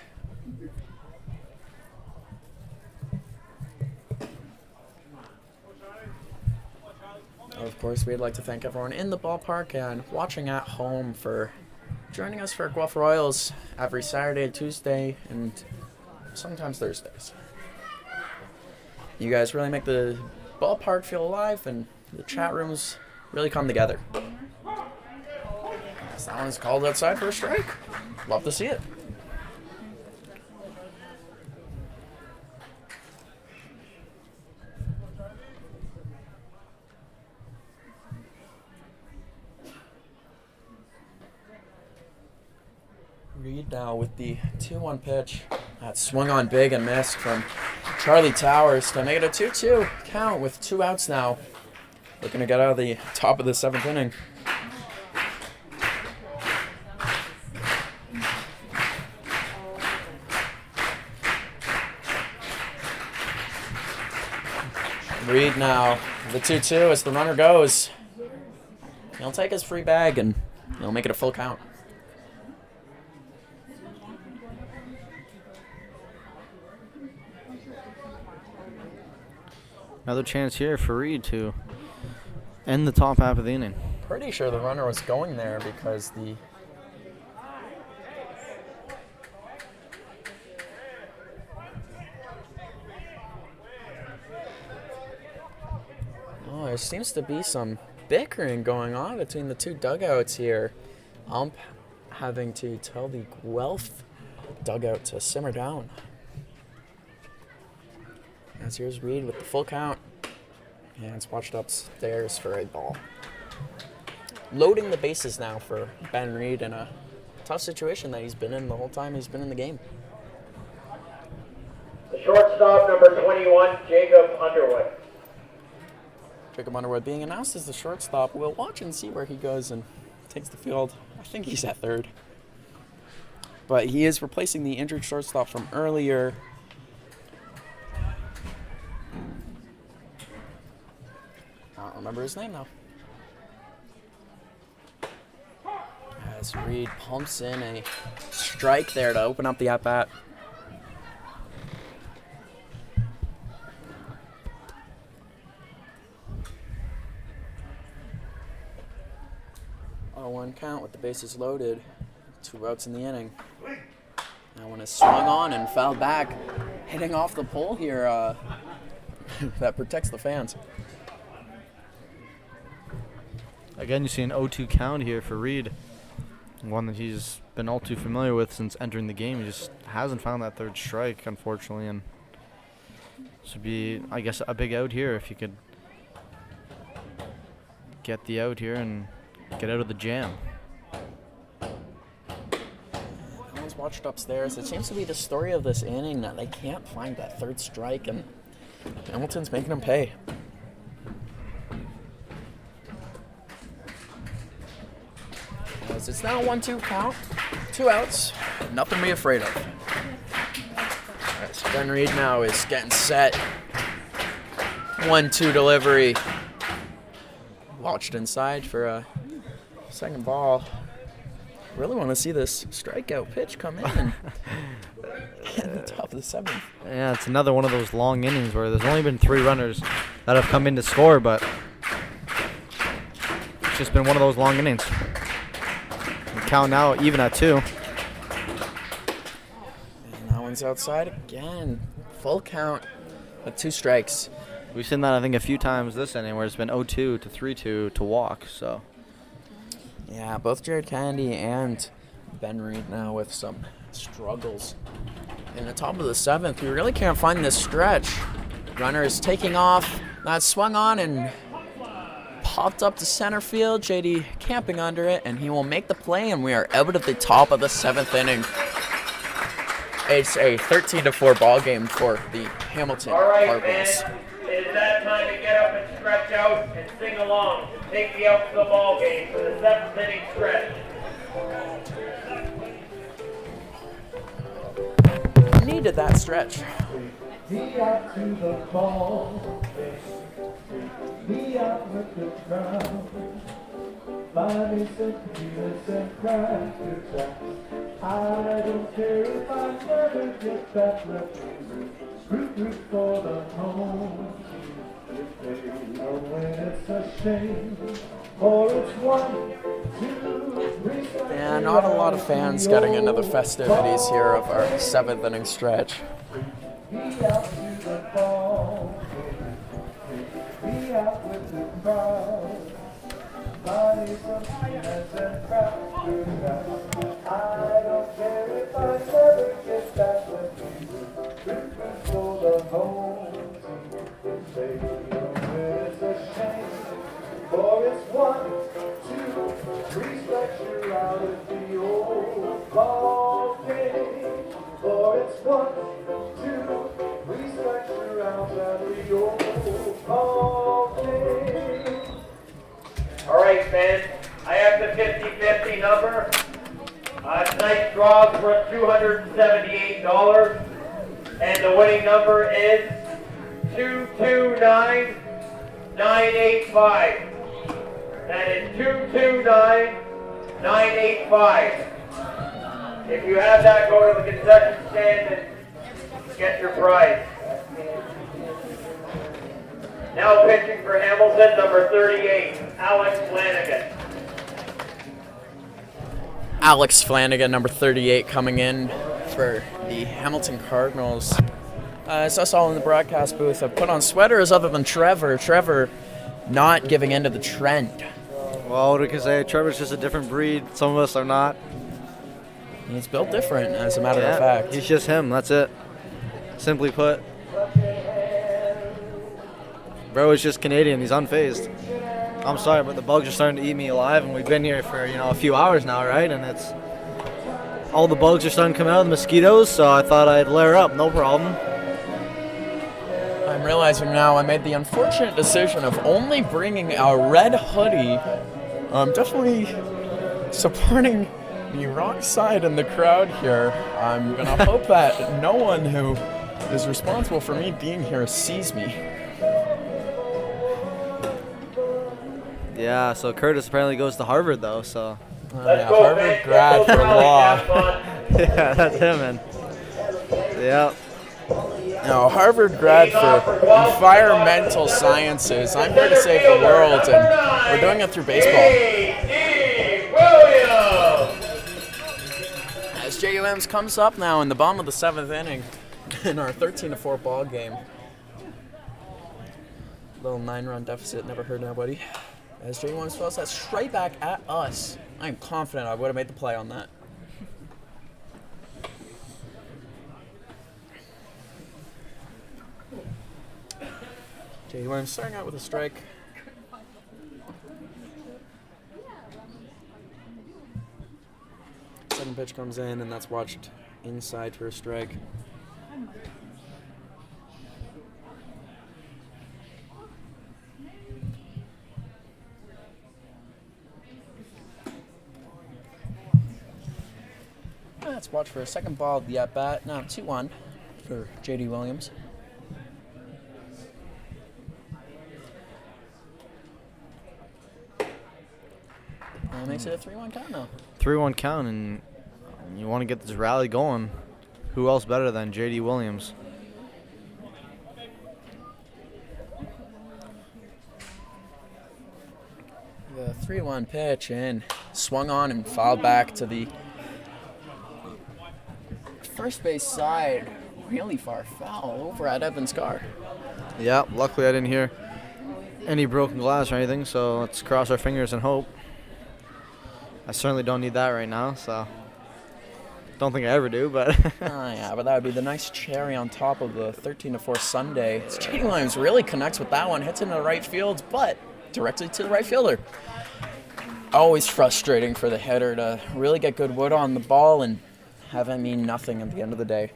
Of course, we'd like to thank everyone in the ballpark and watching at home for joining us for Guelph Royals every Saturday, Tuesday, and sometimes Thursdays. You guys really make the ballpark feel alive, and the chat rooms really come together. As that one's called outside for a strike. Love to see it. Reid now with the 2-1 pitch. That swung on big and missed from Charlie Towers to make it a 2-2 count with 2 outs now. Looking to get out of the top of the 7th inning. Reid now, the 2-2 as the runner goes. He'll take his free bag and he'll make it a full count. Another chance here for Reid to end the top half of the inning. Pretty sure the runner was going there because the there seems to be some bickering going on between the 2 dugouts here. Ump having to tell the Guelph dugout to simmer down. As here's Reid with the full count. And it's watched upstairs for a ball. Loading the bases now for Ben Reid in a tough situation that he's been in the whole time he's been in the game. The shortstop number 21, Jacob Underwood. Jacob Underwood being announced as the shortstop. We'll watch and see where he goes and takes the field. I think he's at third. But he is replacing the injured shortstop from earlier. I don't remember his name now. As Reid pumps in a strike there to open up the at-bat. One count with the bases loaded. 2 outs in the inning. Now when it swung on and fell back, hitting off the pole here, that protects the fans. Again, you see an 0-2 count here for Reid. One that he's been all too familiar with since entering the game. He just hasn't found that 3rd strike, unfortunately. And this would be, I guess, a big out here if he could get the out here and get out of the jam. Everyone's watched upstairs. It seems to be the story of this inning that they can't find that 3rd strike, and Hamilton's making them pay. As it's now a 1-2 count, 2 outs, nothing to be afraid of. As Ben Reid now is getting set. 1-2 delivery. Watched inside for a second ball. Really want to see this strikeout pitch come in at the top of the 7th. Yeah, it's another one of those long innings where there's only been 3 runners that have come in to score, but it's just been one of those long innings. The count now even at 2. And that one's outside again. Full count with 2 strikes. We've seen that, I think, a few times this inning where it's been 0-2 to 3-2 to walk. So Yeah, both Jared Kennedy and Ben Reid now with some struggles. In the top of the 7th, we really can't find this stretch. Runner is taking off. That swung on and popped up to center field. JD camping under it, and he will make the play, and we are out at the top of the 7th inning. It's a 13-4 ball game for the Hamilton All right, Cardinals. man. It is that time to get up and stretch out and sing along to take me out to the ball game for the 7th inning stretch. Needed that stretch. Me out to the ball, me out with the crowd. Buy me some peanuts and cracker jacks. I don't care if I never get back. Root for the home. If they don't win, it's a shame. Or it's 1, 2, 3. Yeah, not a lot of fans getting into the festivities here of our 7th inning stretch. Be out to the ball. Be out with the crowd. Buy me some peanuts and cracker jacks. I don't care if I never get back with you. Root for the home team. If they don't win, it's a shame. For it's 1, 2, 3 strikes, you're out of the old ball game. For it's 1, 2, 3 strikes, you're out of the old ball game. All right, man. I have the 50-50 number. Tonight's draws worth $278, and the winning number is 229985. That is 229985. If you have that, go to the concession stand and get your prize. Now pitching for Hamilton, number 38, Alex Flanagan. Alex Flanagan, number 38, coming in for the Hamilton Cardinals. It's us all in the broadcast booth. I've put on sweaters other than Trevor. Trevor not giving in to the trend. Well, what we can say, Trevor's just a different breed. Some of us are not. He's built different, as a matter of Yeah, fact. he's just him. That's it. Simply put. Bro is just Canadian. He's unfazed. I'm sorry, but the bugs are starting to eat me alive, and we've been here for, a few hours now, right? And it's all the bugs are starting to come out, the mosquitoes, so I thought I'd layer up. No problem. I'm realizing now I made the unfortunate decision of only bringing a red hoodie. I'm definitely supporting the wrong side in the crowd here. I'm going to hope that no one who is responsible for me being here sees me. Yeah, so Curtis apparently goes to Harvard, though, so. Let's go, Harvard man. grad Get for those law. caps on. Yeah, that's him, man. Yeah. No, Harvard grad for environmental sciences. I'm here to save the world, and we're doing it through baseball. J.D. Williams. As JUMs comes up now in the bottom of the 7th inning in our 13-4 ball game. Little 9-run deficit, never hurt nobody. As JUMs throws that straight back at us. I'm confident I would have made the play on that. JUMs starting out with a strike. Second pitch comes in, and that's watched inside for a strike. Let's watch for a second ball at the at-bat. Now 2-1 for J.D. Williams. And it makes it a 3-1 count now. 3-1 count, and you want to get this rally going. Who else better than J.D. Williams? The 3-1 pitch and swung on and fouled back to the first base side. Really far foul over at Evans' car. Yeah, luckily I didn't hear any broken glass or anything, so let's cross our fingers and hope. I certainly don't need that right now, so don't think I ever do, but Yeah, but that would be the nice cherry on top of the 13-4 Sunday. J.D. Williams really connects with that one, hits into the right field, but directly to the right fielder. Always frustrating for the hitter to really get good wood on the ball and have it mean nothing at the end of the day.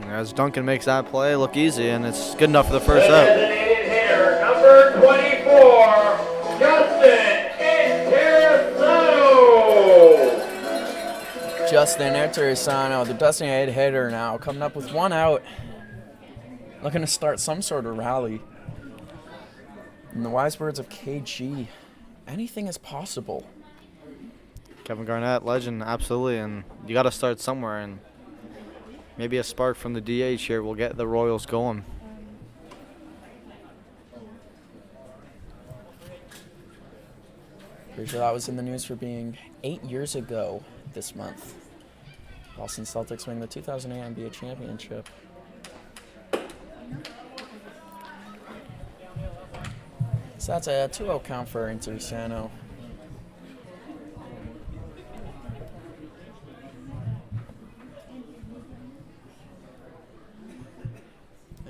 as Duncan makes that play look easy, and it's good enough for the first out. Designated hitter, number 24, Justin Intersano. Justin Intersano, the designated hitter now, coming up with 1 out. Looking to start some sort of rally. In the wise words of KG, anything is possible. Kevin Garnett, legend, absolutely, and you got to start somewhere, and maybe a spark from the DH here will get the Royals going. Pretty sure that was in the news for being 8 years ago this month. Boston Celtics winning the 2008 NBA championship. So that's a 2-0 count for Intersano.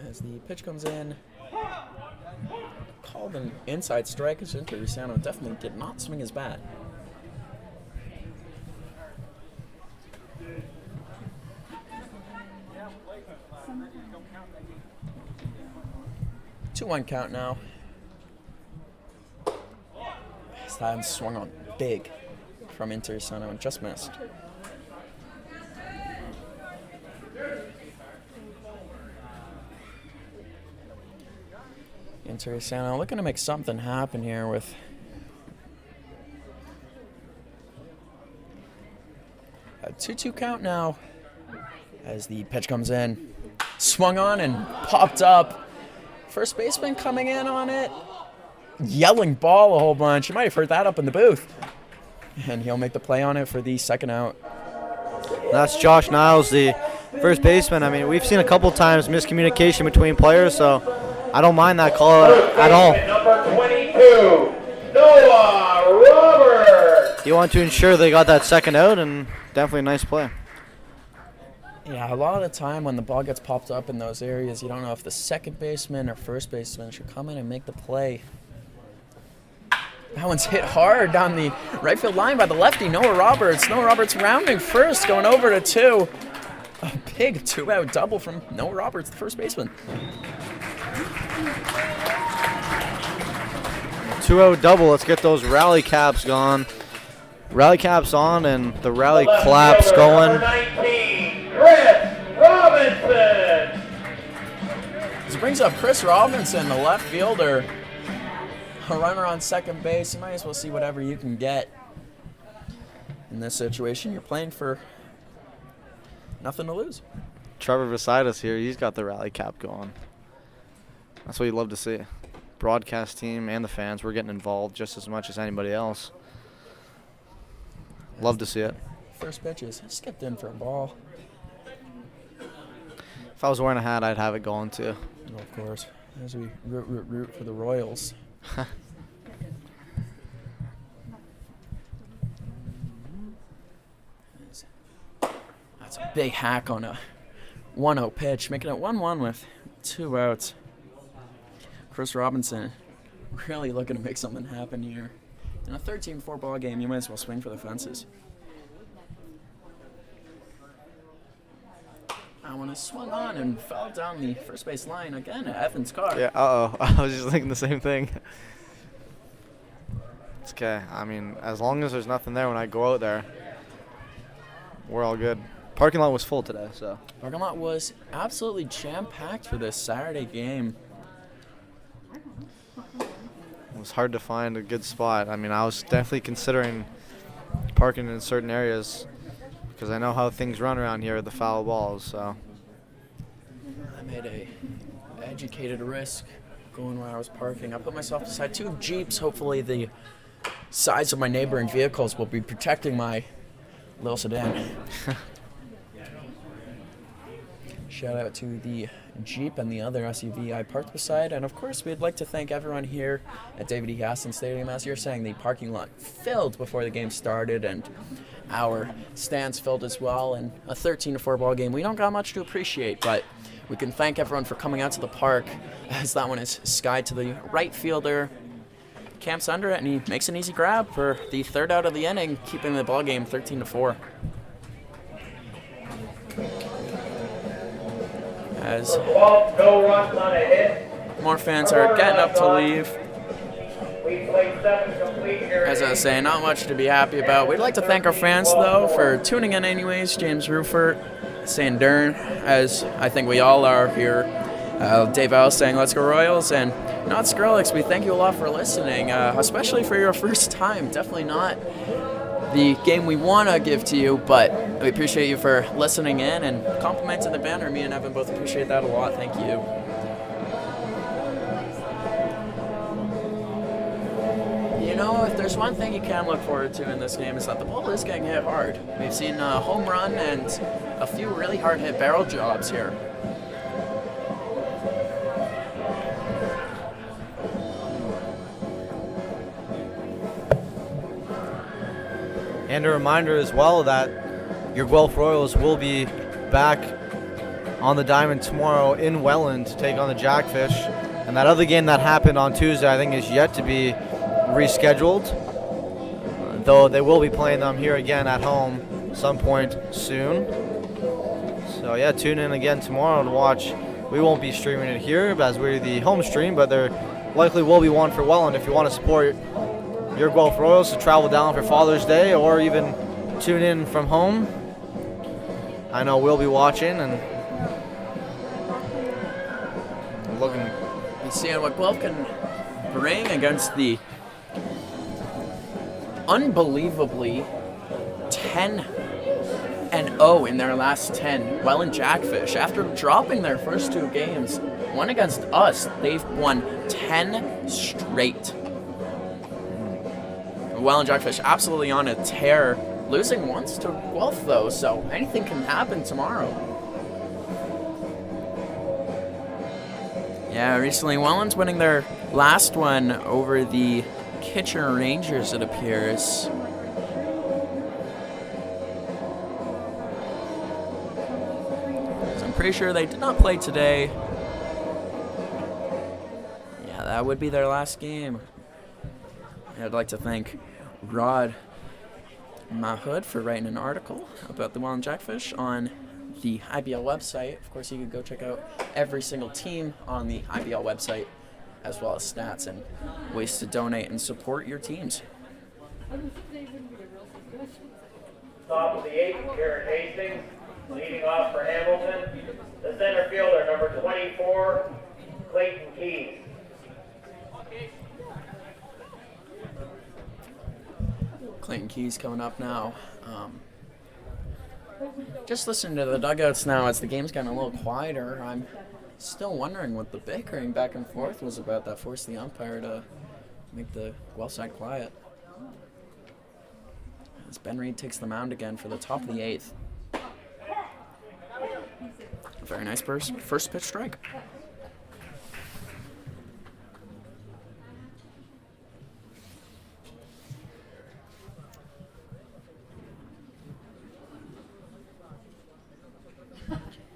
As the pitch comes in, called an inside strike as Intersano definitely did not swing his bat. Two 2-1 count now. That swung on big from Intersano and just missed. Intersano looking to make something happen here with a 2-2 count now as the pitch comes in. Swung on and popped up. First baseman coming in on it. Yelling ball a whole bunch. You might have heard that up in the booth. And he'll make the play on it for the second out. That's Josh Niles, the first baseman. I mean, we've seen a couple times miscommunication between players, so I don't mind that call at all. Number 22, Noah Roberts. You want to ensure they got that second out, and definitely a nice play. Yeah, a lot of the time when the ball gets popped up in those areas, you don't know if the second baseman or first baseman should come in and make the play. That one's hit hard down the right field line by the lefty, Noah Roberts. Noah Roberts rounding first, going over to two. A big 2-out double from Noah Roberts, the first baseman. 2-0 double. Let's get those rally caps going. Rally caps on and the rally claps going. Number 19, Chris Robinson. This brings up Chris Robinson, the left fielder. A runner on second base. You might as well see whatever you can get. In this situation, you're playing for nothing to lose. Trevor beside us here, he's got the rally cap going. That's what you'd love to see. Broadcast team and the fans, we're getting involved just as much as anybody else. Love to see it. First pitches, skipped in for a ball. If I was wearing a hat, I'd have it going too. Oh, of course. As we root for the Royals. That's a big hack on a 1-0 pitch, making it 1-1 with 2 outs. Chris Robinson really looking to make something happen here. In a 13-4 ball game, you might as well swing for the fences. That one is swung on and fell down the first base line again at Evans' car. Yeah, I was just thinking the same thing. It's okay. I mean, as long as there's nothing there when I go out there, we're all good. parking lot was full today, so. Parking lot was absolutely jam-packed for this Saturday game. It was hard to find a good spot. I mean, I was definitely considering parking in certain areas because I know how things run around here with the foul balls, so. I made a educated risk going where I was parking. I put myself beside 2 Jeeps. Hopefully the size of my neighboring vehicles will be protecting my little sedan. Shout out to the Jeep and the other SUV I parked beside. And of course, we'd like to thank everyone here at David E. Gaston Stadium. As you're saying, the parking lot filled before the game started, and our stands filled as well. And a 13-4 ball game, we don't got much to appreciate, but we can thank everyone for coming out to the park, as that one is skied to the right fielder. Camps under it, and he makes an easy grab for the 3rd out of the inning, keeping the ball game 13-4. As no runs on a hit. more fans are getting up to leave. We played 7 complete here. As I was saying, not much to be happy about. We'd like to thank our fans, though, for tuning in anyways. James Rufert saying Dern, as I think we all are here. Dave Ellis saying let's go Royals, and Not Skrillex, we thank you a lot for listening, especially for your first time. Definitely not the game we want to give to you, but we appreciate you for listening in and complimenting the banner. Me and Evan both appreciate that a lot. Thank you. You know, if there's one thing you can look forward to in this game, is that the ball is getting hit hard. We've seen a home run and a few really hard hit barrel jobs here. And a reminder as well that your Guelph Royals will be back on the diamond tomorrow in Welland to take on the Jackfish. And that other game that happened on Tuesday, I think, is yet to be rescheduled, though they will be playing them here again at home some point soon. So yeah, tune in again tomorrow to watch. We won't be streaming it here as we're the home stream, but there likely will be one for Welland if you want to support your Guelph Royals to travel down for Father's Day, or even tune in from home. I know we'll be watching and looking. And seeing what Guelph can bring against the unbelievably 10-0 in their last 10 Welland Jackfish. After dropping their first 2 games, one against us, they've won 10 straight. Welland Jackfish absolutely on a tear, losing once to Guelph though, so anything can happen tomorrow. Yeah, recently Welland's winning their last one over the Kitchener Rangers, it appears. So I'm pretty sure they did not play today. Yeah, that would be their last game. I'd like to thank Rod Mahood for writing an article about the Welland Jackfish on the IBL website. Of course, you can go check out every single team on the IBL website, as well as stats and ways to donate and support your teams. Top of the 8th, Garrett Hastings, leading off for Hamilton. The center fielder, number 24, Clayton Keys. Clayton Keys coming up now. Just listening to the dugouts now as the game's gotten a little quieter. I'm still wondering what the bickering back and forth was about that forced the umpire to make the Guelph side quiet. As Ben Reid takes the mound again for the top of the 8th. Very nice first pitch strike.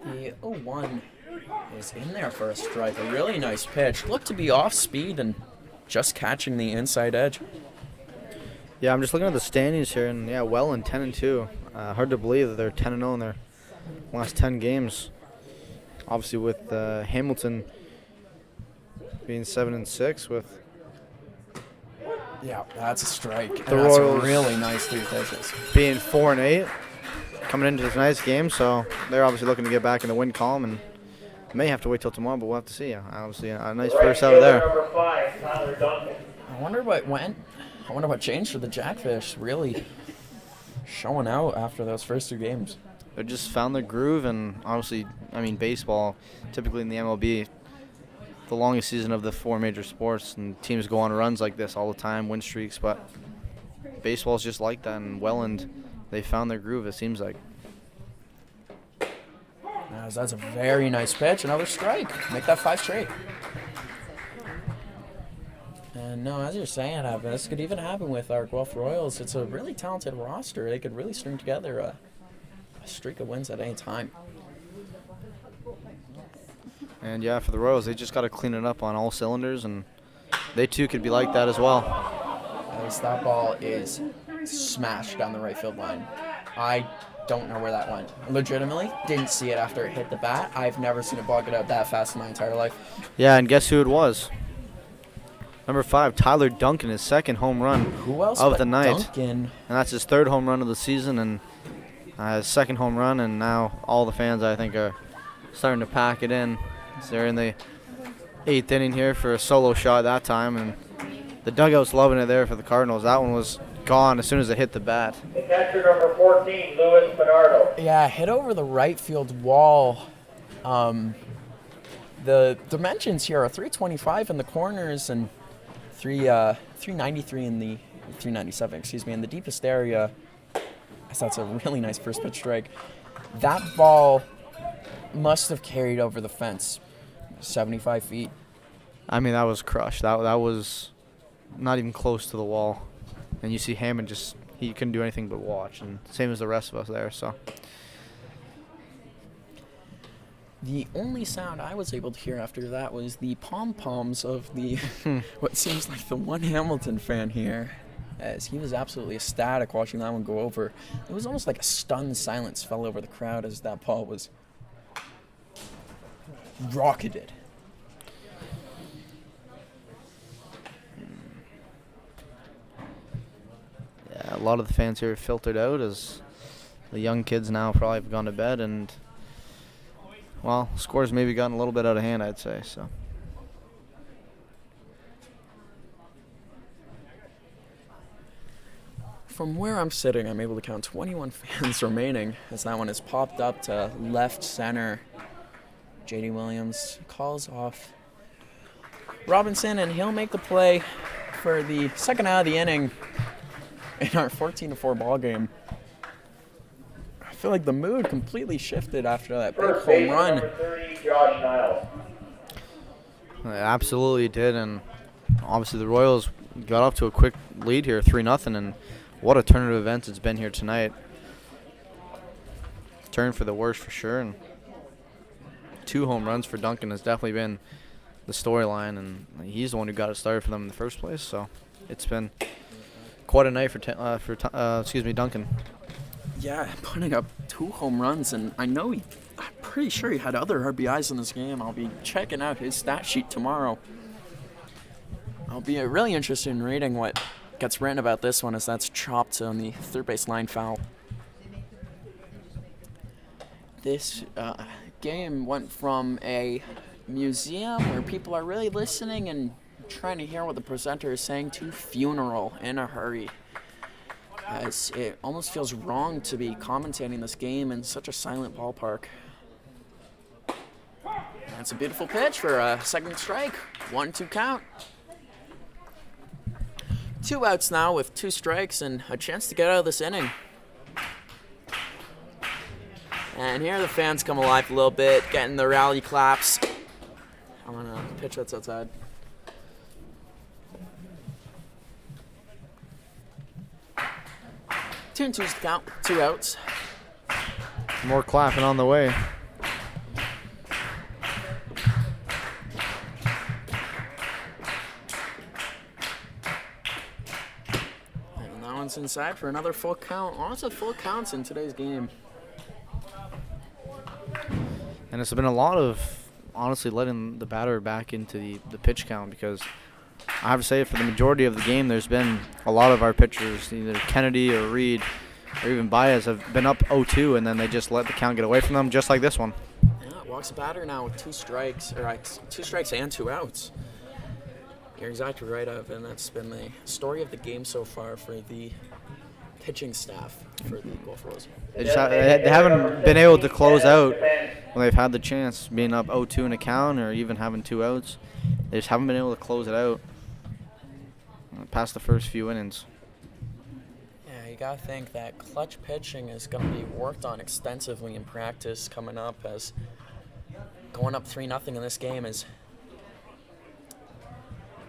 The 0-1 is in there for a strike. A really nice pitch. Looked to be off speed and just catching the inside edge. Yeah, I'm just looking at the standings here, and yeah, Welland 10-2. Hard to believe that they're 10-0 in their last 10 games. Obviously, with Hamilton being 7-6, with Yeah, that's a strike. The That's Royals really nice 3 pitches. being 4-8. coming into tonight's game, so they're obviously looking to get back in the win column and may have to wait till tomorrow, but we'll have to see. Obviously, a nice first out of there. Number 5, Tyler Duncan. I wonder what changed for the Jackfish, really showing out after those first 2 games. They just found their groove, and obviously, I mean, baseball, typically in the MLB, the longest season of the 4 major sports, and teams go on runs like this all the time, win streaks, but baseball's just like that, and Welland, they found their groove, it seems like. That's a very nice pitch. Another strike. Make that 5 straight. And no, as you're saying, this could even happen with our Guelph Royals. It's a really talented roster. They could really string together a streak of wins at any time. And yeah, for the Royals, they just got to clean it up on all cylinders, and they too could be like that as well. As that ball is smashed down the right field line. I don't know where that went. Legitimately, didn't see it after it hit the bat. I've never seen a ball get out that fast in my entire life. Yeah, and guess who it was? Number 5, Tyler Duncan, his 2nd home run of the night. Duncan? And that's his 3rd home run of the season, and his 2nd home run, and now all the fans, I think, are starting to pack it in. So they're in the 8th inning here for a solo shot that time, and the dugout's loving it there for the Cardinals. That one was gone as soon as it hit the bat. The catcher, number 14, Louis Bernardo. Yeah, hit over the right field wall. The dimensions here are 325 in the corners and 393 in the 397. Excuse me, in the deepest area. So that's a really nice first pitch strike. That ball must have carried over the fence, 75 feet. I mean, that was crushed. That was not even close to the wall. And you see Hannon he couldn't do anything but watch, and same as the rest of us there. So the only sound I was able to hear after that was the pom-poms of the what seems like the one Hamilton fan here, as he was absolutely ecstatic watching that one go over. It was almost like a stunned silence fell over the crowd as that ball was rocketed. yeah, a lot of the fans here filtered out as the young kids now probably have gone to bed, and well, scores maybe gotten a little bit out of hand, I'd say. So From where I'm sitting, I'm able to count 21 fans remaining as that one is popped up to left center. J.D. Williams calls off Robinson, and he'll make the play for the second out of the inning in our 14-4 ball game. I feel like the mood completely shifted after that big First home base, run. number 30, Josh Niles. it absolutely did, and obviously the Royals got off to a quick lead here, 3-0, and what a turn of events it's been here tonight. Turn for the worse for sure, and 2 home runs for Duncan has definitely been the storyline, and he's the one who got it started for them in the first place. So it's been quite a night for Duncan. Yeah, putting up 2 home runs, and I'm pretty sure he had other RBIs in this game. I'll be checking out his stat sheet tomorrow. I'll be really interested in reading what gets written about this one, as that's chopped on the third base line foul. This game went from a museum where people are really listening and trying to hear what the presenter is saying to funeral in a hurry, as it almost feels wrong to be commentating this game in such a silent ballpark. That's a beautiful pitch for a second strike. 1-2 count. 2 outs now with 2 strikes and a chance to get out of this inning. And here the fans come alive a little bit, getting the rally claps. I'm gonna pitch that's outside. Two and two's the count, 2 outs. More clapping on the way. And that one's inside for another full count. Also full counts in today's game. And it's been a lot of, honestly, letting the batter back into the pitch count, because I have to say for the majority of the game there's been a lot of our pitchers, either Kennedy or Reid, or even Baez have been up 0-2, and then they just let the count get away from them, just like this one. Yeah, walks the batter now with 2 strikes, or 2 strikes and 2 outs. You're exactly right, Evan. That's been the story of the game so far for the pitching staff for the Guelph Royals. They haven't been able to close out when they've had the chance, being up 0-2 in a count or even having 2 outs. They just haven't been able to close it out past the first few innings. Yeah, you gotta think that clutch pitching is gonna be worked on extensively in practice coming up, as going up 3-0 in this game is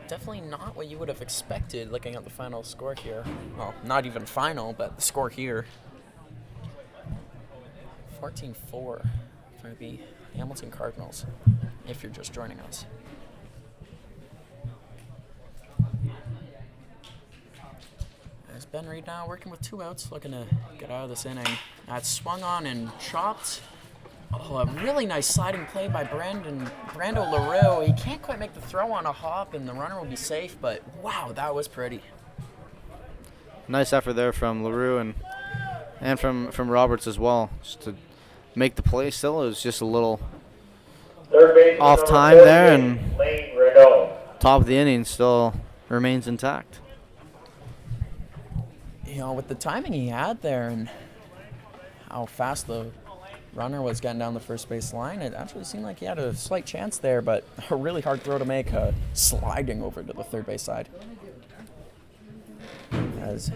definitely not what you would have expected looking at the final score here. Well, not even final, but the score here. 14-4 for the Hamilton Cardinals, if you're just joining us. As Ben Reid now working with 2 outs, looking to get out of this inning. That's swung on and chopped. Oh, a really nice sliding play by Brando LaRue. He can't quite make the throw on a hop, and the runner will be safe, but wow, that was pretty. Nice effort there from LaRue and from Roberts as well, just to make the play. Still, it was just a little off time there, and top of the inning still remains intact. You know, with the timing he had there and how fast the runner was getting down the first base line, it actually seemed like he had a slight chance there, but a really hard throw to make, sliding over to the third base side. As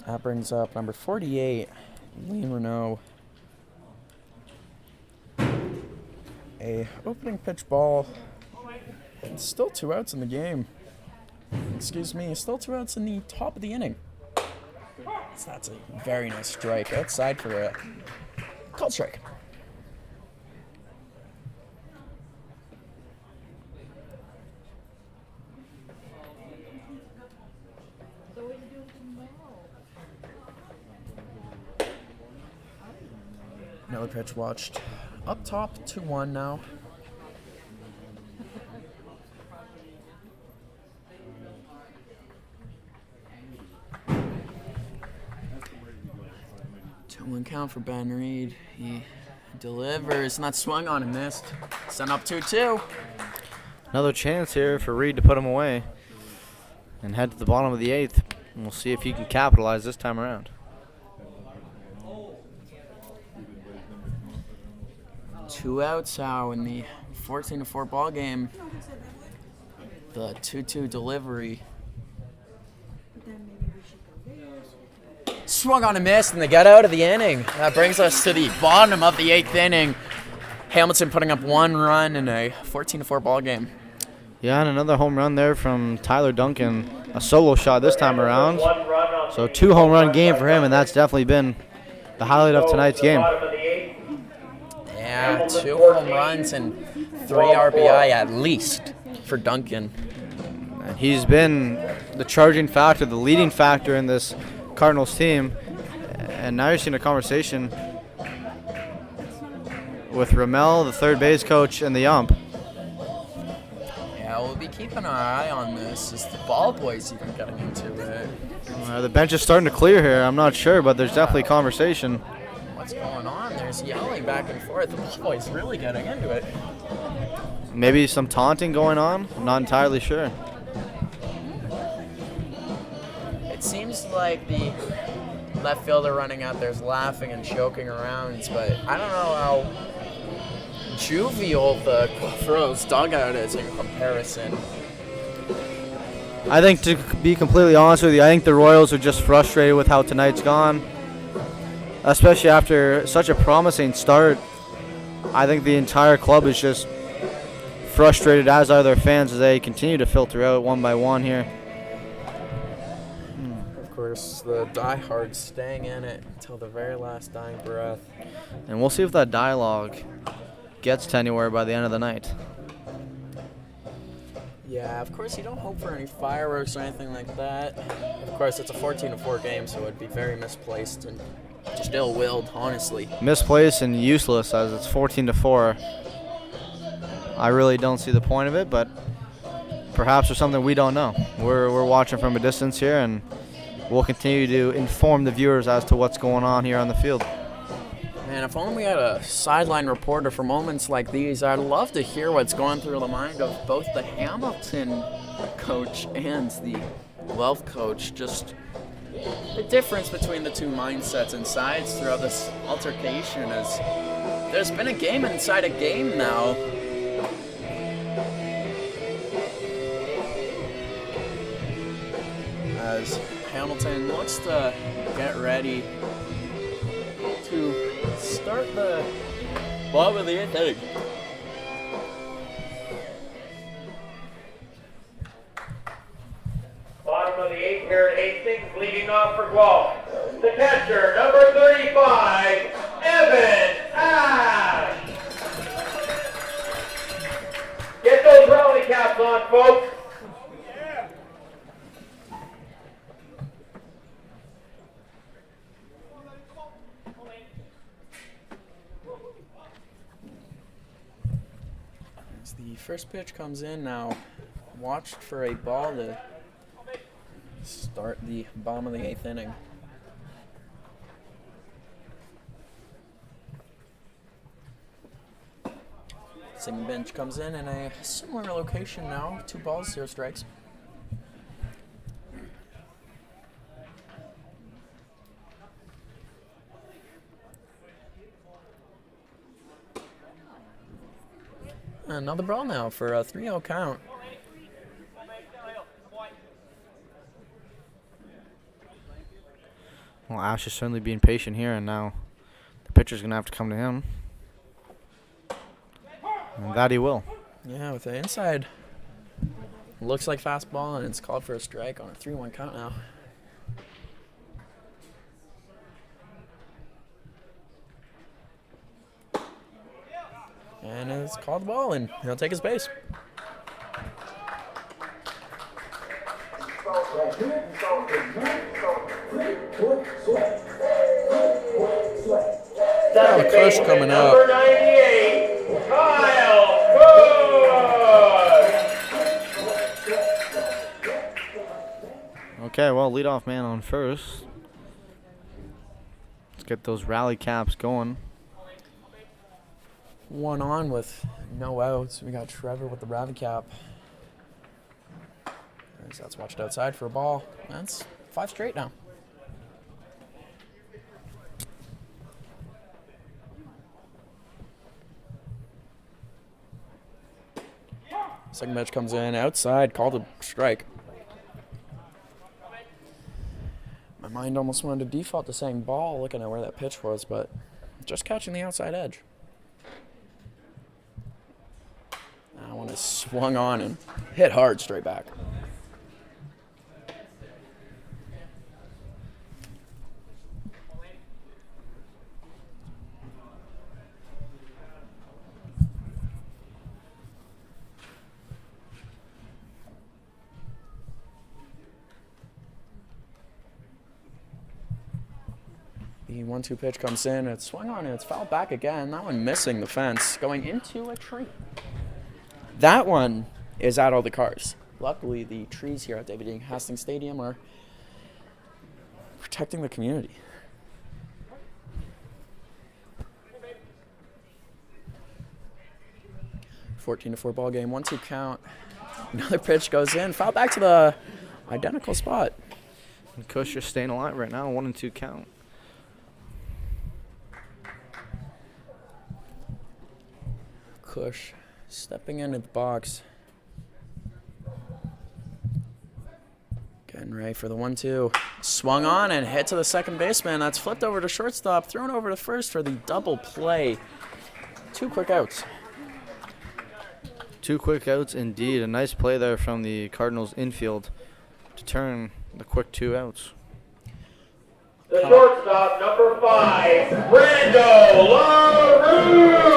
that brings up number 48, Liam Renault. A opening pitch ball. And still 2 outs in the game. Excuse me, still 2 outs in the top of the inning. So that's a very nice strike outside for a called strike. Another pitch watched. Up top, 2-1 now. One count for Ben Reid. He delivers, not swung on and missed. Sent up 2-2. Another chance here for Reid to put him away and head to the bottom of the 8th. And we'll see if he can capitalize this time around. 2 outs now in the 14-4 ball game. The 2-2 delivery. Swung on and missed, and they get out of the inning. That brings us to the bottom of the 8th inning. Hamilton putting up 1 run in a 14-4 ball game. Yeah, and another home run there from Tyler Duncan. A solo shot this time around. So 2 home run game for him, and that's definitely been the highlight of tonight's game. Yeah, 2 home runs and 3 RBI at least for Duncan. And he's been the charging factor, the leading factor in this Cardinals team, and now you're seeing a conversation with Ramel, the third base coach, and the ump. Yeah, we'll be keeping our eye on this. Is the ball boys even getting into it? The bench is starting to clear here. I'm not sure, but there's definitely conversation. What's going on? There's yelling back and forth. The ball boys really getting into it. Maybe some taunting going on. I'm not entirely sure. It seems like the left fielder running out there's laughing and joking around, but I don't know how jovial the Guelph dugout is in comparison. I think, to be completely honest with you, I think the Royals are just frustrated with how tonight's gone, especially after such a promising start. I think the entire club is just frustrated, as are their fans, as they continue to filter out one by one here. Of course, the diehards staying in it until the very last dying breath. And we'll see if that dialogue gets to anywhere by the end of the night. Yeah, of course you don't hope for any fireworks or anything like that. Of course, it's a 14-4 game, so it'd be very misplaced and just ill-willed, honestly. Misplaced and useless, as it's 14-4. I really don't see the point of it, but perhaps there's something we don't know. We're watching from a distance here, and we'll continue to inform the viewers as to what's going on here on the field. Man, if only we had a sideline reporter for moments like these. I'd love to hear what's going through the mind of both the Hamilton coach and the Guelph coach. Just the difference between the two mindsets and sides throughout this altercation is there's been a game inside a game now. As Hamilton looks to get ready to start the bottom of the 8th inning. Bottom of the 8th here at Hastings, leading off for Guelph. The catcher, number 35, Evan Ash. Get those rally caps on, folks. As the first pitch comes in now, watched for a ball to start the bottom of the 8th inning. Second bench comes in a similar location now. 2 balls, 0 strikes. Another ball now for a 3-0 count. Well, Ash is certainly being patient here, and now the pitcher's going to have to come to him. And that he will. Yeah, with the inside. Looks like fastball, and it's called for a strike on a 3-1 count now. And it's called the ball, and he'll take his base. Second Kush baseman, coming up. number 98, Kyle Kush. Okay, well, leadoff man on first. Let's get those rally caps going. 1 on with no outs. We got Trevor with the ravi cap. That's watched outside for a ball. That's 5 straight now. Second pitch comes in outside, called a strike. My mind almost wanted to default to saying ball, looking at where that pitch was, but just catching the outside edge. That one is swung on and hit hard straight back. The 1-2 pitch comes in, it's swung on and it's fouled back again. That one missing the fence, going into a tree. That one is at all the cars. Luckily, the trees here at David E. Hastings Stadium are protecting the community. (14-4) ball game, 1-2 count. Another pitch goes in, foul back to the identical spot. And Kush is staying alive right now, 1-2 count. Kush stepping into the box. Getting ready for the 1-2. Swung on and hit to the second baseman. That's flipped over to shortstop, thrown over to first for the double play. 2 quick outs. 2 quick outs indeed. A nice play there from the Cardinals infield to turn the quick 2 outs. The shortstop, number 5, Brando LaRue.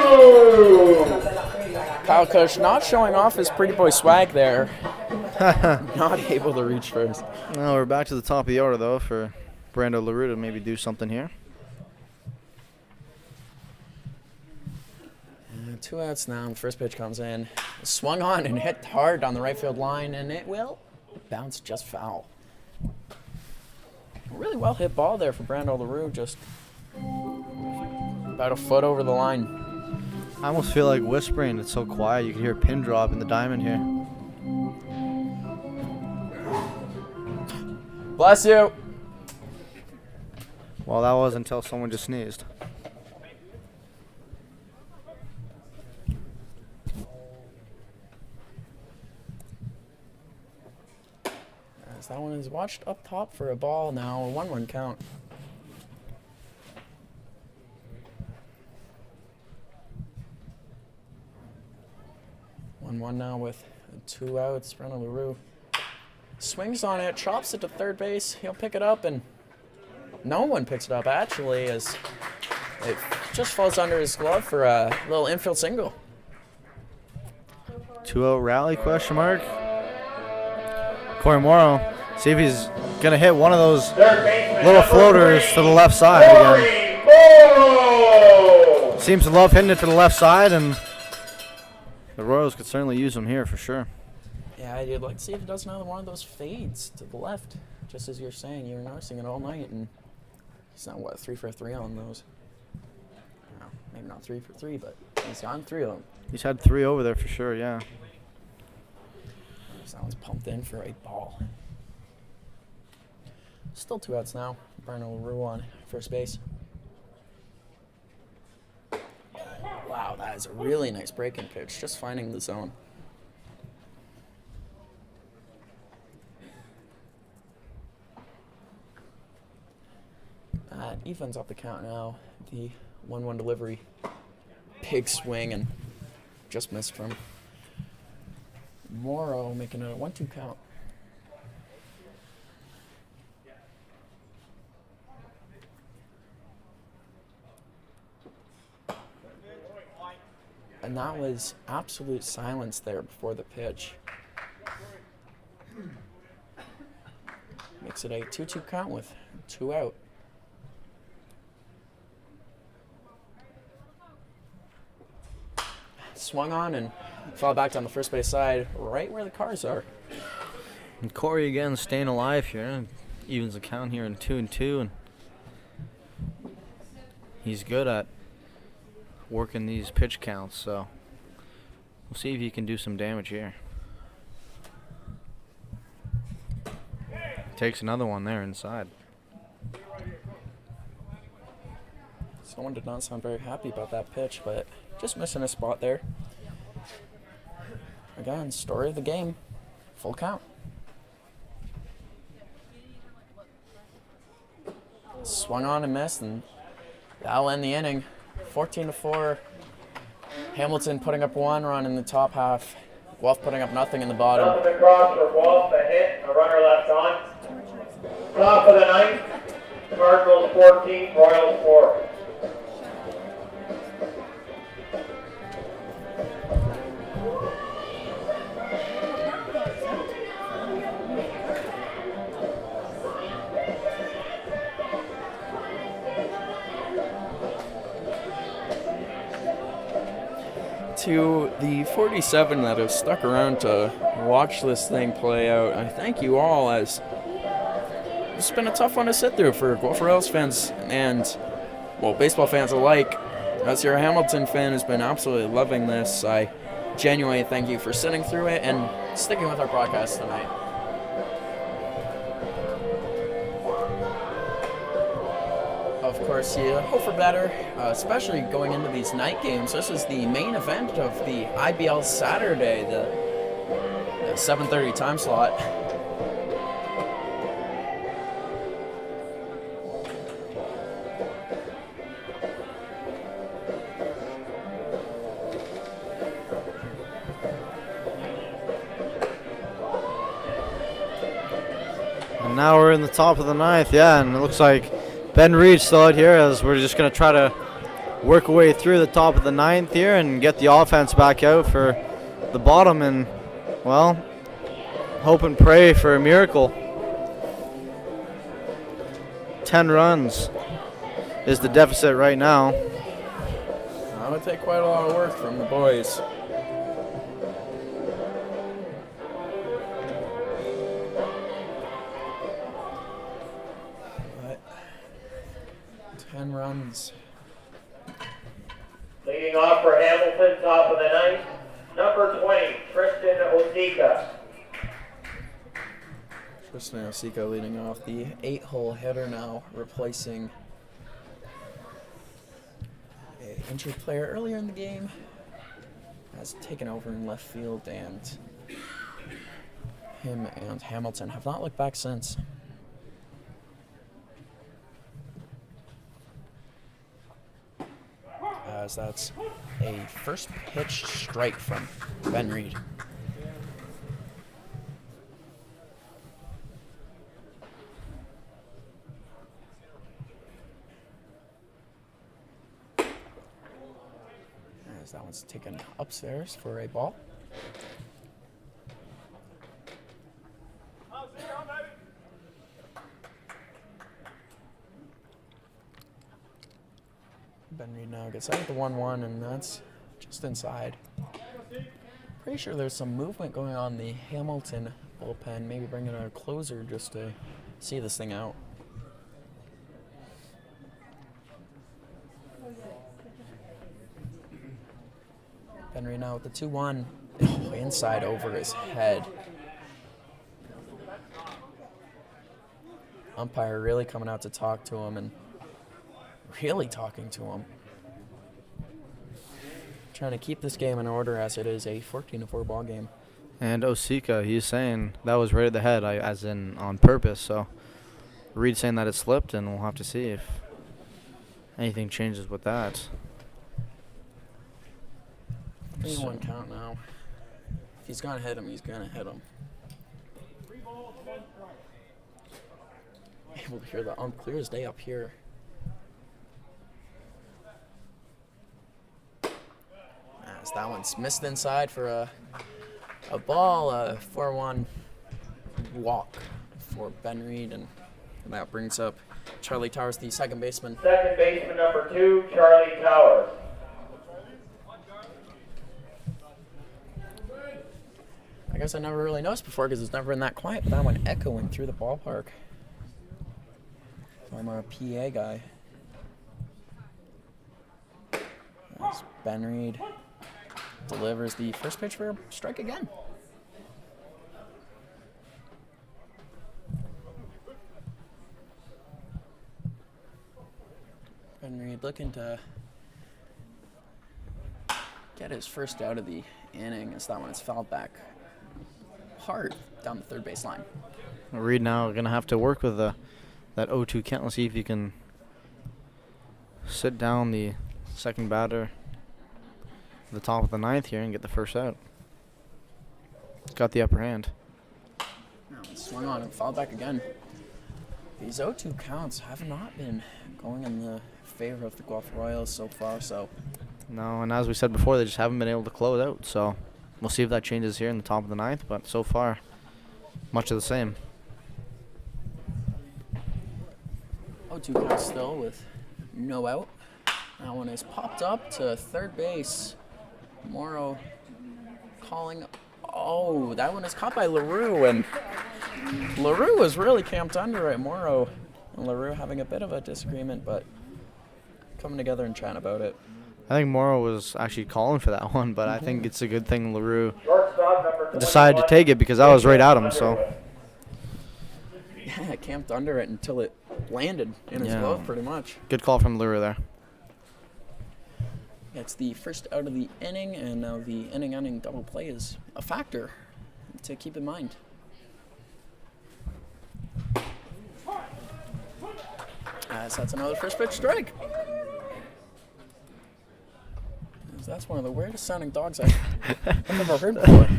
Kyle Kush not showing off his pretty boy swag there. Not able to reach first. Well, we're back to the top of the order, though, for Brando LaRue to maybe do something here. 2 outs now. The first pitch comes in. Swung on and hit hard on the right field line, and it will bounce just foul. A really well hit ball there for Brando LaRue, just about a foot over the line. I almost feel like whispering. It's so quiet. You can hear a pin drop in the diamond here. Bless you. Well, that was until someone just sneezed. As that one is watched up top for a ball now, a 1-1 count. One now with 2 outs. Brando LaRue swings on it, chops it to third base. He'll pick it up, and no one picks it up, actually, as it just falls under his glove for a little infield single. 2-0 rally, question mark. Corey Morrow, see if he's going to hit one of those little floaters to the left side again. Seems to love hitting it to the left side, and the Royals could certainly use him here for sure. Yeah, I'd like to see if he does another one of those fades to the left. Just as you're saying, you were noticing it all night, and he's not, what, 3 for 3 on those? No, maybe not 3 for 3, but he's gotten 3 of them. He's had 3 over there for sure, yeah. So that one's pumped in for a ball. Still 2 outs now. Brando LaRue on first base. Wow, that is a really nice breaking pitch, just finding the zone. That evens up the count now. The 1-1 delivery. Big swing and just missed from Morrow, making it a 1-2 count. And that was absolute silence there before the pitch. Makes it a 2-2 count with 2 out. Swung on and fell back down the first base side, right where the cars are. And Corey again staying alive here. Evens the count here in 2-2, and he's good at working these pitch counts, so we'll see if he can do some damage here. Takes another one there inside. Someone did not sound very happy about that pitch, but just missing a spot there. Again, story of the game. Full count. Swung on and missed, and that'll end the inning. 14-4. Hamilton putting up 1 run in the top half. Guelph putting up nothing in the bottom. Nothing across for Guelph, a hit, a runner left on. Top of the 9th, Cardinals 14, Royals 4. To the 47 that have stuck around to watch this thing play out, I thank you all, as it's been a tough one to sit through for Guelph Royals fans and, well, baseball fans alike. As your Hamilton fan who's been absolutely loving this, I genuinely thank you for sitting through it and sticking with our broadcast tonight. Of course, you hope for better, especially going into these night games. This is the main event of the IBL Saturday, the 7:30 time slot. And now we're in the top of the 9th, yeah, and it looks like Ben Reid still out here, as we're just going to try to work our way through the top of the 9th here and get the offense back out for the bottom, and, well, hope and pray for a miracle. 10 runs is the deficit right now. That would take quite a lot of work from the boys. But 10 runs. Leading off for Hamilton, top of the ninth, number 20, Tristan Osika. Tristan Osika leading off, the 8-hole hitter now, replacing an injured player earlier in the game. Has taken over in left field, and him and Hamilton have not looked back since. As that's a first pitch strike from Ben Reid. As that one's taken upstairs for a ball. Ben Reid now gets out of the 1-1, and that's just inside. Pretty sure there's some movement going on in the Hamilton bullpen. Maybe bringing a closer just to see this thing out. Ben Reid now with the 2-1. Oh, inside over his head. Umpire really coming out to talk to him and really talking to him. Trying to keep this game in order as it is a 14-4 ball game. And Osika, he's saying that was right at the head, as in on purpose. So Reid saying that it slipped, and we'll have to see if anything changes with that. 3-1 count now. If he's gonna hit him, he's gonna hit him. Able to hear the clear as day up here. As that one's missed inside for a ball, a 4-1 walk for Ben Reid, and that brings up Charlie Towers, the second baseman. Second baseman number 2, Charlie Towers. I guess I never really noticed before because it's never been that quiet, but that one echoing through the ballpark. I'm a PA guy. As Ben Reid delivers the first pitch for a strike again. Ben Reid looking to get his first out of the inning as that one is fouled back hard down the third base line. Reid now going to have to work with that 0-2 count. Let's see if he can sit down the second batter at the top of the ninth here and get the first out. Got the upper hand. Now swung on and fouled back again. These 0-2 counts have not been going in the favor of the Guelph Royals so far, so. No, and as we said before, they just haven't been able to close out, so we'll see if that changes here in the top of the ninth, but so far, much of the same. 0-2 count still with no out. That one is popped up to third base. Morrow calling. Oh, that one is caught by LaRue, and LaRue was really camped under it. Morrow and LaRue having a bit of a disagreement, but coming together and chatting about it. I think Morrow was actually calling for that one, but I think it's a good thing LaRue Shortstop number decided to take it because I was right at him, so. Yeah, camped under it until it landed in his glove, pretty much. Good call from LaRue there. It's the first out of the inning, and now the inning-ending double play is a factor to keep in mind. As that's another first pitch strike. As that's one of the weirdest sounding dogs I've ever heard before.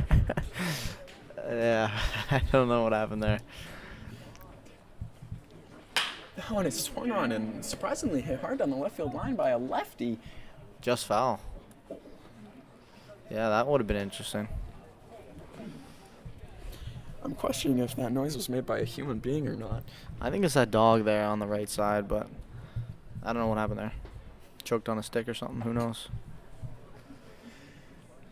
Yeah, I don't know what happened there. That one is swung on and surprisingly hit hard on the left field line by a lefty. Just foul. Yeah, that would have been interesting. I'm questioning if that noise was made by a human being or not. I think it's that dog there on the right side, but I don't know what happened there. Choked on a stick or something, who knows?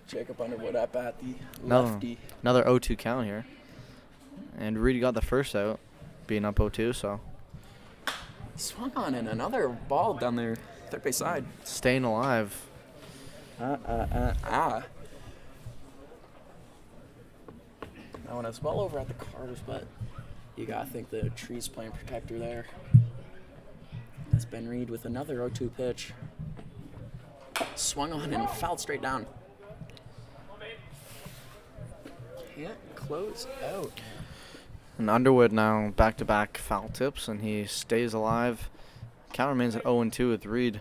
Jacob Underwood at bat, the No, lefty. another 0-2 count here. And Reid got the first out, being up 0-2, so Swung on and another ball down their third base side. staying alive. That one is well over at the Cars, but you gotta think the tree's playing protector there. That's Ben Reid with another 0-2 pitch. Swung on and fouled straight down. Can't close out. And Underwood now back-to-back foul tips, and he stays alive. Count remains at 0-2 with Reid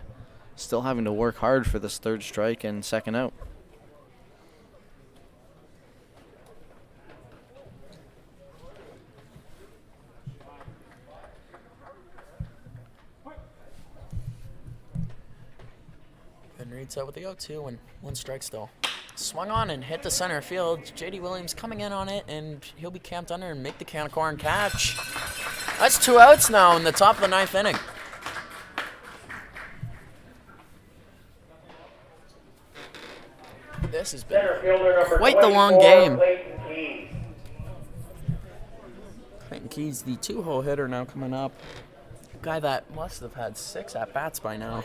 still having to work hard for this third strike and second out. Ben Reid's out with the 0-2 and one strike still. Swung on and hit the center field. J.D. Williams coming in on it, and he'll be camped under and make the can of corn catch. That's 2 outs now in the top of the 9th inning. This has been Center fielder number quite the long 24, game. Clayton Keys. Clayton Keys, the 2-hole hitter now coming up. Guy that must have had 6 at-bats by now.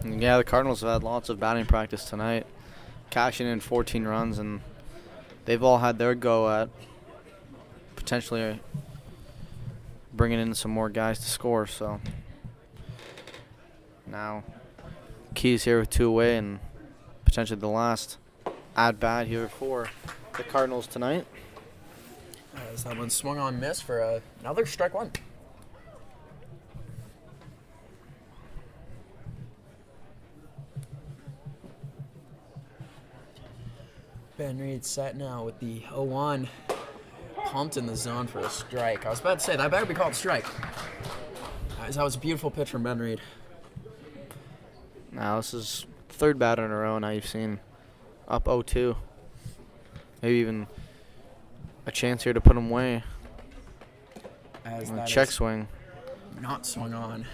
And yeah, the Cardinals have had lots of batting practice tonight, cashing in 14 runs, and they've all had their go at potentially bringing in some more guys to score. So now Keys here with 2 away, and potentially the last at-bat here for the Cardinals tonight. As that one swung on, miss for another strike one. Ben Reid set now with the 0-1. Pumped in the zone for a strike. I was about to say, that better be called a strike. That was a beautiful pitch from Ben Reid. Now this is third batter in a row now you've seen up 0-2. Maybe even a chance here to put him away. As On a that check is swing. not swung on.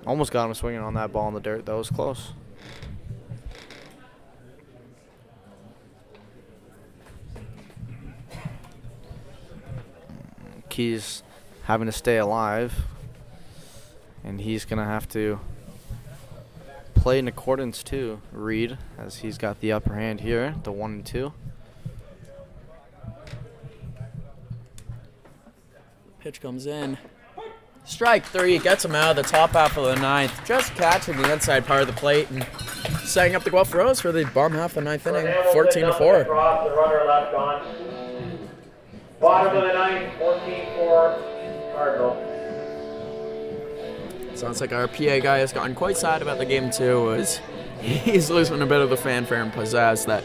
Almost got him swinging on that ball in the dirt. That was close. Keys having to stay alive, and he's gonna have to play in accordance to Reid, as he's got the upper hand here, the 1-2. Pitch comes in. Strike 3 gets him out of the top half of the 9th. Just catching the inside part of the plate and setting up the Guelph Rose for the bottom half of the 9th inning, 14-4. Across, the runner left on. Bottom of the 9th, 14-4 Cardinals. Sounds like our PA guy has gotten quite sad about the game too, as he's losing a bit of the fanfare and pizzazz that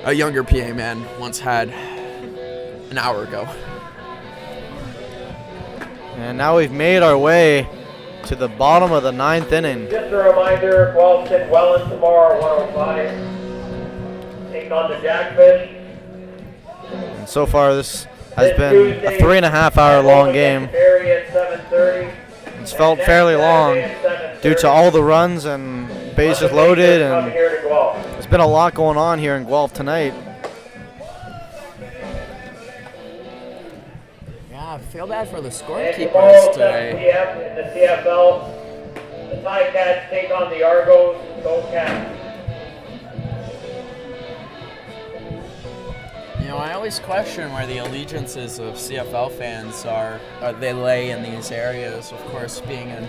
a younger PA man once had an hour ago. And now we've made our way to the bottom of the 9th inning. Just a reminder, Guelph's in Welland tomorrow, 105. Taking on the Jackfish. And so far this has been a 3.5-hour long game. Ferry at 7:30. It's felt fairly long due to all the runs and bases loaded, and there's been a lot going on here in Guelph tonight. Yeah, I feel bad for the scorekeepers today. In the CFL, the Ticats take on the Argos. Go Cats. You know, I always question where the allegiances of CFL fans are they lay in these areas. Of course, being in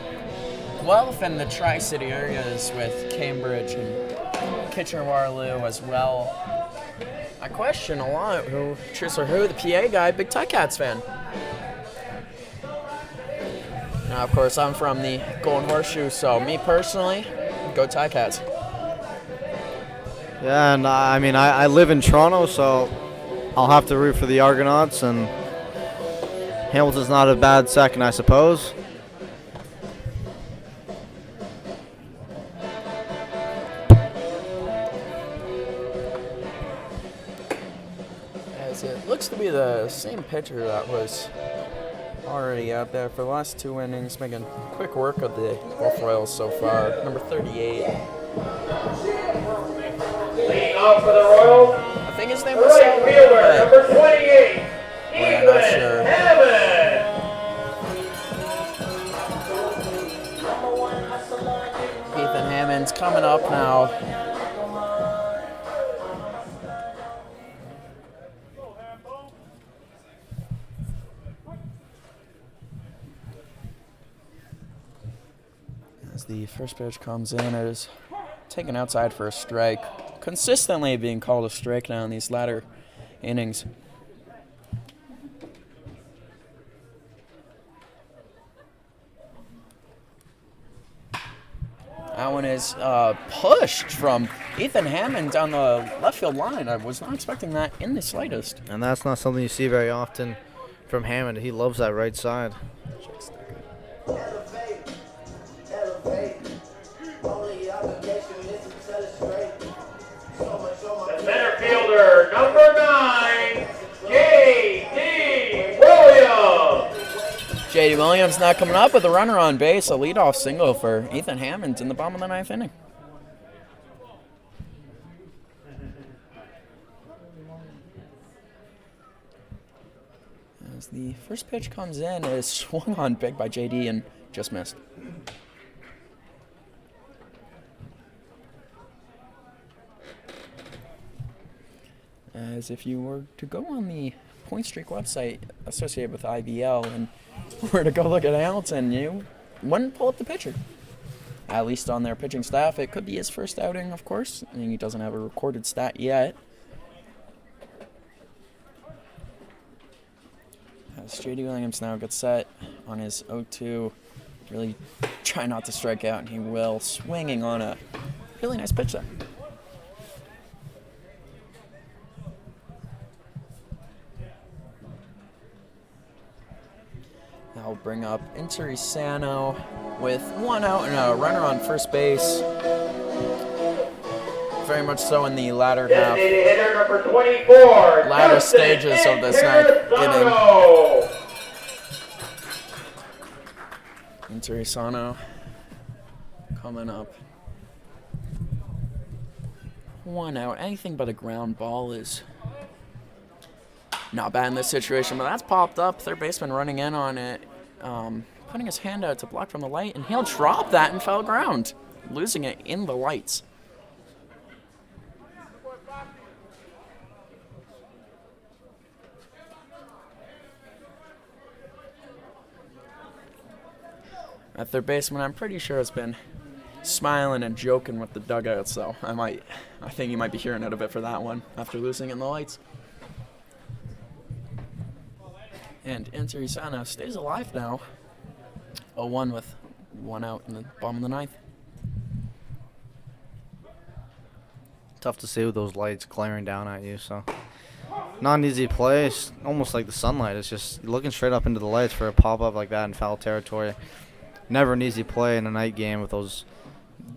Guelph and the Tri-City areas with Cambridge and Kitchener-Waterloo as well. I question a lot who the PA guy, big Ticats fan. Now, of course, I'm from the Golden Horseshoe, so me personally, go Ticats. Yeah, and I mean, I live in Toronto, so I'll have to root for the Argonauts, and Hamilton's not a bad second, I suppose. As it looks to be the same pitcher that was already out there for the last 2 innings, making quick work of the Guelph Royals so far. Number 38. Leading off for the Royals, I think his name the was right fielder, number 28, yeah, not sure. Hannon. Ethan Hammond's coming up now. As the first pitch comes in, it is taken outside for a strike. Consistently being called a strike now in these latter innings. That one is pushed from Ethan Hammond down the left field line. I was not expecting that in the slightest. And that's not something you see very often from Hammond. He loves that right side. The center fielder, number 9, J.D. Williams. J.D. Williams not coming up with a runner on base. A leadoff single for Ethan Hammond in the bottom of the 9th inning. As the first pitch comes in, it is swung on big by J.D. and just missed. As if you were to go on the Point Streak website associated with IBL and were to go look at Hamilton, you wouldn't pull up the pitcher. At least on their pitching staff. It could be his first outing, of course. I mean, he doesn't have a recorded stat yet. As J.D. Williams now gets set on his 0-2, really try not to strike out, and he will, swinging on a really nice pitch there. That'll bring up Interisano with 1 out and a runner on first base. Very much so in the latter half. Hitter number 24, Latter stages of this 9th inning. Interisano coming up. 1 out. Anything but a ground ball is not bad in this situation, but that's popped up. Third baseman running in on it, putting his hand out to block from the light, and he'll drop that in foul ground, losing it in the lights. At third baseman, I'm pretty sure has been smiling and joking with the dugout, so I think you might be hearing it a bit for that one after losing it in the lights. And Interisano stays alive now. 0-1 with 1 out in the bottom of the 9th. Tough to see with those lights glaring down at you, so not an easy play. It's almost like the sunlight. It's just looking straight up into the lights for a pop-up like that in foul territory. Never an easy play in a night game with those,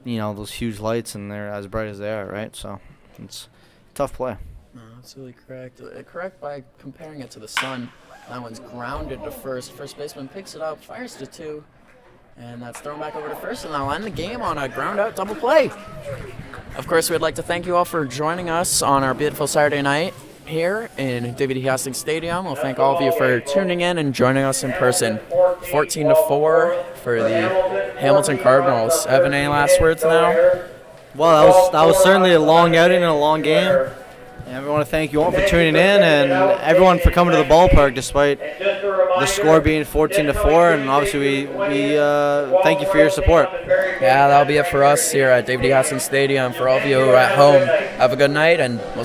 those huge lights and they're as bright as they are, right? So it's a tough play. No, absolutely correct. Correct by comparing it to the sun. That one's grounded to first. First baseman picks it up, fires to 2, and that's thrown back over to first, and they'll end the game on a ground-out double play. Of course, we'd like to thank you all for joining us on our beautiful Saturday night here in David E. Hastings Stadium. We'll thank all of you for tuning in and joining us in person. 14-4 for the Hamilton Cardinals. Evan, any last words now? Well, that was certainly a long outing and a long game. And we want to thank you all for tuning in and everyone for coming to the ballpark despite the score being 14-4. And obviously we thank you for your support. Yeah, that'll be it for us here at David E. Hastings Stadium. For all of you who are at home, have a good night, and we'll